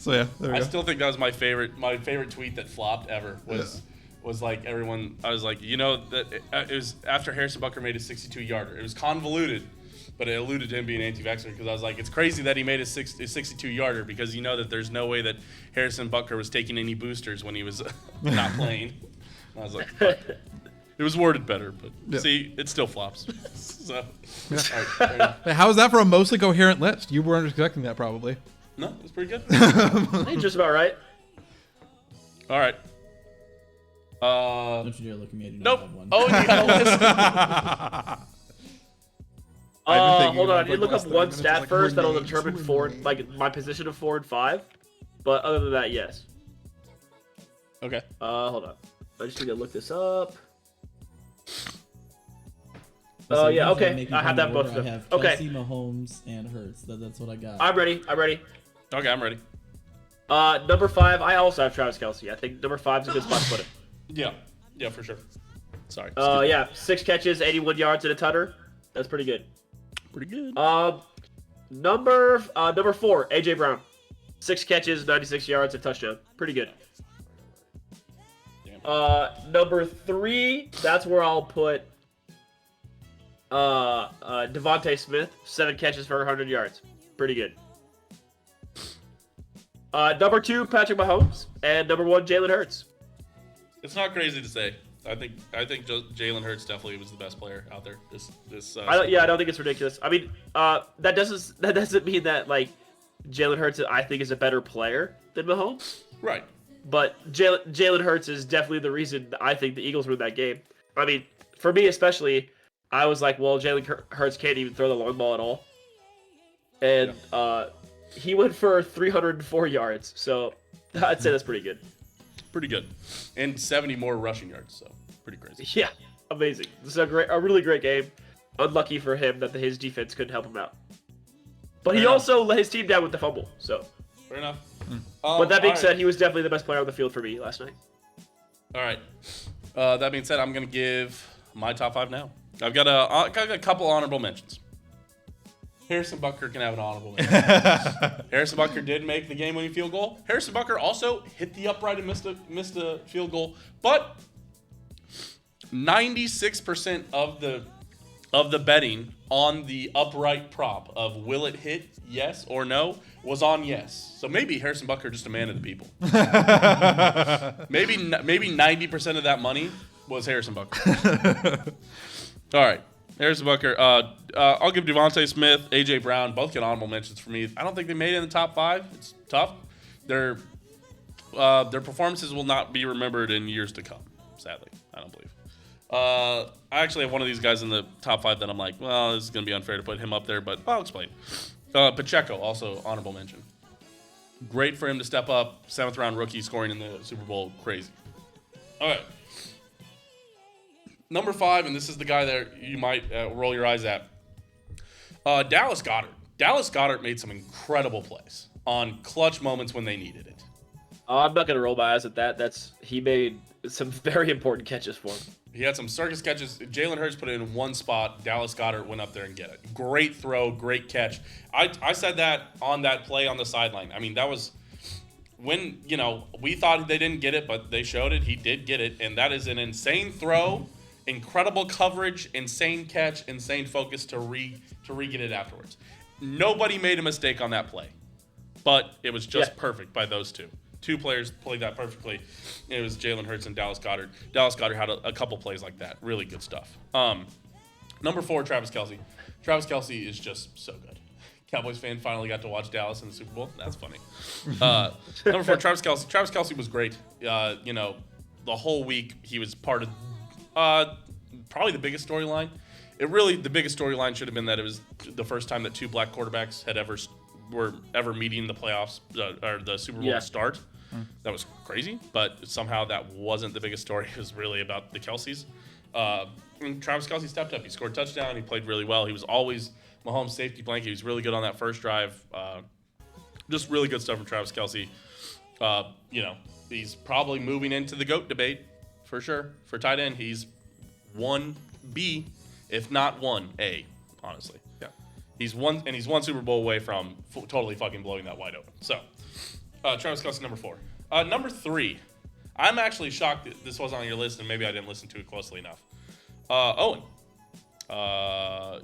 So yeah, there we I go. still think that was my favorite tweet that flopped ever was like everyone. I was like, that it was after Harrison Butker made a 62-yarder. It was convoluted, but it alluded to him being anti-vaxxer because I was like, it's crazy that he made a 62-yarder because you know that there's no way that Harrison Butker was taking any boosters when he was not playing. I was like, fuck. It was worded better, but see, it still flops. So, all right, fair enough. How is that for a mostly coherent list? You weren't expecting that, probably. No, it was pretty good. Hey, just about right. All right. Don't you dare look at me. I do not Nope. have one. Oh, you got a list. Hold on. I need to look up one stat first that'll determine my position of 4 and 5. But other than that, yes. Okay. Hold on. I just need to look this up. So Yeah, usually okay. making I have that order, both I of have them. Okay. Kelsey, Mahomes, and Hurts. That's what I got. I'm ready. Okay, I'm ready. Number 5, I also have Travis Kelce. I think number 5 is a good spot to put it. Yeah, for sure. Sorry. 6 catches, 81 yards, and a tutter. That's pretty good. Pretty good. Number 4, AJ Brown. 6 catches, 96 yards, a touchdown. Pretty good. Number 3, that's where I'll put Devontae Smith. 7 catches for 100 yards. Pretty good. Number 2, Patrick Mahomes, and number 1, Jalen Hurts. It's not crazy to say. I think Jalen Hurts definitely was the best player out there. I don't think it's ridiculous. I mean, that doesn't mean that Jalen Hurts I think is a better player than Mahomes. Right. But Jalen Hurts is definitely the reason I think the Eagles win that game. I mean, for me especially, I was like, well, Jalen Hurts can't even throw the long ball at all, and he went for 304 yards. So I'd say that's pretty good. Pretty good. And 70 more rushing yards, so pretty crazy. Yeah, amazing. This is a really great game. Unlucky for him that his defense couldn't help him out. But he also let his team down with the fumble. So. Fair enough. But that being said, he was definitely the best player on the field for me last night. All right. That being said, I'm going to give my top 5 now. I've got a couple honorable mentions. Harrison Butker can have an honorable mention. Harrison Butker did make the game-winning field goal. Harrison Butker also hit the upright and missed a field goal. But 96% of the betting on the upright prop of will it hit, yes or no, was on yes. So maybe Harrison Butker just a man of the people. maybe 90% of that money was Harrison Butker. All right. Harrison Butker. I'll give Devontae Smith, AJ Brown, both get honorable mentions for me. I don't think they made it in the top 5. It's tough. Their performances will not be remembered in years to come. Sadly, I don't believe. I actually have one of these guys in the top 5 that I'm like, well, this is gonna be unfair to put him up there, but I'll explain. Pacheco, also honorable mention. Great for him to step up, 7th round rookie, scoring in the Super Bowl, crazy. All right. Number 5, and this is the guy that you might roll your eyes at. Dallas Goedert. Dallas Goedert made some incredible plays on clutch moments when they needed it. I'm not gonna roll my eyes at that. He made some very important catches for him. He had some circus catches. Jalen Hurts put it in one spot. Dallas Goedert went up there and get it. Great throw, great catch. I said that on that play on the sideline. I mean, that was when, we thought they didn't get it, but they showed it. He did get it, and that is an insane throw, incredible coverage, insane catch, insane focus to re-get it afterwards. Nobody made a mistake on that play, but it was just perfect by those two. two players played that perfectly. It was Jalen Hurts and Dallas Goedert. Dallas Goedert had a couple plays like that. Really good stuff. Number 4, Travis Kelce. Travis Kelce is just so good. Cowboys fan finally got to watch Dallas in the Super Bowl. That's funny. Number 4, Travis Kelce. Travis Kelce was great. You know, the whole week he was part of probably the biggest storyline. The biggest storyline should have been that it was the first time that 2 black quarterbacks had were ever meeting the playoffs or the Super Bowl to start. That was crazy, but somehow that wasn't the biggest story. It was really about the Kelces. And Travis Kelce stepped up. He scored a touchdown. He played really well. He was always Mahomes' safety blanket. He was really good on that first drive. Just really good stuff from Travis Kelce. You know, he's probably moving into the GOAT debate for sure. For tight end, he's 1B, if not 1A, honestly. Yeah. He's one Super Bowl away from totally fucking blowing that wide open. So, Travis Kelce, number 4. Number 3, I'm actually shocked that this wasn't on your list, and maybe I didn't listen to it closely enough. Owen,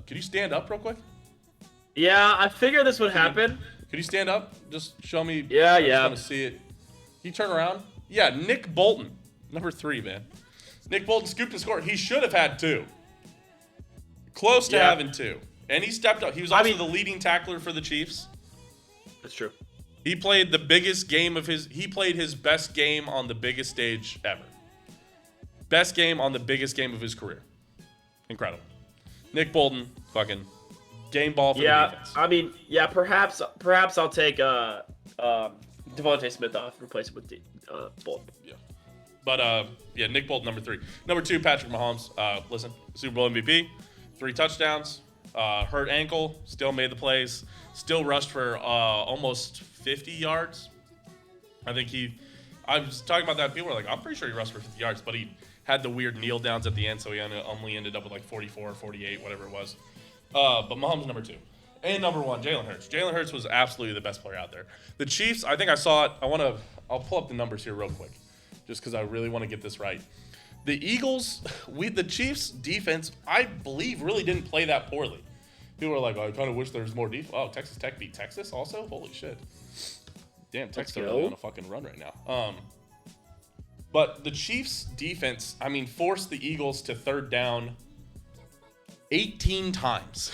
could you stand up real quick? Yeah, I figured this would happen. Could you stand up? Just show me. Yeah, I just yeah. want to see it. Can you turn around? Yeah, Nick Bolton, number 3, man. Nick Bolton scooped and scored. He should have had 2. Close to having 2. And he stepped up. He was also the leading tackler for the Chiefs. That's true. He played the biggest game of he played his best game on the biggest stage ever. Best game on the biggest game of his career. Incredible. Nick Bolton, fucking game ball for the defense. I mean, perhaps I'll take Devontae Smith off, replace him with Bolton. Yeah. But Nick Bolton, number 3. Number 2, Patrick Mahomes. Listen, Super Bowl MVP, 3 touchdowns, hurt ankle, still made the plays, still rushed for almost 50 yards. I was talking about that. People were like, I'm pretty sure he rushed for 50 yards, but he had the weird kneel downs at the end, so he only ended up with like 44 or 48, whatever it was. But Mahomes, number 2. And number 1, Jalen Hurts. Jalen Hurts was absolutely the best player out there. The Chiefs, I think I saw it. I'll pull up the numbers here real quick, just because I really want to get this right. The Eagles, the Chiefs defense, I believe, really didn't play that poorly. People are like, I kind of wish there was more defense. Oh, Texas Tech beat Texas also? Holy shit. Damn, Texas are really on a fucking run right now. But the Chiefs defense, forced the Eagles to third down 18 times.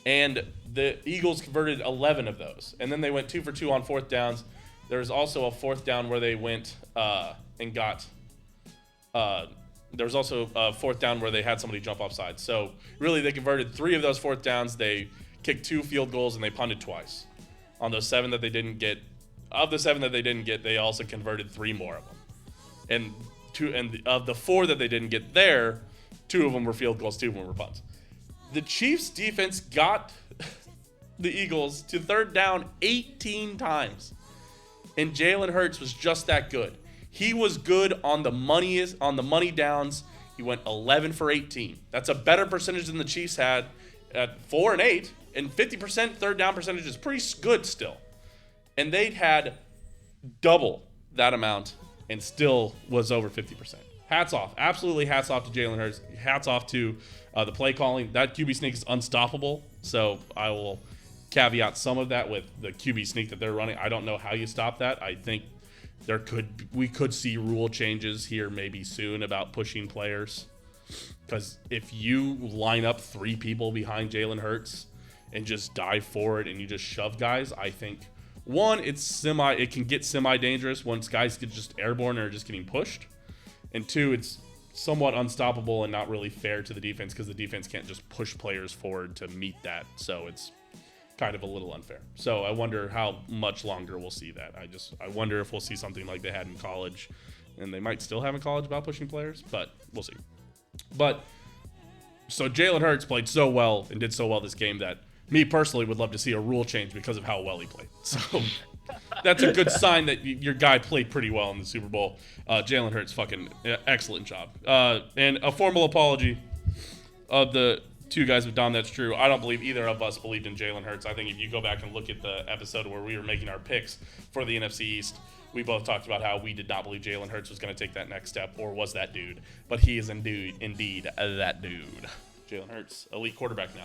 And the Eagles converted 11 of those. And then they went 2 for 2 on fourth downs. There was also a fourth down where they went and got there was also a fourth down where they had somebody jump offside. So really they converted 3 of those fourth downs. They kicked 2 field goals and they punted twice. On those 7 that they didn't get, of the 7 that they didn't get, they also converted 3 more of them. And of the 4 that they didn't get there, 2 of them were field goals, 2 of them were punts. The Chiefs defense got the Eagles to third down 18 times. And Jalen Hurts was just that good. He was good on the money downs. He went 11 for 18. That's a better percentage than the Chiefs had at 4 and 8. And 50% third down percentage is pretty good still. And they'd had double that amount and still was over 50%. Hats off. Absolutely hats off to Jalen Hurts. Hats off to the play calling. That QB sneak is unstoppable. So I will caveat some of that with the QB sneak that they're running. I don't know how you stop that. I think we could see rule changes here maybe soon about pushing players. Because if you line up 3 people behind Jalen Hurts and just dive forward and you just shove guys, I think one, it can get semi-dangerous once guys get just airborne or just getting pushed. And 2, it's somewhat unstoppable and not really fair to the defense because the defense can't just push players forward to meet that. So it's kind of a little unfair. So I wonder how much longer we'll see that. I wonder if we'll see something like they had in college, and they might still have in college about pushing players, but we'll see. But so Jalen Hurts played so well and did so well this game that me personally would love to see a rule change because of how well he played. So that's a good sign that your guy played pretty well in the Super Bowl. Jalen Hurts, fucking excellent job. And a formal apology of the 2 guys with Dahm, that's true. I don't believe either of us believed in Jalen Hurts. I think if you go back and look at the episode where we were making our picks for the NFC East, we both talked about how we did not believe Jalen Hurts was going to take that next step or was that dude. But he is indeed that dude. Jalen Hurts, elite quarterback now.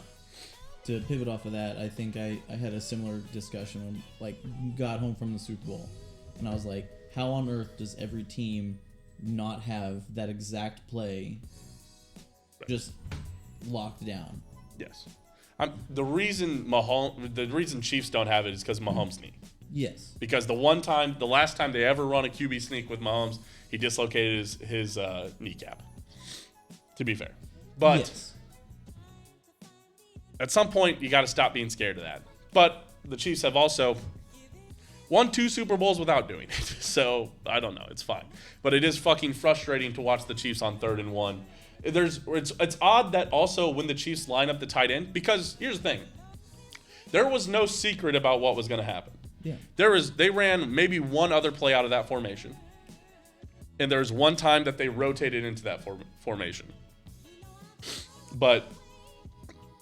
To pivot off of that, I think I had a similar discussion when you got home from the Super Bowl and I was like, how on earth does every team not have that exact play just locked down? Yes. The reason Chiefs don't have it is because Mahomes' knee. Yes. Because the last time they ever run a QB sneak with Mahomes, he dislocated his kneecap. To be fair, but yes. at some point you got to stop being scared of that. But the Chiefs have also won 2 Super Bowls without doing it, so I don't know. It's fine, but it is fucking frustrating to watch the Chiefs on 3rd and 1. It's odd that also when the Chiefs line up the tight end, because here's the thing, there was no secret about what was going to happen. Yeah. They ran maybe one other play out of that formation. And there's one time that they rotated into that formation. But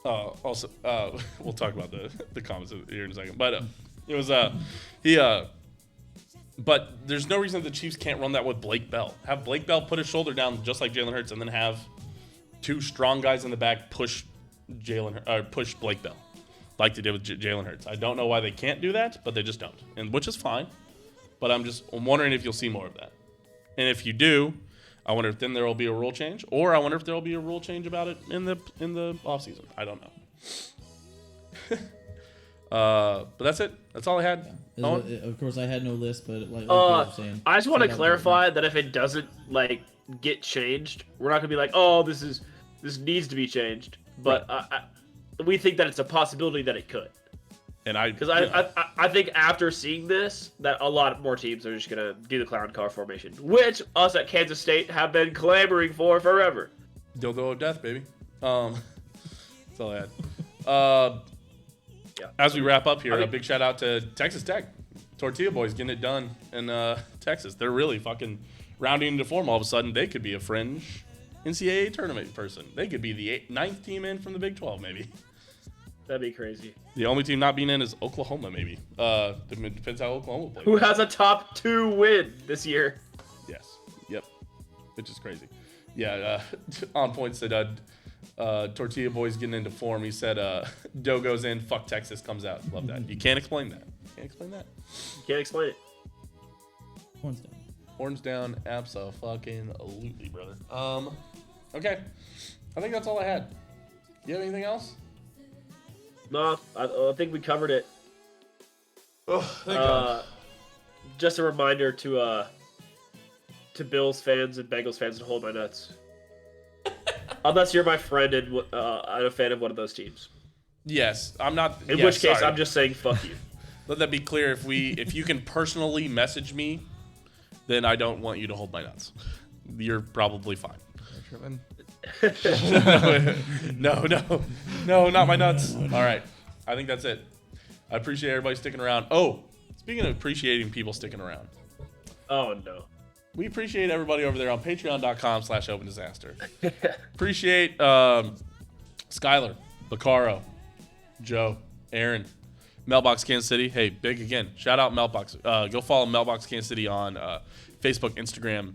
also, we'll talk about the comments here in a second. But it was but there's no reason the Chiefs can't run that with Blake Bell. Have Blake Bell put his shoulder down just like Jalen Hurts, and then have 2 strong guys in the back push Blake Bell, like they did with Jalen Hurts. I don't know why they can't do that, but they just don't, and which is fine. But I'm wondering if you'll see more of that. And if you do, I wonder if then there will be a rule change, or I wonder if there will be a rule change about it in the offseason. I don't know. But that's it. That's all I had. Yeah. Of course, I had no list, but like you were saying, I just want to clarify that if it doesn't like get changed, we're not gonna be like, oh, this needs to be changed. But we think that it's a possibility that it could. And I think after seeing this, that a lot more teams are just gonna do the clown car formation, which us at Kansas State have been clamoring for forever. Dildo of death, baby. That's all I had. Yeah. As we wrap up here, a big shout out to Texas Tech. Tortilla Boys getting it done in Texas. They're really fucking rounding into form all of a sudden. They could be a fringe NCAA tournament person. They could be the 9th team in from the Big 12, maybe. That'd be crazy. The only team not being in is Oklahoma, maybe. Depends how Oklahoma plays. Who has a top 2 win this year? Yes. Yep. Which is crazy. Yeah. On point said Tortilla Boys getting into form. He said Doe goes in, fuck Texas comes out. Love that. You can't explain that. Can't explain that. You can't explain it. horns down. Horns down, abso-fucking-lutely, brother. Okay. I think that's all I had. You have anything else? No, I think we covered it. Oh, thank God. Just a reminder to Bills fans and Bengals fans to hold my nuts. Unless you're my friend and I'm a fan of one of those teams. Yes, I'm not. In which case, I'm just saying fuck you. Let that be clear. If you can personally message me, then I don't want you to hold my nuts. You're probably fine. Truman. No, not my nuts. All right. I think that's it. I appreciate everybody sticking around. Oh, speaking of appreciating people sticking around. Oh, no. We appreciate everybody over there on patreon.com/opendisaster. Appreciate Skylar, Bacaro, Joe, Aaron, Mailbox Kansas City. Hey, big again. Shout out Mailbox. Go follow Mailbox Kansas City on Facebook, Instagram,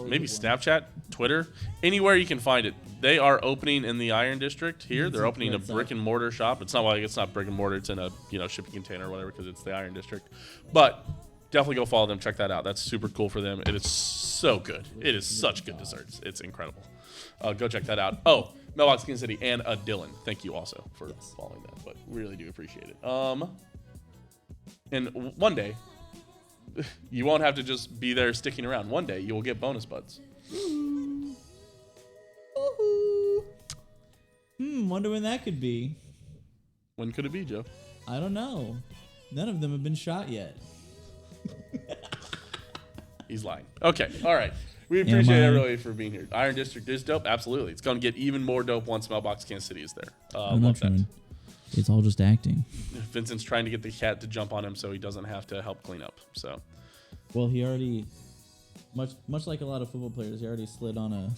maybe Snapchat, Twitter, anywhere you can find it. They are opening in the Iron District here. They're opening a brick and mortar shop. It's not brick and mortar. It's in a shipping container or whatever because it's the Iron District. But definitely go follow them. Check that out. That's super cool for them. It is so good. It is such good desserts. It's incredible. Go check that out. Oh, Mailbox Kansas City and Dylan. Thank you also for following that. But really do appreciate it. And one day, you won't have to just be there sticking around. One day, you will get bonus buds. Wonder when that could be. When could it be, Joe? I don't know. None of them have been shot yet. He's lying. Okay, all right. We appreciate everybody for being here. Iron District is dope. Absolutely. It's going to get even more dope once Mailbox Kansas City is there. Love that. It's all just acting. Vincent's trying to get the cat to jump on him so he doesn't have to help clean up. So, well, he already, much like a lot of football players, he already slid on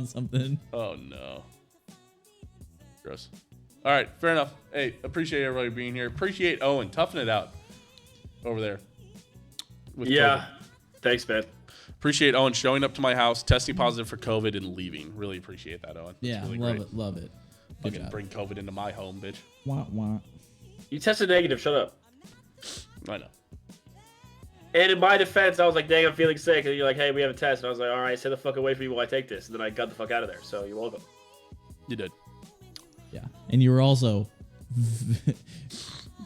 something. Oh no. Gross. All right, fair enough. Hey, appreciate everybody being here. Appreciate Owen toughing it out over there. With yeah. COVID. Thanks, man. Appreciate Owen showing up to my house, testing positive for COVID, and leaving. Really appreciate that, Owen. Yeah, really love it. Good Fucking job. bring COVID into my home, bitch. Wah, wah. You tested negative. Shut up. I know. And in my defense, I was like, dang, I'm feeling sick. And you're like, hey, we have a test. And I was like, all right, stay the fuck away from me while I take this. And then I got the fuck out of there. So you're welcome. You did. Yeah, and you were also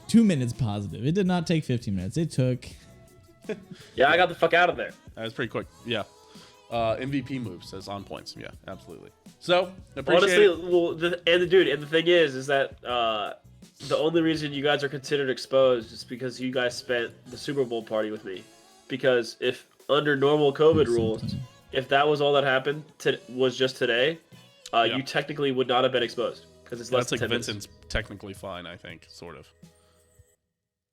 2 minutes positive. It did not take 15 minutes. It took. Yeah, I got the fuck out of there. That was pretty quick. Yeah. MVP move says on points. Yeah, absolutely. So appreciate Honestly, it. well, the thing is that the only reason you guys are considered exposed is because you guys spent the Super Bowl party with me. Because if under normal COVID rules, if that was all that happened was just today, you technically would not have been exposed because it's less That's than like 10 Vincent's technically fine, I think, sort of.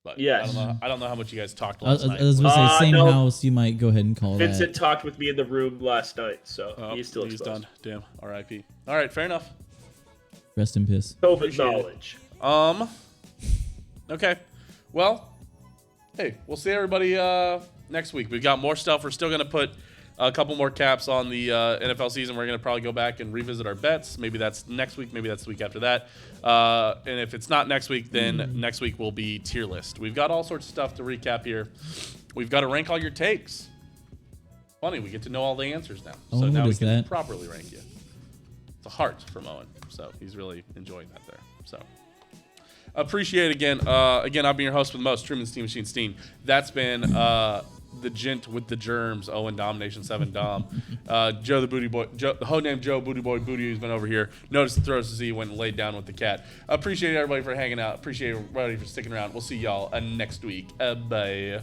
But Yes. I don't know how much you guys talked I last night. was going to say same no. house. You might go ahead and call Vincent that. talked with me in the room last night, so Oh, he's still exposed. done. Damn. R.I.P. All right, fair enough. Rest in piss. COVID Appreciate it. knowledge. Okay. Well, hey, we'll see everybody next week. We've got more stuff. We're still gonna put a couple more caps on the NFL season. We're gonna probably go back and revisit our bets. Maybe that's next week. Maybe that's the week after that. And if it's not next week, then next week will be tier list. We've got all sorts of stuff to recap here. We've got to rank all your takes. Funny, we get to know all the answers now. Oh, So what now we is can that? properly rank you. It's a heart from Owen, so he's really enjoying that there. So appreciate it again. Again, I've been your host with the most, Truman Steam Machine Steen. That's been the gent with the germs, Owen Domination 7 Dahm. Joe the Booty Boy, the hoe named Joe Booty Boy Booty, who's been over here. Notice the throws to Z went and laid down with the cat. Appreciate everybody for hanging out. Appreciate everybody for sticking around. We'll see y'all next week. Bye.